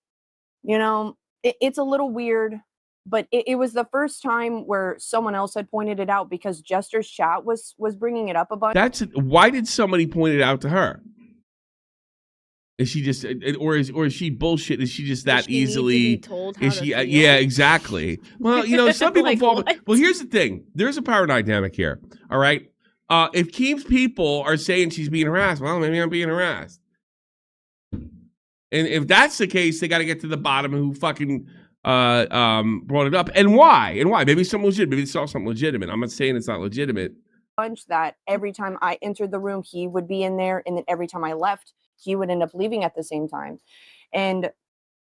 Speaker 19: it's a little weird, but it was the first time where someone else had pointed it out because Jester's chat was bringing it up a bunch.
Speaker 2: Why did somebody point it out to her? Is she just, or is she bullshit? Is she just that
Speaker 1: she need to
Speaker 2: easily?
Speaker 1: be told how
Speaker 2: is
Speaker 1: to
Speaker 2: she?
Speaker 1: feel?
Speaker 2: Yeah, exactly. Well, some people
Speaker 1: Like
Speaker 2: fall.
Speaker 1: what?
Speaker 2: Well, here's the thing. There's a power dynamic here. All right. If Keem's people are saying she's being harassed, well, maybe I'm being harassed. And if that's the case, they got to get to the bottom of who fucking brought it up and why. And why? Maybe something legit. Maybe they saw something legitimate. I'm not saying it's not legitimate.
Speaker 19: Bunch that every time I entered the room, he would be in there. And then every time I left, he would end up leaving at the same time. And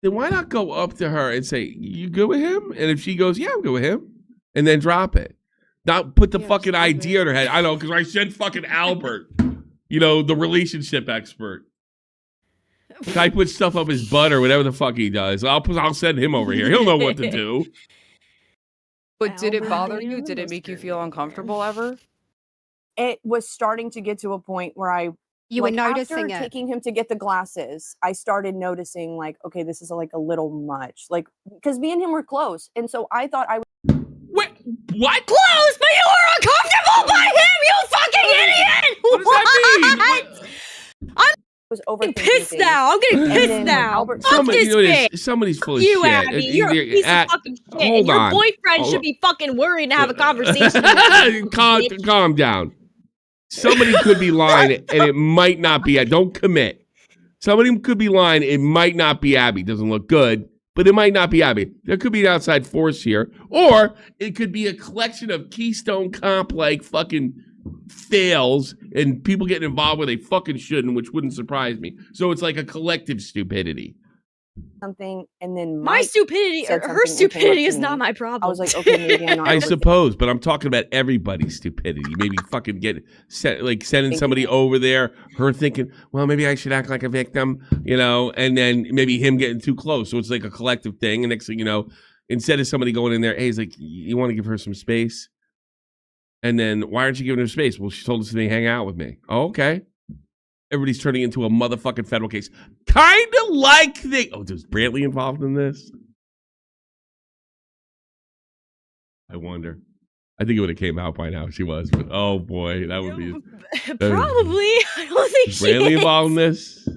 Speaker 2: then why not go up to her and say, "You good with him?" And if she goes, "Yeah, I'm good with him," and then drop it. Not put the fucking idea in her head. I know, because I said fucking Albert, the relationship expert. Guy puts stuff up his butt or whatever the fuck he does. I'll send him over here. He'll know what to do.
Speaker 20: But did it bother you? Did it make you feel uncomfortable ever?
Speaker 19: It was starting to get to a point where
Speaker 4: you were noticing
Speaker 19: after taking him to get the glasses, I started noticing like, okay, this is like a little much. Like, because me and him were close. And so I thought I would.
Speaker 2: What?
Speaker 1: Close, but you were uncomfortable by him, you fucking idiot!
Speaker 2: What does that mean?
Speaker 1: I'm
Speaker 19: was
Speaker 1: pissed now. I'm getting pissed now. Fuck this bitch.
Speaker 2: Somebody's full of
Speaker 1: You,
Speaker 2: shit.
Speaker 1: Abby, you're a piece of fucking shit.
Speaker 2: Hold
Speaker 1: And your
Speaker 2: on.
Speaker 1: boyfriend should be fucking worried to have a conversation with you.
Speaker 2: Calm down. Somebody could be lying, and it might not be. Don't commit. Somebody could be lying. It might not be Abby. Doesn't look good, but it might not be Abby. There could be an outside force here, or it could be a collection of Keystone Comp like fucking fails and people getting involved where they fucking shouldn't, which wouldn't surprise me. So it's like a collective stupidity.
Speaker 19: Something, and then
Speaker 1: my stupidity, or her stupidity, is not my problem.
Speaker 19: I was like, okay, maybe I'm not.
Speaker 2: I suppose, but I'm talking about everybody's stupidity. Maybe fucking sending somebody over there, her thinking, well, maybe I should act like a victim, and then maybe him getting too close. So it's like a collective thing. And next thing you know, instead of somebody going in there, hey, he's like, you want to give her some space? And then, why aren't you giving her space? Well, she told us to hang out with me. Oh, okay. Everybody's turning into a motherfucking federal case. Kind of like there's Brantley involved in this? I wonder. I think it would have came out by now. She was, but oh boy, that would be
Speaker 1: probably. I don't think she
Speaker 2: Brantley
Speaker 1: is.
Speaker 2: involved in this.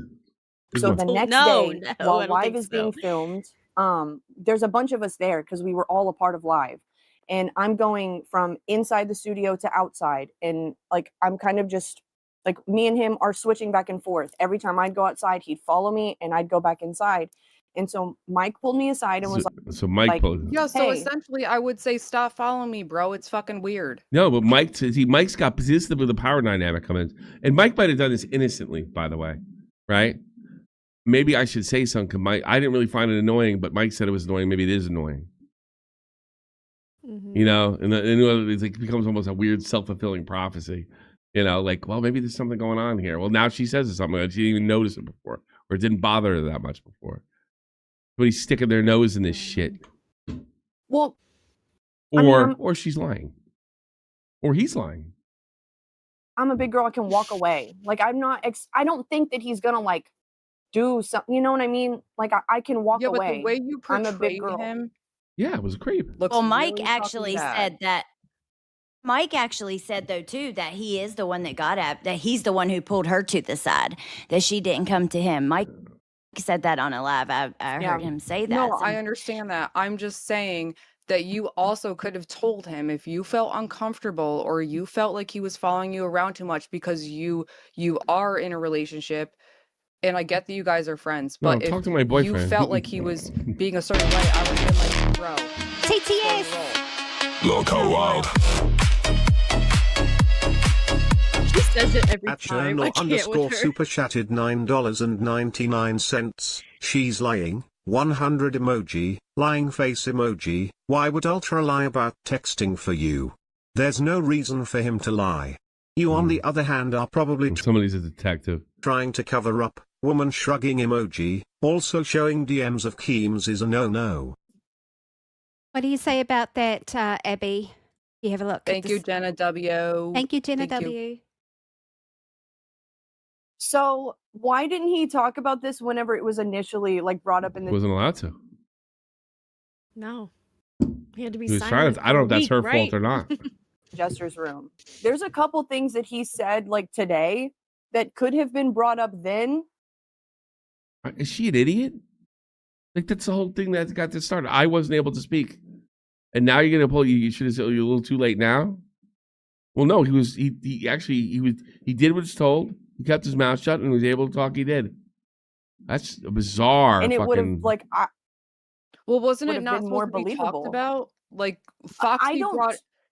Speaker 19: So the next day, while Live is being filmed, there's a bunch of us there because we were all a part of Live. And I'm going from inside the studio to outside. And like, I'm kind of just like, me and him are switching back and forth. Every time I'd go outside, he'd follow me and I'd go back inside. And so Mike pulled me aside and was
Speaker 2: so Mike pulled.
Speaker 20: Yeah, so
Speaker 19: hey.
Speaker 20: essentially I would say stop following me, bro. It's fucking weird.
Speaker 2: No, but Mike's got, this is the power dynamic coming in. And Mike might have done this innocently, by the way, right? Maybe I should say something, because I didn't really find it annoying, but Mike said it was annoying. Maybe it is annoying.
Speaker 1: Mm-hmm.
Speaker 2: And it's like, it becomes almost a weird self-fulfilling prophecy. Like, well, maybe there's something going on here. Well, now she says it's something. She didn't even notice it before, or it didn't bother her that much before. Somebody's sticking their nose in this shit.
Speaker 19: Well,
Speaker 2: or she's lying, or he's lying.
Speaker 19: I'm a big girl. I can walk away. Like, I'm not. I don't think that he's gonna like do something. You know what I mean? Like, I can walk away.
Speaker 20: But the way you portrayed him.
Speaker 2: Yeah, it was a creep.
Speaker 21: Well, Mike actually said that. Mike actually said, though, too, that he is the one that got at, that he's the one who pulled her to the side, that she didn't come to him. Mike said that on a live. I heard him say that.
Speaker 20: No, I understand that. I'm just saying that you also could have told him if you felt uncomfortable or you felt like he was following you around too much because you are in a relationship. And I get that you guys are friends, but if
Speaker 2: talk to my boyfriend.
Speaker 20: You felt like he was being a certain way, I would have been like, bro.
Speaker 21: TTS.
Speaker 15: Loco Wild.
Speaker 1: She says it every
Speaker 18: At
Speaker 1: time. I
Speaker 18: Journal
Speaker 1: can't
Speaker 18: underscore
Speaker 1: with her.
Speaker 18: super chatted $9.99. She's lying. 100 emoji. Lying face emoji. Why would Ultra lie about texting for you? There's no reason for him to lie. You, on the other hand, are probably
Speaker 2: somebody's a detective
Speaker 18: trying to cover up. Woman shrugging emoji. Also showing DMs of Keems is a no-no.
Speaker 4: What do you say about that, Abby? You have a look.
Speaker 20: Thank you, Jenna W.
Speaker 4: Thank you, Jenna
Speaker 20: Thank you.
Speaker 4: W.
Speaker 19: So why didn't he talk about this whenever it was initially like brought up in the?
Speaker 2: Wasn't allowed to.
Speaker 1: No, he had to be
Speaker 2: He was
Speaker 1: silent.
Speaker 2: silent. I don't know if that's her
Speaker 1: right?
Speaker 2: fault or not.
Speaker 19: Jester's room. There's a couple things that he said like today that could have been brought up then.
Speaker 2: Is she an idiot? Like, that's the whole thing that got this started. I wasn't able to speak, and now you're gonna pull. You should have said you're a little too late now. Well, no, he did what was told. He kept his mouth shut and was able to talk. He did. That's a bizarre.
Speaker 19: And it would have like.
Speaker 20: Well, wasn't it
Speaker 19: Would've
Speaker 20: not
Speaker 19: been more
Speaker 20: supposed to be
Speaker 19: believable.
Speaker 20: talked about? Like Foxy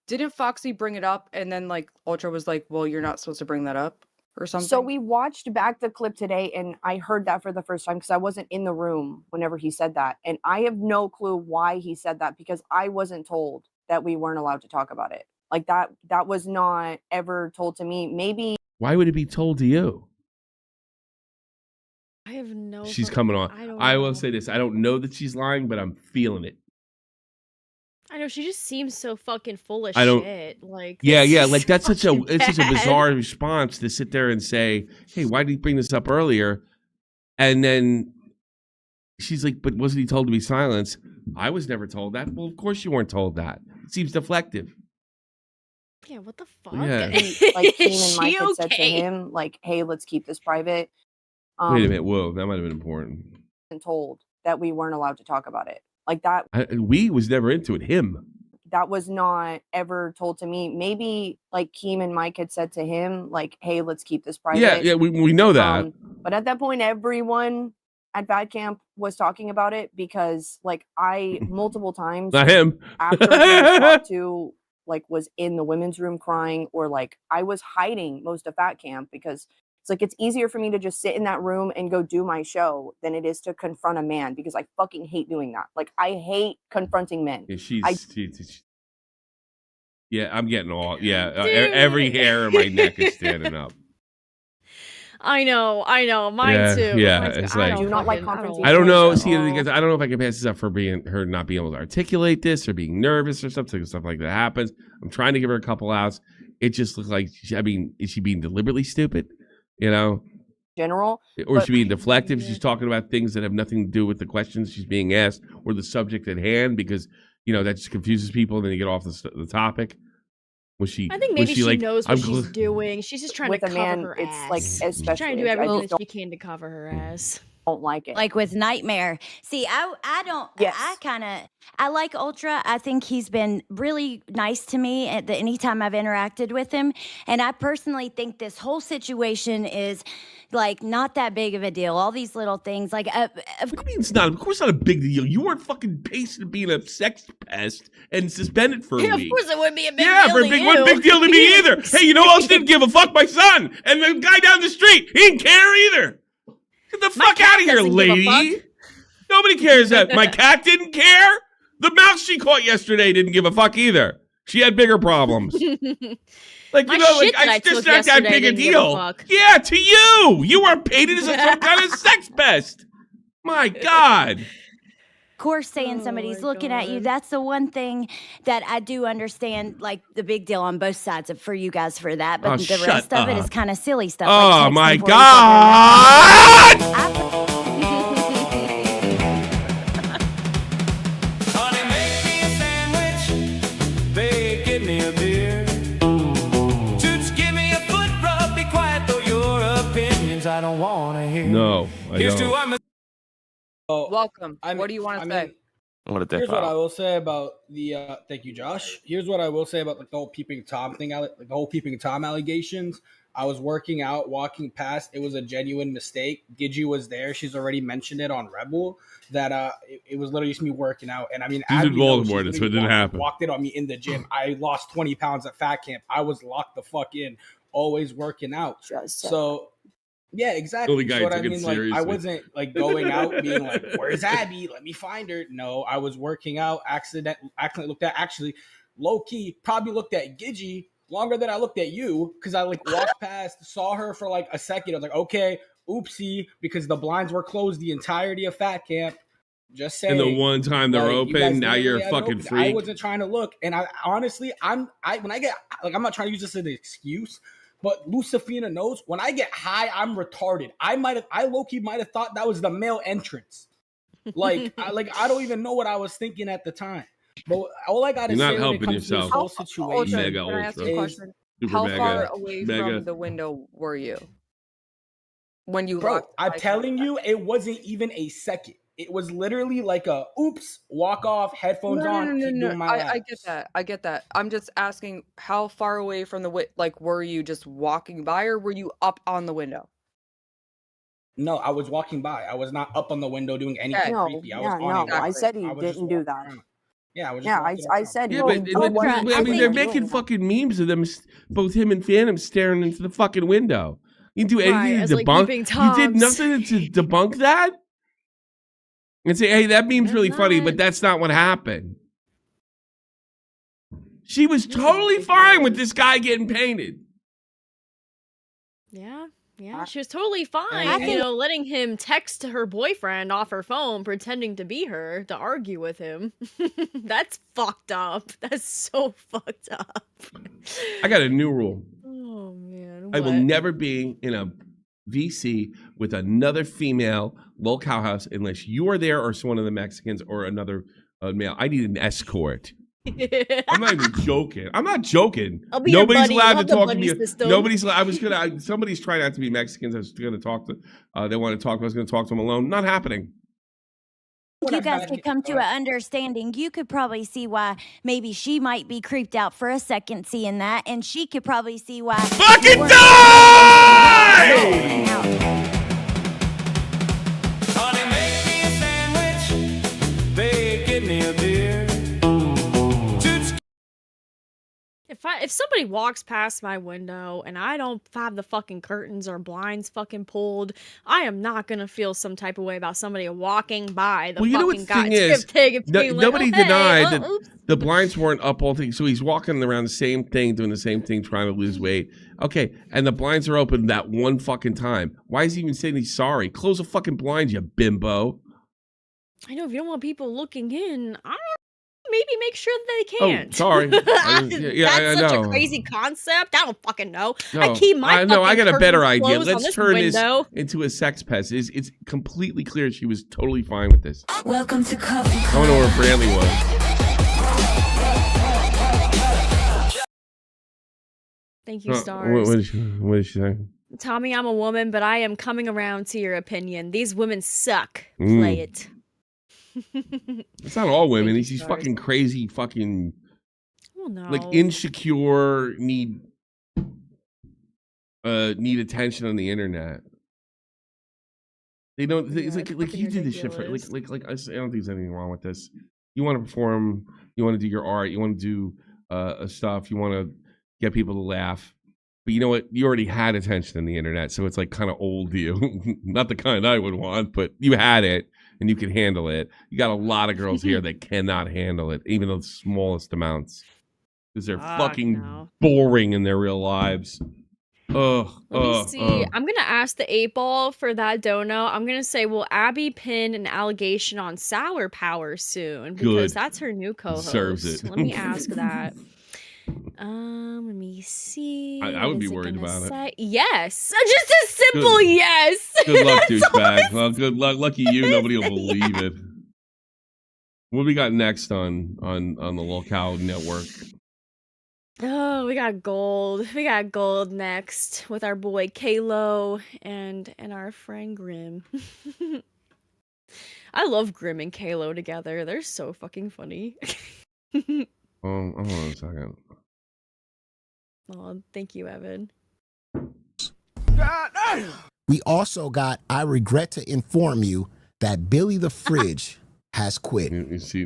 Speaker 20: didn't Foxy bring it up, and then like Ultra was like, "Well, you're not supposed to bring that up." or something?
Speaker 19: So we watched back the clip today, and I heard that for the first time because I wasn't in the room whenever he said that. And I have no clue why he said that because I wasn't told that we weren't allowed to talk about it. Like that was not ever told to me. Maybe.
Speaker 2: Why would it be told to you?
Speaker 1: I have no.
Speaker 2: She's coming on. I will
Speaker 1: know.
Speaker 2: say this. I don't know that she's lying, but I'm feeling it.
Speaker 1: I know she just seems so fucking full of
Speaker 2: I don't.
Speaker 1: shit. Like
Speaker 2: Yeah.
Speaker 1: this
Speaker 2: Like
Speaker 1: is
Speaker 2: that's such a
Speaker 1: fucking
Speaker 2: it's such a
Speaker 1: bad.
Speaker 2: bizarre response to sit there and say, "Hey, why did you bring this up earlier?" And then she's like, "But wasn't he told to be silenced?" I was never told that. Well, of course you weren't told that. It seems deflective.
Speaker 1: Yeah, what the fuck?
Speaker 2: Yeah.
Speaker 19: Like Keen
Speaker 1: Is
Speaker 19: and Mike
Speaker 1: she
Speaker 19: had said to
Speaker 1: okay?
Speaker 19: him, like, "Hey, let's keep this private."
Speaker 2: Wait a minute. Whoa, that might have been important.
Speaker 19: Told that we weren't allowed to talk about it. Like that.
Speaker 2: We was never into it. Him.
Speaker 19: That was not ever told to me. Maybe like Keem and Mike had said to him, like, "Hey, let's keep this private."
Speaker 2: Yeah. We know that.
Speaker 19: But at that point, everyone at Bad Camp was talking about it because, like, I multiple times,
Speaker 2: Not him.
Speaker 19: after being talked to, like, was in the women's room crying, or like I was hiding most of Fat Camp because it's like it's easier for me to just sit in that room and go do my show than it is to confront a man because I fucking hate doing that. Like I hate confronting men.
Speaker 2: Yeah, she's yeah, I'm getting all every hair in my neck is standing up.
Speaker 1: I know, mine too.
Speaker 2: Yeah,
Speaker 1: Mine too.
Speaker 2: it's
Speaker 1: I
Speaker 2: like
Speaker 1: don't
Speaker 19: do not like
Speaker 1: fucking-
Speaker 19: confrontation.
Speaker 2: I don't know. See,
Speaker 19: all.
Speaker 2: because I don't know if I can pass this up for her not being able to articulate this or being nervous or something. Stuff like that happens. I'm trying to give her a couple outs. It just looks like is she being deliberately stupid? You know,
Speaker 19: General,
Speaker 2: or is she being deflective? She's talking about things that have nothing to do with the questions she's being asked or the subject at hand because that just confuses people and then you get off the topic. Was she?
Speaker 1: I think maybe she
Speaker 2: like,
Speaker 1: knows what she's doing. She's just trying
Speaker 19: with
Speaker 1: to
Speaker 19: a
Speaker 1: cover
Speaker 19: man,
Speaker 1: her
Speaker 19: it's
Speaker 1: ass.
Speaker 19: like
Speaker 1: She's
Speaker 19: especially
Speaker 1: trying to do
Speaker 19: I
Speaker 1: everything
Speaker 19: just
Speaker 1: that she can to cover her ass.
Speaker 19: don't like it.
Speaker 21: Like with Nightmare. See, I don't.
Speaker 19: Yes.
Speaker 21: I like Ultra. I think he's been really nice to me anytime I've interacted with him. And I personally think this whole situation is like not that big of a deal. All these little things, like
Speaker 2: What do you mean it's not? Of course, not a big deal. You weren't fucking paced at being a sex pest and suspended for a
Speaker 1: Yeah, of
Speaker 2: week.
Speaker 1: course it wouldn't be a big
Speaker 2: Yeah,
Speaker 1: deal
Speaker 2: for
Speaker 1: to you.
Speaker 2: one big deal to me either. Hey, you know who else didn't give a fuck? My son and the guy down the street. He didn't care either. Get the fuck out of here, lady. Nobody cares that my cat didn't care. The mouse she caught yesterday didn't give a fuck either. She had bigger problems. Like, it's just not that big a deal. Yeah, to you. You were painted as some kind of sex pest. My God.
Speaker 21: Of course, saying somebody's looking at you, that's the one thing that I do understand, like the big deal on both sides for you guys for that. But the rest of it is kind of silly stuff.
Speaker 2: Oh,
Speaker 21: like
Speaker 2: my
Speaker 21: texting
Speaker 2: God.
Speaker 3: Honey, make me a sandwich. Babe, give me a beer. Toots, give me a foot rub. Be quiet, though your opinions I don't want to hear.
Speaker 2: No, I
Speaker 3: Here's
Speaker 2: don't.
Speaker 3: to I'm a
Speaker 20: Welcome. What do you want to say?
Speaker 17: What a dick
Speaker 16: Here's what I
Speaker 17: out.
Speaker 16: will say about the thank you, Josh. Here's what I will say about the whole peeping Tom thing, like the whole peeping Tom allegations. I was working out, walking past. It was a genuine mistake. Gigi was there. She's already mentioned it on Rebel that it was literally just me working out. And I mean,
Speaker 2: She's
Speaker 16: as
Speaker 2: in
Speaker 16: we know,
Speaker 2: Baltimore. That's what
Speaker 16: literally
Speaker 2: didn't happen.
Speaker 16: walked in on me in the gym. I lost 20 pounds at Fat Camp. I was locked the fuck in, always working out. So yeah, exactly.
Speaker 2: Only guy
Speaker 16: So what I
Speaker 2: took it
Speaker 16: mean, like, I
Speaker 2: seriously.
Speaker 16: wasn't like going out being like, "Where's Abby? Let me find her." No, I was working out. Accidentally looked at, actually, low key, probably looked at Gigi longer than I looked at you because I like walked past, saw her for like a second. I was like, "Okay, oopsie," because the blinds were closed the entirety of Fat Camp. Just saying.
Speaker 2: And the one time they're
Speaker 16: Like, you guys
Speaker 2: open, now you're a
Speaker 16: literally had it
Speaker 2: fucking
Speaker 16: open.
Speaker 2: freak.
Speaker 16: I wasn't trying to look, and I honestly, when I get like, I'm not trying to use this as an excuse. But Lucifina knows when I get high, I'm retarded. I low-key might have thought that was the male entrance. Like, I don't even know what I was thinking at the time. But all I gotta
Speaker 2: You're not
Speaker 16: say when it
Speaker 2: helping
Speaker 16: comes to this
Speaker 2: yourself.
Speaker 16: whole situation
Speaker 2: Mega
Speaker 20: Can I ask you a
Speaker 2: ultra.
Speaker 20: question?
Speaker 2: Super
Speaker 20: How
Speaker 2: mega,
Speaker 20: far away
Speaker 2: mega.
Speaker 20: from the window were you when you
Speaker 16: Bro,
Speaker 20: locked?
Speaker 16: I'm telling you, it wasn't even a second. It was literally like a oops, walk off, headphones on, keep doing my
Speaker 20: I
Speaker 16: laps.
Speaker 20: get that. I get that. I'm just asking, how far away from the were you just walking by, or were you up on the window?
Speaker 16: No, I was walking by. I was not up on the window doing anything
Speaker 19: No,
Speaker 16: creepy. I
Speaker 19: yeah,
Speaker 16: was on
Speaker 19: no. I said he didn't do that.
Speaker 16: Yeah, I was just
Speaker 19: Yeah,
Speaker 16: walking
Speaker 19: I
Speaker 16: around.
Speaker 19: said
Speaker 2: Yeah,
Speaker 19: he
Speaker 2: but,
Speaker 19: didn't do what he
Speaker 2: I mean, they're
Speaker 19: was
Speaker 2: making
Speaker 19: doing.
Speaker 2: fucking memes of them, both him and Phantom staring into the fucking window. You didn't do anything to
Speaker 1: like
Speaker 2: debunk.
Speaker 1: peeping
Speaker 2: You did
Speaker 1: Toms.
Speaker 2: nothing to debunk that. And say, hey, that meme's really funny, but that's not what happened. She was totally fine with this guy getting painted.
Speaker 1: Yeah, she was totally fine, letting him text her boyfriend off her phone, pretending to be her, to argue with him. That's fucked up. That's so fucked up.
Speaker 2: I got a new rule.
Speaker 1: Oh, man.
Speaker 2: I will never be in a VC with another female locale house unless you are there or one of the Mexicans or another male. I need an escort. I'm not even joking. I'm not joking. Nobody's allowed to talk to me. Somebody's trying not to be Mexicans. I was going to talk to. They want to talk. I was going to talk to them alone. Not happening.
Speaker 21: You guys could come to an understanding. You could probably see why maybe she might be creeped out for a second seeing that, and she could probably see why.
Speaker 2: Fucking die!
Speaker 1: If somebody walks past my window and I don't have the fucking curtains or blinds fucking pulled, I am not gonna feel some type of way about somebody walking by the fucking goddamn thing and being
Speaker 2: nobody
Speaker 1: like, oh,
Speaker 2: denied
Speaker 1: hey,
Speaker 2: that the blinds weren't up all thing. So he's walking around the same thing, doing the same thing, trying to lose weight. Okay, and the blinds are open that one fucking time. Why is he even saying he's sorry? Close the fucking blinds, you bimbo.
Speaker 1: I know if you don't want people looking in, I don't. Maybe make sure that they can't.
Speaker 2: Oh, sorry.
Speaker 1: That's such a crazy concept. I don't fucking know. No, I keep my
Speaker 2: I got a better idea. Let's
Speaker 1: this
Speaker 2: turn
Speaker 1: window.
Speaker 2: this into a sex pest. It's completely clear she was totally fine with this.
Speaker 3: Welcome to Cover.
Speaker 2: I don't know where Brantley was.
Speaker 1: Thank you, stars.
Speaker 2: What did she say?
Speaker 1: Tommy, I'm a woman, but I am coming around to your opinion. These women suck. Play it.
Speaker 2: It's not all women. These fucking crazy fucking like insecure need attention on the internet. They don't it's like you did this shit for like I don't think there's anything wrong with this. You want to perform, you want to do your art, you want to do stuff, you want to get people to laugh. But you know what? You already had attention on the internet, so it's like kind of old to you. Not the kind I would want, but you had it. And you can handle it. You got a lot of girls here that cannot handle it, even the smallest amounts, because they're fucking boring in their real lives.
Speaker 1: Let me see. I'm gonna ask the 8-ball for that dono. I'm gonna say, will Abby pin an allegation on Sour Power soon? Because that's her new co-host.
Speaker 2: Deserves it.
Speaker 1: Let me ask that. Let me see.
Speaker 2: I would be worried about it.
Speaker 1: Yes, just a simple yes.
Speaker 2: Good luck, douchebag. Well, good luck. Lucky you. Nobody will believe it. What we got next on the locale network?
Speaker 1: Oh, we got gold. We got gold next with our boy Kalo and our friend Grim. I love Grim and Kalo together. They're so fucking funny.
Speaker 2: Hold on a second.
Speaker 1: Oh, thank you, Evan.
Speaker 9: We also got, I regret to inform you that Billy the Fridge has quit.
Speaker 2: You see,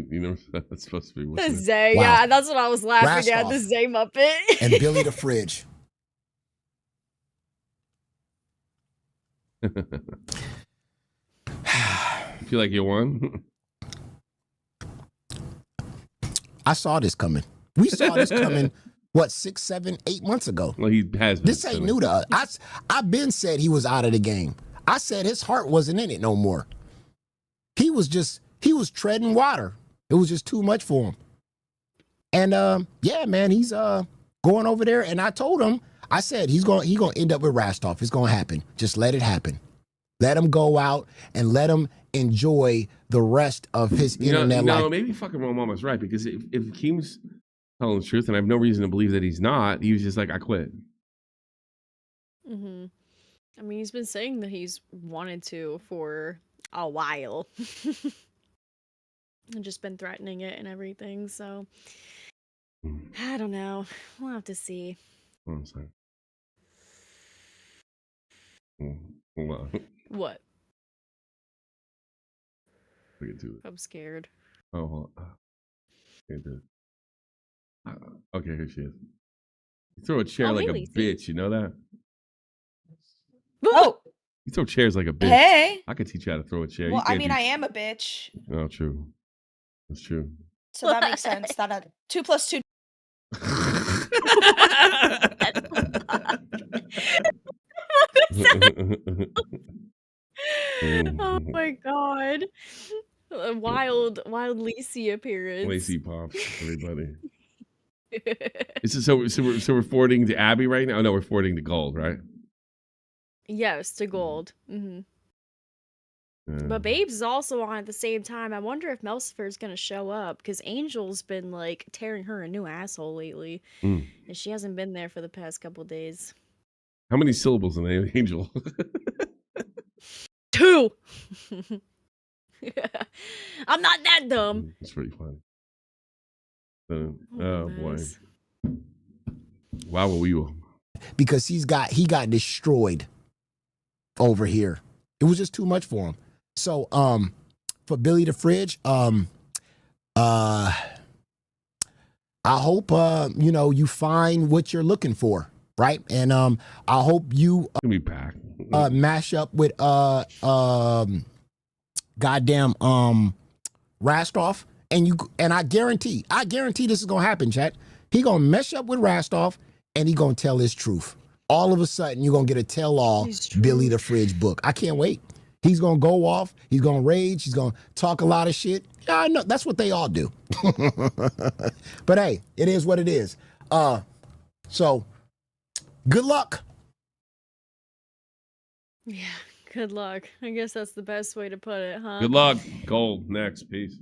Speaker 2: that's supposed to be
Speaker 1: The Zay, yeah, that's what I was laughing at, the Zay Muppet.
Speaker 9: And Billy the Fridge.
Speaker 2: Feel like you won?
Speaker 9: I saw this coming. We saw this coming, what, 6, 7, 8 months ago?
Speaker 2: Well, he has been.
Speaker 9: This ain't new to us. I've been said he was out of the game. I said his heart wasn't in it no more. He was treading water. It was just too much for him. And yeah, man, he's going over there. And I told him, I said he's gonna end up with Rastov. It's gonna happen. Just let it happen. Let him go out and let him enjoy the rest of his internet life.
Speaker 2: No, maybe fucking Ron Mama's right, because if Keem's telling the truth, and I have no reason to believe that he's not, he was just like, I quit.
Speaker 1: Mm-hmm. I mean, he's been saying that he's wanted to for a while. And just been threatening it and everything, so I don't know. We'll have to see.
Speaker 2: Hold on a second. Hold on.
Speaker 1: What?
Speaker 2: We can do it.
Speaker 1: I'm scared.
Speaker 2: Oh, hold on. Okay, here she is. You throw a chair like a bitch, you know that?
Speaker 6: Oh,
Speaker 2: You throw chairs like a bitch.
Speaker 6: hey.
Speaker 2: I could teach you how to throw a chair.
Speaker 6: Well,
Speaker 2: You
Speaker 6: I
Speaker 2: can't
Speaker 6: mean,
Speaker 2: do-
Speaker 6: I am a bitch,
Speaker 2: Oh, true. That's true.
Speaker 6: so that makes sense. That 2 + 2.
Speaker 1: Oh my god. A wild Lacey appearance.
Speaker 2: Lacey pops, everybody. So we're forwarding to Abby right now? No, we're forwarding to Gold, right?
Speaker 1: Yes, to Gold. Mm-hmm. But Babes is also on at the same time. I wonder if Melcifer's gonna show up, because Angel's been like tearing her a new asshole lately.
Speaker 2: Mm.
Speaker 1: And she hasn't been there for the past couple days.
Speaker 2: How many syllables in the name Angel?
Speaker 1: 2. I'm not that dumb.
Speaker 2: It's pretty funny. Oh boy. Wow, we will.
Speaker 9: Because he got destroyed over here. It was just too much for him. So for Billy the Fridge, I hope you find what you're looking for, right? And I hope you
Speaker 2: be back.
Speaker 9: Mash up with goddamn Rastoff, and I guarantee this is gonna happen, chat. He gonna mesh up with Rastoff and he gonna tell his truth. All of a sudden, you're gonna get a tell-all Billy the Fridge book. I can't wait. He's gonna go off. He's gonna rage. He's gonna talk a lot of shit. Yeah, I know. That's what they all do. But hey, it is what it is. So good luck.
Speaker 1: Yeah, good luck. I guess that's the best way to put it, huh?
Speaker 2: Good luck. Gold next. Peace.